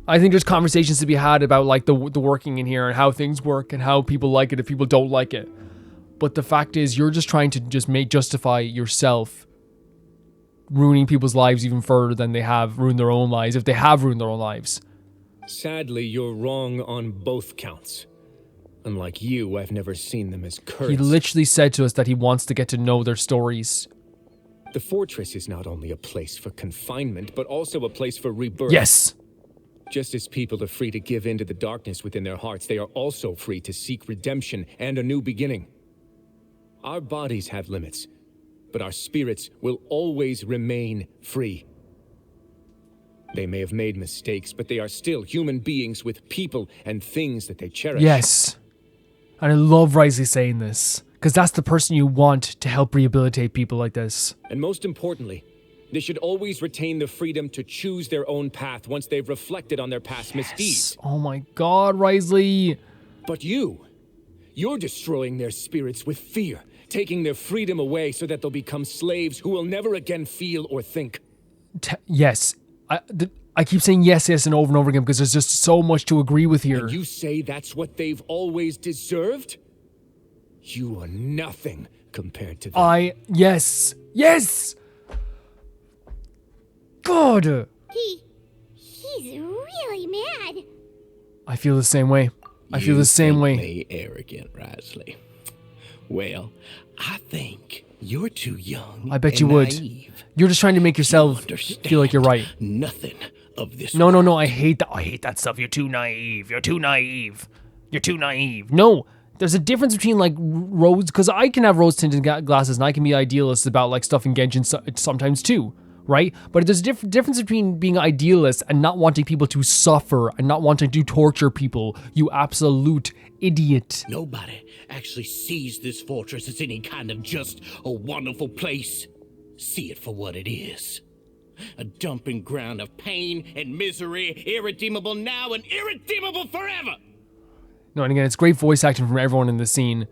I think there's conversations to be had about like the working in here and how things work and how people like it if people don't like it. But the fact is, you're just trying to just justify yourself ruining people's lives even further than they have ruined their own lives, if they have ruined their own lives. Sadly, you're wrong on both counts. Unlike you, I've never seen them as curse. He literally said to us that he wants to get to know their stories. The fortress is not only a place for confinement, but also a place for rebirth. Yes! Just as people are free to give in to the darkness within their hearts, they are also free to seek redemption and a new beginning. Our bodies have limits, but our spirits will always remain free. They may have made mistakes, but they are still human beings with people and things that they cherish. Yes. And I love Wriothesley saying this, because that's the person you want to help rehabilitate people like this. And most importantly, they should always retain the freedom to choose their own path once they've reflected on their past misdeeds. Oh my god, Wriothesley. But you're destroying their spirits with fear, taking their freedom away so that they'll become slaves who will never again feel or think. Yes. I keep saying yes, yes, and over again because there's just so much to agree with here. And you say that's what they've always deserved? You are nothing compared to them. Yes! Yes! God! He's really mad. I feel the same way. I feel the same way. Me arrogant, Wriothesley. Well, I think you're too young. I bet and you would. naive. You're just trying to make yourself feel like you're right. Nothing of this. No, I hate that. I hate that stuff. You're too naive. You're too naive. You're too naive. No, there's a difference between like rose, because I can have rose-tinted glasses and I can be idealist about like stuff in Genshin sometimes too. Right? But there's a difference between being idealist and not wanting people to suffer and not wanting to torture people, you absolute idiot. Nobody actually sees this fortress as any kind of just a wonderful place. See it for what it is. A dumping ground of pain and misery, irredeemable now and irredeemable forever. No, and again, it's great voice acting from everyone in the scene.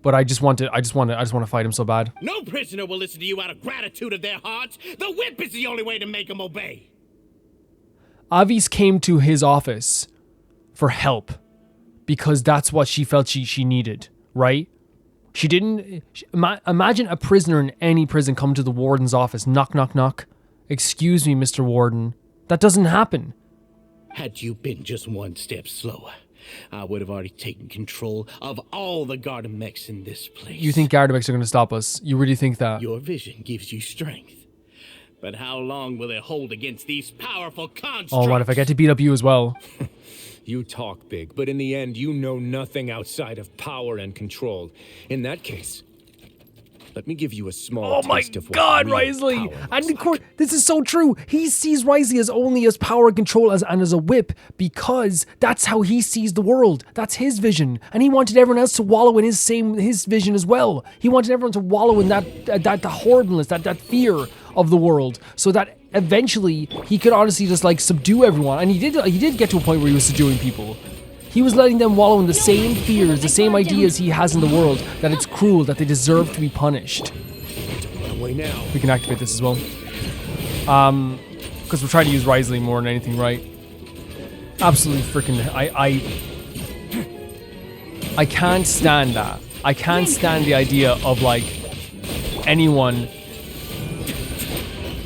But I just want to fight him so bad. No prisoner will listen to you out of gratitude of their hearts. The whip is the only way to make them obey. Avis came to his office for help because that's what she felt she needed, right? She didn't... Imagine a prisoner in any prison come to the warden's office. Knock, knock, knock. Excuse me, Mr. Warden. That doesn't happen. Had you been just one step slower, I would have already taken control of all the garden mechs in this place. You think Gardamex are going to stop us? You really think that? Your vision gives you strength. But how long will it hold against these powerful constructs? Oh, what if I get to beat up you as well? You talk big, but in the end, you know nothing outside of power and control. In that case, Let me give you a small Oh my taste of what god, real Wriothesley! power And looks of course, this is so true. He sees Wriothesley as only as power and control and as a whip because that's how he sees the world. That's his vision. And he wanted everyone else to wallow in his vision as well. He wanted everyone to wallow in that horribleness, that fear of the world, so that eventually he could honestly just like subdue everyone. And he did get to a point where he was subduing people. He was letting them wallow in the same fears, the same ideas he has in the world, that it's cruel, that they deserve to be punished. Away now. We can activate this as well. Because we're trying to use Wriothesley more than anything, right? Absolutely freaking... I can't stand that. I can't stand the idea of, like, anyone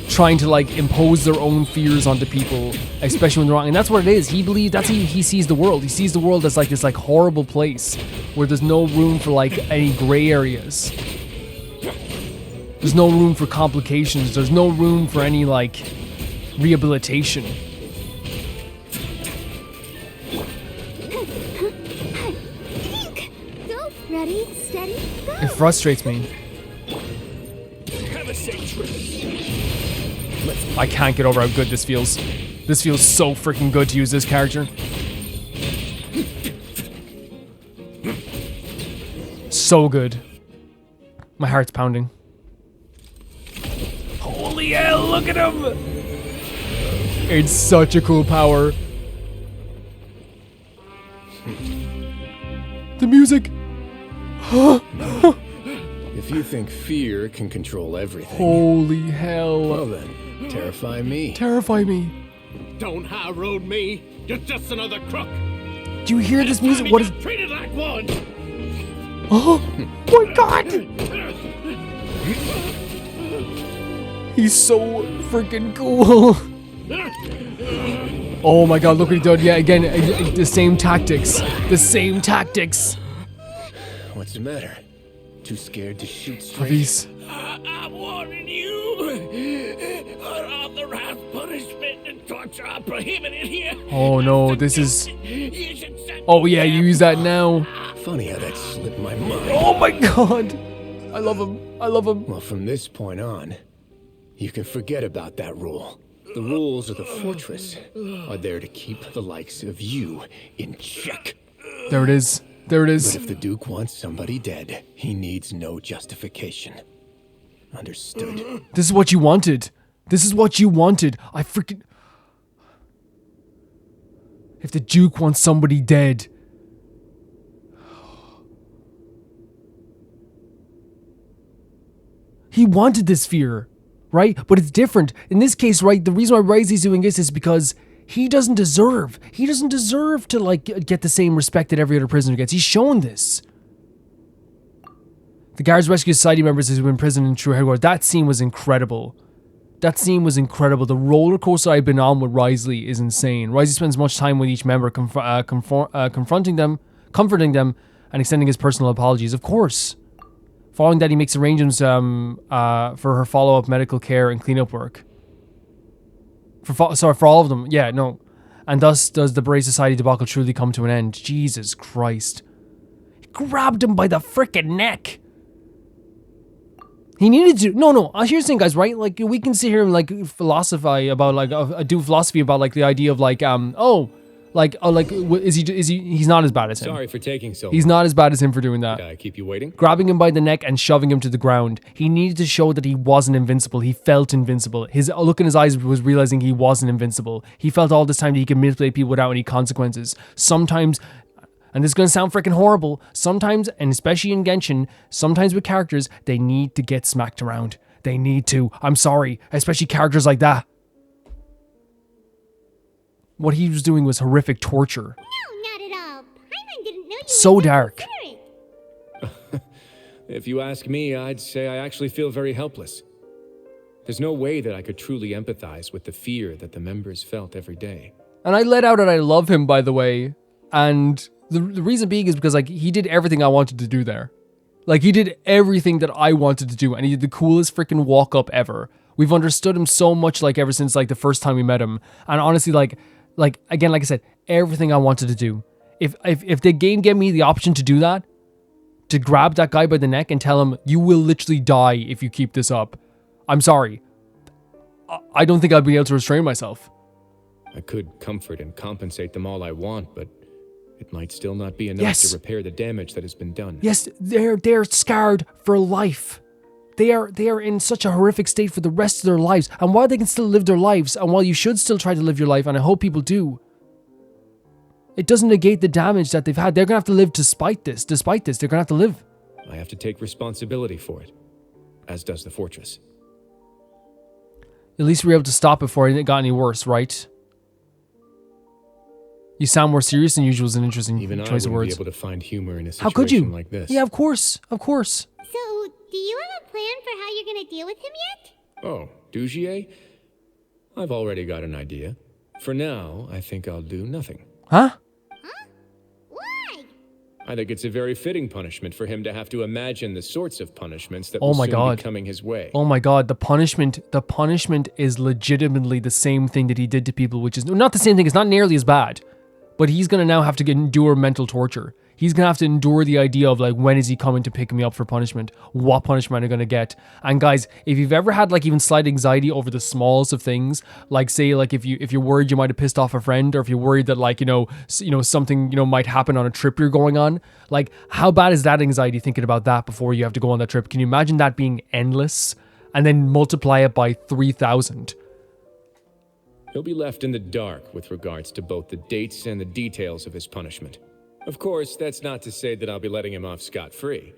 trying to, like, impose their own fears onto people, especially when they're wrong. And that's what it is. He believes... That's how he sees the world. He sees the world as, like, this, like, horrible place where there's no room for, like, any gray areas. There's no room for complications. There's no room for any, like, rehabilitation. Go, ready, steady, go. It frustrates me. Have a safe trip. I can't get over how good this feels. This feels so freaking good to use this character. So good. My heart's pounding. Holy hell, look at him! It's such a cool power. The music! If you think fear can control everything, Holy hell. well then, terrify me. Terrify me. Don't high road me. You're just another crook. Do you hear this music? What is... Treated like one. Oh my god! He's so freaking cool. Oh my god, look what he did. Yeah, again, the same tactics. The same tactics. What's the matter? Too scared to shoot straight? Avis. I'm warning you. Unauthorized punishment and torture are prohibited here. Oh no, this is... Oh yeah, you use that now. Funny how that slipped my mind. Oh my god. I love him. I love him. Well, from this point on, you can forget about that rule. The rules of the fortress are there to keep the likes of you in check. There it is. There it is. But if the Duke wants somebody dead, he needs no justification. Understood. This is what you wanted. This is what you wanted. I freaking... If the Duke wants somebody dead... He wanted this fear, right? But it's different. In this case, right, the reason why Wriothesley's doing this is because he doesn't deserve to, like, get the same respect that every other prisoner gets. He's shown this. The guards rescue society members who were imprisoned in True Headquarters. That scene was incredible. That scene was incredible. The roller coaster I've been on with Wriothesley is insane. Wriothesley spends much time with each member, confronting them, comforting them, and extending his personal apologies. Of course. Following that, he makes arrangements for her follow-up medical care and cleanup work. For all of them. Yeah, no. And thus does the Beret Society debacle truly come to an end. Jesus Christ. He grabbed him by the frickin' neck. He needed to... No. Here's the thing, guys, right? Like, we can sit here and, like, philosophize about, like, do philosophy about, like, the idea of, like, he's not as bad as him. Sorry for taking so long. He's not as bad as him for doing that. Did I keep you waiting? Grabbing him by the neck and shoving him to the ground. He needed to show that he wasn't invincible. He felt invincible. His look in his eyes was realizing he wasn't invincible. He felt all this time that he could manipulate people without any consequences. Sometimes, and this is going to sound freaking horrible, sometimes, and especially in Genshin, sometimes with characters, they need to get smacked around. They need to. I'm sorry. Especially characters like that. What he was doing was horrific torture. No, not at all. Paimon didn't know you So dark. If you ask me, I'd say I actually feel very helpless. There's no way that I could truly empathize with the fear that the members felt every day. And I let out that I love him, by the way. And the reason being is because, like, he did everything I wanted to do there. Like, he did everything that I wanted to do. And he did the coolest freaking walk-up ever. We've understood him so much, like, ever since, like, the first time we met him. And honestly, like again, like I said, everything I wanted to do. If the game gave me the option to do that, to grab that guy by the neck and tell him, you will literally die if you keep this up. I'm sorry. I don't think I'd be able to restrain myself. I could comfort and compensate them all I want, but it might still not be enough to repair the damage that has been done. Yes, they're scarred for life. They are in such a horrific state for the rest of their lives. And while they can still live their lives, and while you should still try to live your life, and I hope people do, it doesn't negate the damage that they've had. They're going to have to live despite this. Despite this, they're going to have to live. I have to take responsibility for it, as does the fortress. At least we were able to stop before it got any worse, right? You sound more serious than usual is an interesting choice of words. Be able to find humor in a situation How could you? like this. Yeah, of course. Of course. So, do you have a plan for how you're gonna deal with him yet? Oh, Dugier? I've already got an idea. For now, I think I'll do nothing. Huh? Why? I think it's a very fitting punishment for him to have to imagine the sorts of punishments that Oh will my soon God. be coming his way. Oh my God, the punishment is legitimately the same thing that he did to people, which is not the same thing, it's not nearly as bad. But he's going to now have to endure mental torture. He's going to have to endure the idea of like, when is he coming to pick me up for punishment? What punishment am I going to get? And guys, if you've ever had like even slight anxiety over the smallest of things, like say like if you're worried you might have pissed off a friend, or if you're worried that like, something, might happen on a trip you're going on, like how bad is that anxiety thinking about that before you have to go on that trip? Can you imagine that being endless and then multiply it by 3,000? He'll be left in the dark with regards to both the dates and the details of his punishment. Of course, that's not to say that I'll be letting him off scot-free.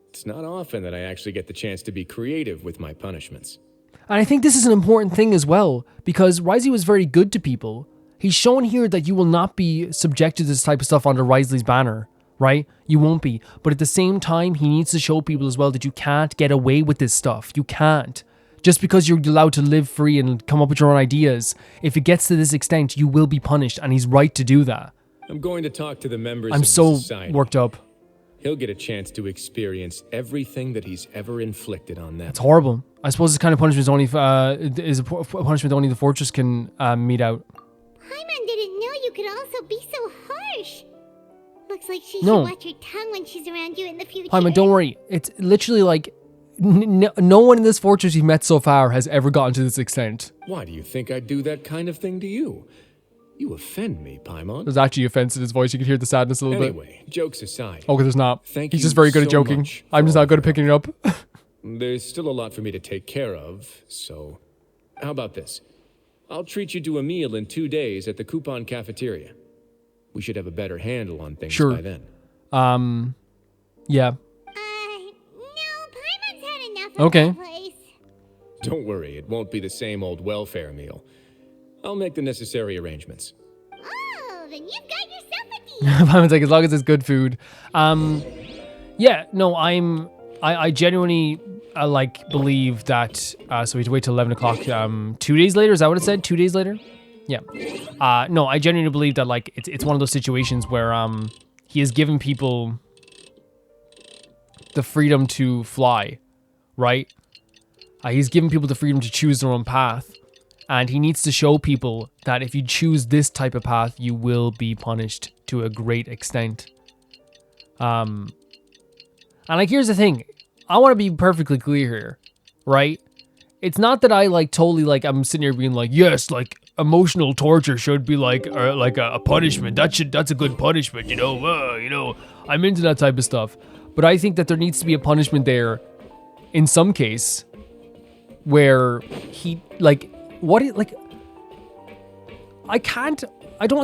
It's not often that I actually get the chance to be creative with my punishments. And I think this is an important thing as well, because Wriothesley was very good to people. He's shown here that you will not be subjected to this type of stuff under Wriothesley's banner, right? You won't be. But at the same time, he needs to show people as well that you can't get away with this stuff. You can't. Just because you're allowed to live free and come up with your own ideas, if it gets to this extent, you will be punished, and he's right to do that. I'm going to talk to the members I'm of so the society. worked up. He'll get a chance to experience everything that he's ever inflicted on them. It's horrible. I suppose this kind of punishment is a punishment only the fortress can mete out. Paimon didn't know you could also be so harsh. Looks like she No. should watch her tongue when she's around you in the future. Paimon, don't worry. It's literally like no one in this fortress you've met so far has ever gotten to this extent. Why do you think I'd do that kind of thing to you? You offend me, Paimon. There's actually offense in his voice. You can hear the sadness a little bit. Anyway, jokes aside. Oh, there's not. Thank He's you just very good at so joking. much I'm for just not good at picking it up. There's still a lot for me to take care of, so how about this? I'll treat you to a meal in 2 days at the Coupon Cafeteria. We should have a better handle on things Sure. by then. Yeah. No, Paimon's had enough of Okay. that place. Don't worry, it won't be the same old welfare meal. I'll make the necessary arrangements. Oh, then you've got yourself a deal. Paimon's like, as long as it's good food. Yeah, no, I genuinely believe that, so we have to wait till 11 o'clock, 2 days later, is that what it said? 2 days later? Yeah. No, I genuinely believe that, like, it's one of those situations where, he has given people the freedom to fly, right? He's given people the freedom to choose their own path, and he needs to show people that if you choose this type of path, you will be punished to a great extent. And like, here's the thing. I want to be perfectly clear here, right? It's not that I I'm sitting here being like, yes, like emotional torture should be like a punishment. That's a good punishment, I'm into that type of stuff. But I think that there needs to be a punishment there in some case where he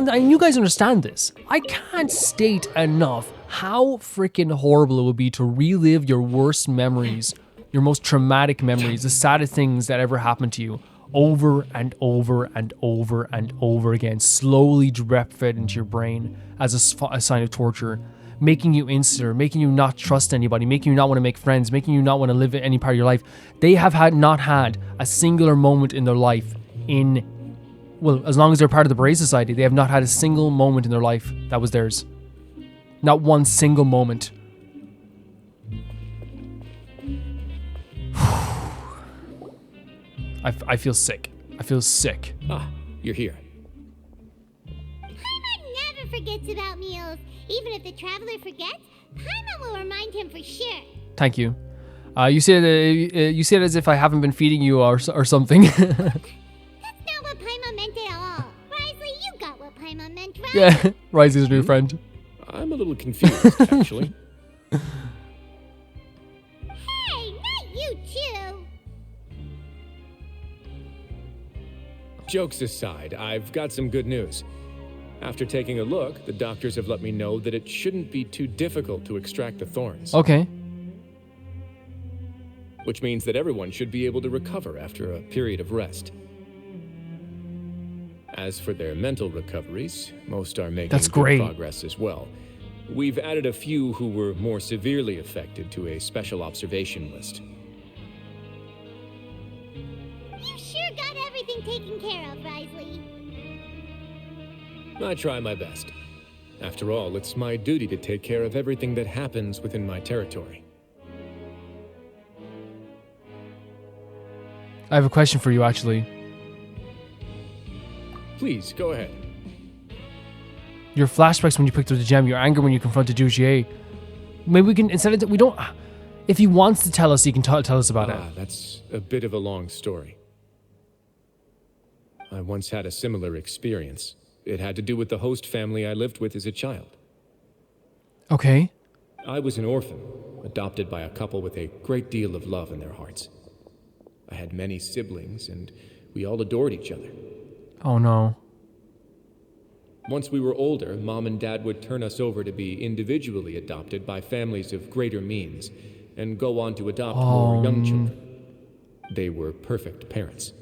and you guys understand this. I can't state enough how freaking horrible it would be to relive your worst memories, your most traumatic memories, the saddest things that ever happened to you over and over and over and over again, slowly drip-fed into your brain as a sign of torture, making you insecure, making you not trust anybody, making you not want to make friends, making you not want to live in any part of your life. They have not had a singular moment in their life as long as they're part of the Beret Society, they have not had a single moment in their life that was theirs. Not one single moment. I feel sick. I feel sick. Ah, you're here. Paimon never forgets about meals. Even if the traveler forgets, Paimon will remind him for sure. Thank you. You said as if I haven't been feeding you or something. That's not what Paimon meant at all. Wriothesley, you got what Paimon meant, right? Yeah, Riley's new friend. I'm a little confused, actually. Hey, not you too. Jokes aside, I've got some good news. After taking a look, the doctors have let me know that it shouldn't be too difficult to extract the thorns. Okay. Which means that everyone should be able to recover after a period of rest. As for their mental recoveries, most are making That's good great. progress as well. We've added a few who were more severely affected to a special observation list. You sure got everything taken care of, Wriothesley. I try my best. After all, it's my duty to take care of everything that happens within my territory. I have a question for you, actually. Please, go ahead. Your flashbacks when you picked up the gem, your anger when you confronted Dugier. Maybe we can, instead of, we don't, if he wants to tell us, he can tell us about it. That's a bit of a long story. I once had a similar experience. It had to do with the host family I lived with as a child. Okay. I was an orphan, adopted by a couple with a great deal of love in their hearts. I had many siblings, and we all adored each other. Oh no. Once we were older, Mom and Dad would turn us over to be individually adopted by families of greater means, and go on to adopt more young children. They were perfect parents.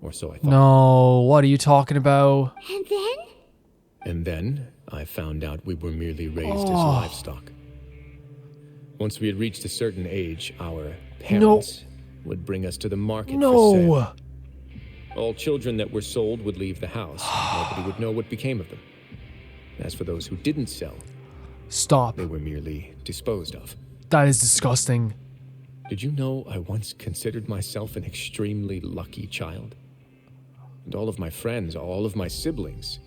Or so I thought. No, what are you talking about? And then? And then, I found out we were merely raised as livestock. Once we had reached a certain age, our parents would bring us to the market for sale. All children that were sold would leave the house. Nobody would know what became of them. As for those who didn't sell, they were merely disposed of. That is disgusting. Did you know I once considered myself an extremely lucky child? And all of my friends, all of my siblings,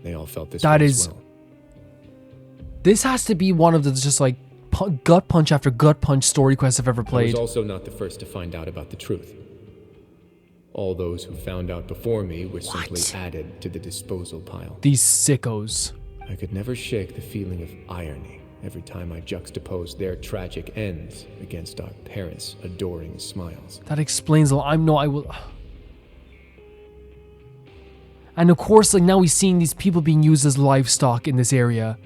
they all felt this way as well. This has to be one of the just like gut punch after gut punch story quests I've ever played. I was also not the first to find out about the truth. All those who found out before me were simply added to the disposal pile. These sickos. I could never shake the feeling of irony every time I juxtaposed their tragic ends against our parents' adoring smiles. That explains a lot. I will. And of course, like now we're seeing these people being used as livestock in this area.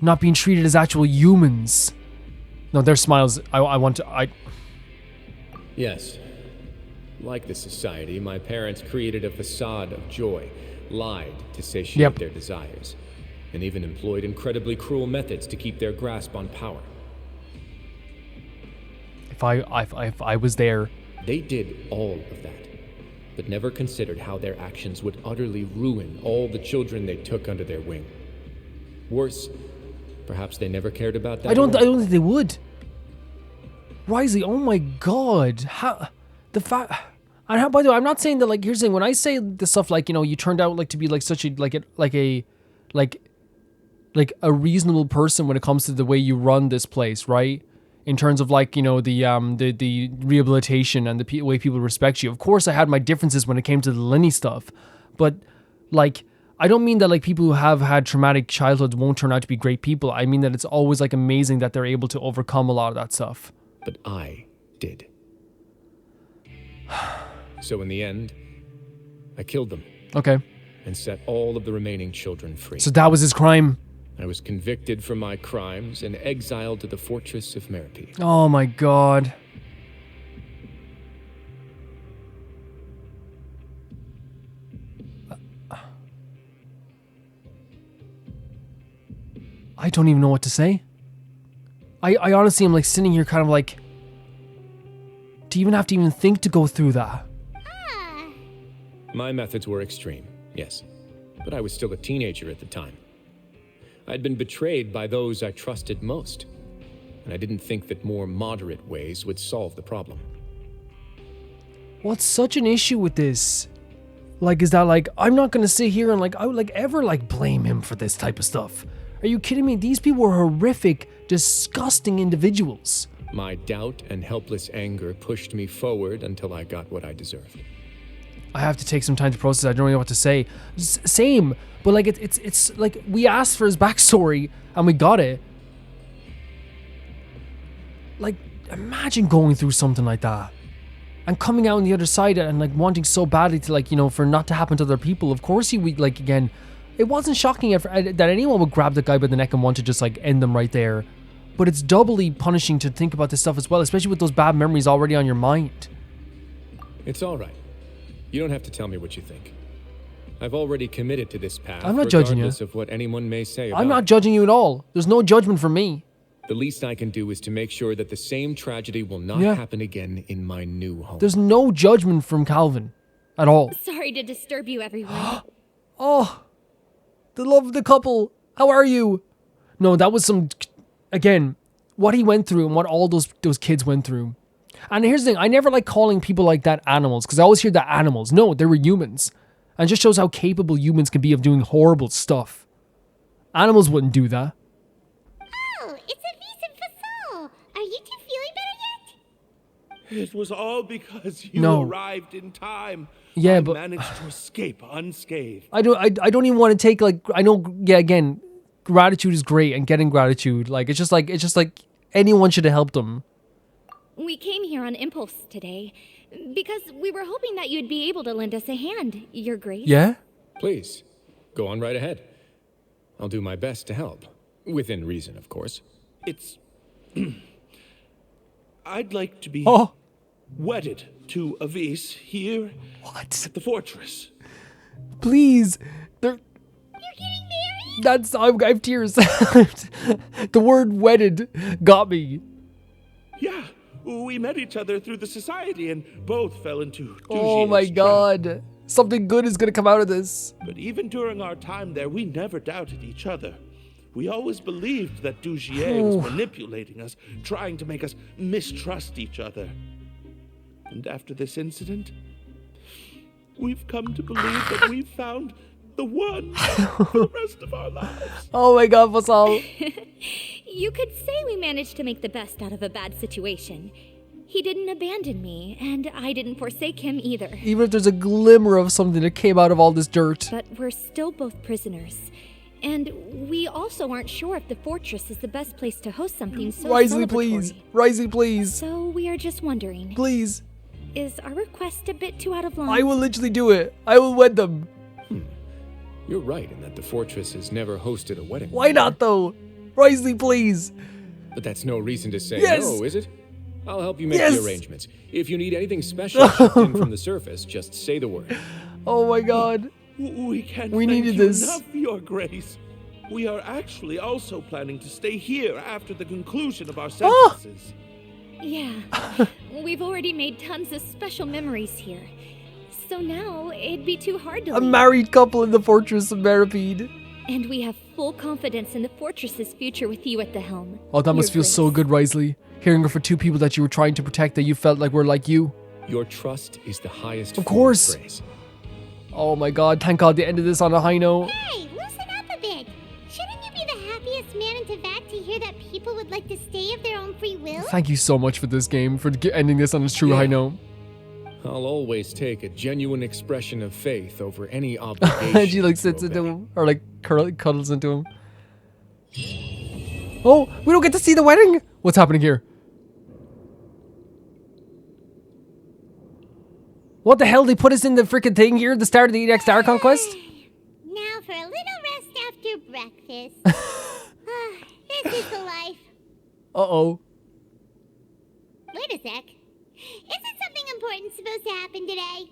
Not being treated as actual humans. No, their smiles, Yes. Like the society, my parents created a facade of joy, lied to satiate their desires, and even employed incredibly cruel methods to keep their grasp on power. If I was there. They did all of that, but never considered how their actions would utterly ruin all the children they took under their wing. Worse, perhaps they never cared about that. I don't think they would. Wriothesley, oh my god. How the fact and how, by the way, I'm not saying that, like, here's the thing, when I say the stuff like, you know, you turned out like to be like such a like a reasonable person when it comes to the way you run this place, right? In terms of like, you know, the rehabilitation and the way people respect you. Of course, I had my differences when it came to the Lenny stuff, but like, I don't mean that like people who have had traumatic childhoods won't turn out to be great people. I mean that it's always like amazing that they're able to overcome a lot of that stuff. But I did. So in the end, I killed them. Okay. And set all of the remaining children free. So that was his crime. I was convicted for my crimes and exiled to the fortress of Meropide. Oh my god. I don't even know what to say. I honestly am like sitting here kind of like, do you even have to even think to go through that? My methods were extreme, yes. But I was still a teenager at the time. I'd been betrayed by those I trusted most. And I didn't think that more moderate ways would solve the problem. What's such an issue with this? Like, is that like, I'm not gonna sit here and like, I would like ever like blame him for this type of stuff. Are you kidding me? These people were horrific, disgusting individuals. My doubt and helpless anger pushed me forward until I got what I deserved. I have to take some time to process. I don't know what to say. Same, but like it's like we asked for his backstory and we got it. Like, imagine going through something like that and coming out on the other side and like wanting so badly to like, you know, for not to happen to other people. Of course, he would like, again, it wasn't shocking that anyone would grab the guy by the neck and want to just like end them right there. But it's doubly punishing to think about this stuff as well, especially with those bad memories already on your mind. It's all right. You don't have to tell me what you think. I've already committed to this path. I'm not judging you. Regardless of what anyone may say about I'm not judging you at all. There's no judgment from me. The least I can do is to make sure that the same tragedy will not happen again in my new home. There's no judgment from Calvin at all. Sorry to disturb you, everyone. Oh, the love of the couple. How are you? No, that was some, again, what he went through and what all those kids went through. And here's the thing, I never like calling people like that animals, because I always hear that animals. No, they were humans. And it just shows how capable humans can be of doing horrible stuff. Animals wouldn't do that. Oh, it's Avise and Fasol. Are you two feeling better yet? It was all because you No. arrived in time. Yeah, I but managed to escape unscathed. I don't even want to take like, I know, yeah, again, gratitude is great and getting gratitude. Like, it's just like anyone should have helped them. We came here on impulse today because we were hoping that you'd be able to lend us a hand, Your Grace. Yeah? Please, go on right ahead. I'll do my best to help. Within reason, of course. It's... I'd like to be wedded to Avise here at the fortress. Please. You're getting married? That's, I have tears. The word wedded got me. Yeah, we met each other through the society and both fell into Oh my god. Something good is gonna come out of this. But even during our time there, we never doubted each other. We always believed that Dugier was manipulating us, trying to make us mistrust each other. And after this incident, we've come to believe that we've found the one for the rest of our lives. Oh my god, Fasol. You could say we managed to make the best out of a bad situation. He didn't abandon me, and I didn't forsake him either. Even if there's a glimmer of something that came out of all this dirt. But we're still both prisoners. And we also aren't sure if the fortress is the best place to host something so Wriothesley, celebratory. please. Wriothesley, please. So we are just wondering. Please. Is our request a bit too out of line? I will literally do it. I will wed them. You're right in that the fortress has never hosted a wedding. Why not, though? Wriothesley, please. But that's no reason to say Yes. no, is it? I'll help you make Yes. the arrangements. If you need anything special shipped in from the surface, just say the word. Oh my god. We can't We thank needed you this. enough, Your Grace. We are actually also planning to stay here after the conclusion of our sentences. Yeah. We've already made tons of special memories here. So now it'd be too hard to A leave. married couple in the fortress of Meripede. And we have full confidence in the fortress's future with you at the helm. Oh, that must Your feel so good, Wriothesley. Hearing it for two people that you were trying to protect that you felt like were like you. Your trust is the highest Of form course. praise. Oh my god, thank god they ended this on a high note. Hey, loosen up a bit. Shouldn't you be the happiest man in Teyvat to hear that people would like to stay of their own free will? Thank you so much for this game, for ending this on a true high note. I'll always take a genuine expression of faith over any obligation. She like sits into him, or like cuddles into him. Oh, we don't get to see the wedding? What's happening here? What the hell? They put us in the freaking thing here at the start of the next Archon quest? Now for a little rest after breakfast. This is the life. Uh-oh. Wait a sec. Isn't something important supposed to happen today?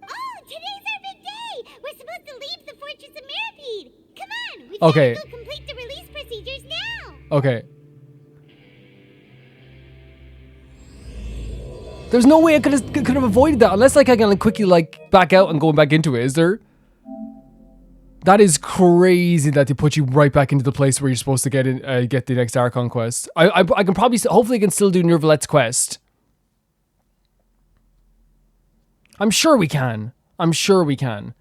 Oh, today's our big day! We're supposed to leave the Fortress of Meripede! Come on! We've Okay. got to go complete the release procedures now! Okay. There's no way I could have avoided that unless like I can like quickly like back out and going back into it, is there? That is crazy that they put you right back into the place where you're supposed to get in, get the next Archon quest. I can probably hopefully I can still do Nervalette's quest. I'm sure we can. I'm sure we can.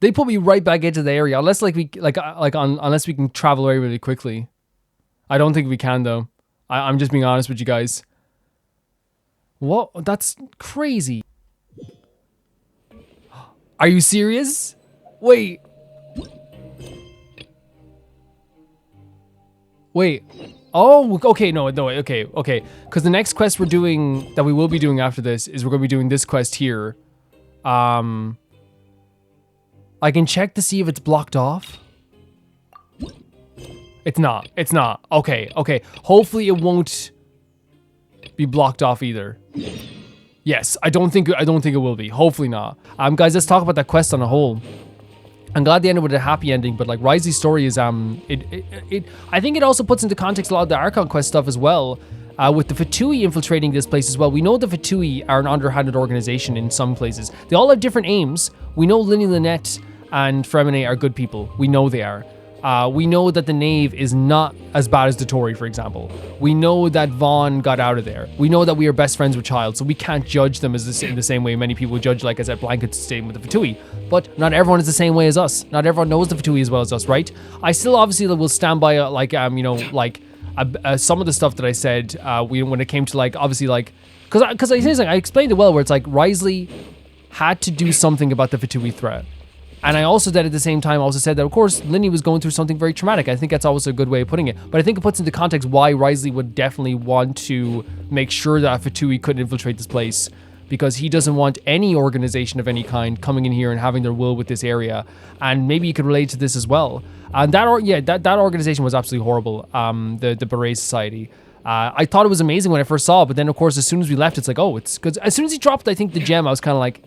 They put me right back into the area unless unless we can travel away really quickly. I don't think we can though. I'm just being honest with you guys. What? That's crazy. Are you serious? Wait. Oh, okay, no, okay. Because the next quest we will be doing after this is we're going to be doing this quest here. I can check to see if it's blocked off. It's not. Okay. Hopefully it won't be blocked off either. Yes, I don't think it will be. Hopefully not. Guys, let's talk about that quest on a whole. I'm glad they ended with a happy ending, but like Wriothesley's story is I think it also puts into context a lot of the Archon quest stuff as well. With the Fatui infiltrating this place as well. We know the Fatui are an underhanded organization in some places. They all have different aims. We know Linny Lynette and Fremine are good people. We know they are. We know that the Knave is not as bad as the Tory, for example. We know that Vaughn got out of there. We know that we are best friends with Child, so we can't judge them in the same way many people judge, like I said, blanket statement with the Fatui. But not everyone is the same way as us. Not everyone knows the Fatui as well as us, right? I still obviously will stand by some of the stuff that I said when it came to because I explained it well, where it's like Wriothesley had to do something about the Fatui threat. And I also said at the same time, said that, of course, Linny was going through something very traumatic. I think that's always a good way of putting it. But I think it puts into context why Wriothesley would definitely want to make sure that Fatui couldn't infiltrate this place, because he doesn't want any organization of any kind coming in here and having their will with this area. And maybe you could relate to this as well. And that organization was absolutely horrible, the Beret Society. I thought it was amazing when I first saw it, but then, of course, as soon as we left, it's like, it's... Because as soon as he dropped, I think, the gem, I was kind of like...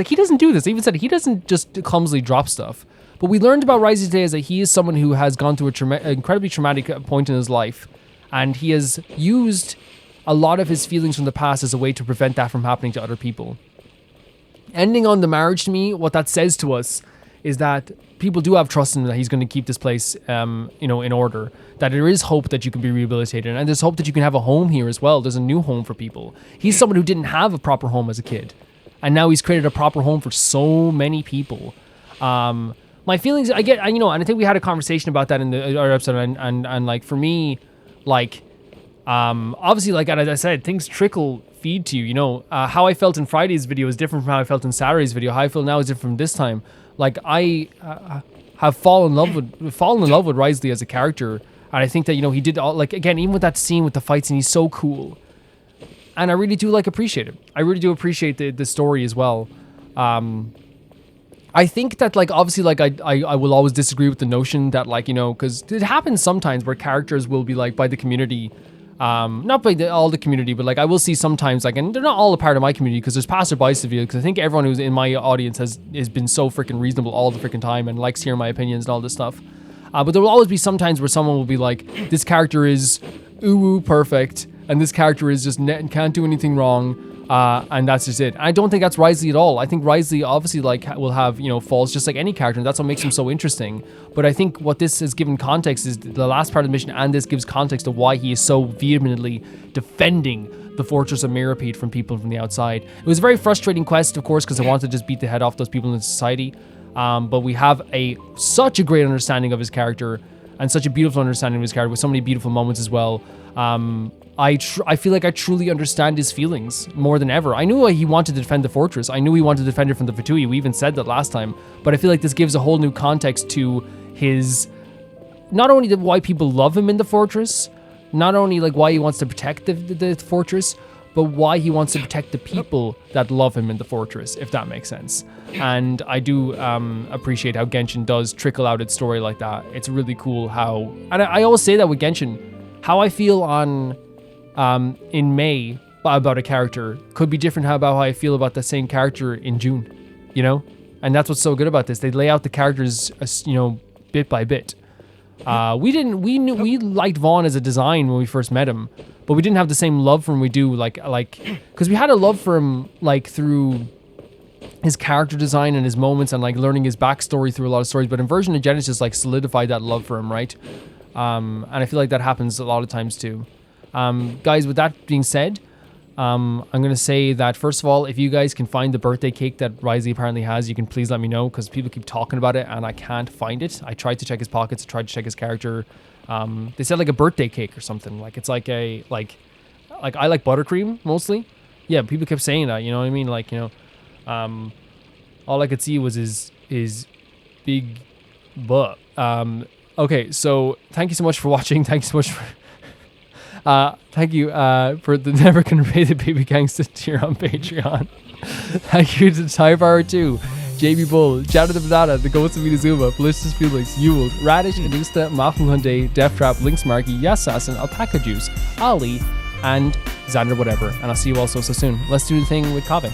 he doesn't do this. I even said he doesn't just clumsily drop stuff. But we learned about Wriothesley today is that he is someone who has gone through an incredibly traumatic point in his life. And he has used a lot of his feelings from the past as a way to prevent that from happening to other people. Ending on the marriage, to me, what that says to us is that people do have trust in him that he's going to keep this place, in order. That there is hope that you can be rehabilitated. And there's hope that you can have a home here as well. There's a new home for people. He's someone who didn't have a proper home as a kid. And now he's created a proper home for so many people. My feelings, and I think we had a conversation about that in the other episode. And like, for me, like, obviously, like, as I said, things feed to you, how I felt in Friday's video is different from how I felt in Saturday's video. How I feel now is different from this time. Like, I have fallen in love with Wriothesley as a character. And I think that, he did all, like, again, even with that scene with the fight scene, he's so cool. And I really do appreciate it. I really do appreciate the story as well. I think that, like, obviously, like, I will always disagree with the notion that, like, because it happens sometimes where characters will be, like, by the community, not by all the community, but, like, I will see sometimes, like, and they're not all a part of my community, because there's passerbys to view, because I think everyone who's in my audience has been so freaking reasonable all the freaking time and likes hearing my opinions and all this stuff. But there will always be some times where someone will be like, this character is ooh perfect, and this character is just can't do anything wrong, and that's just it. And I don't think that's Wriothesley at all. I think Wriothesley obviously, like, will have, faults just like any character, and that's what makes him so interesting. But I think what this has given context is the last part of the mission, and this gives context to why he is so vehemently defending the Fortress of Mirapede from people from the outside. It was a very frustrating quest, of course, because I wanted to just beat the head off those people in society. But we have such a great understanding of his character, and such a beautiful understanding of his character with so many beautiful moments as well. I feel like I truly understand his feelings more than ever. I knew he wanted to defend the fortress. I knew he wanted to defend it from the Fatui. We even said that last time. But I feel like this gives a whole new context to his, not only why people love him in the fortress, not only like why he wants to protect the fortress, but why he wants to protect the people that love him in the fortress, if that makes sense. And I do appreciate how Genshin does trickle out its story like that. It's really cool how, and I always say that with Genshin, how I feel in May about a character could be different about how I feel about the same character in June, And that's what's so good about this. They lay out the characters, bit by bit. We liked Vaughn as a design when we first met him, but we didn't have the same love for him we do, because we had a love for him, like, through his character design and his moments and, like, learning his backstory through a lot of stories. But Inversion of Genesis, like, solidified that love for him, right? And I feel like that happens a lot of times too. Guys, with that being said, I'm gonna say that first of all, if you guys can find the birthday cake that Wriothesley apparently has, you can please let me know, because people keep talking about it and I can't find it. I tried to check his pockets, I tried to check his character. They said like a birthday cake or something. Like it's like a like I like buttercream mostly. Yeah, people kept saying that. You know what I mean? Like, you know, all I could see was his big butt. Okay, so thank you so much for watching. Thank you so much for. Thank you for the Never Gonna Pay the Baby Gangsta tier on Patreon. Thank you to Ty Power 2, JB Bull, Jada the Banana, The Ghost of Inazuma, Ballistus Felix, Yule, Radish, Adusta, Malcolm Hyundai, Death Trap, Lynx Marky, Yes Assassin, Alpaca Juice, Ali, and Xander Whatever. And I'll see you all so soon. Let's do the thing with Kaveh.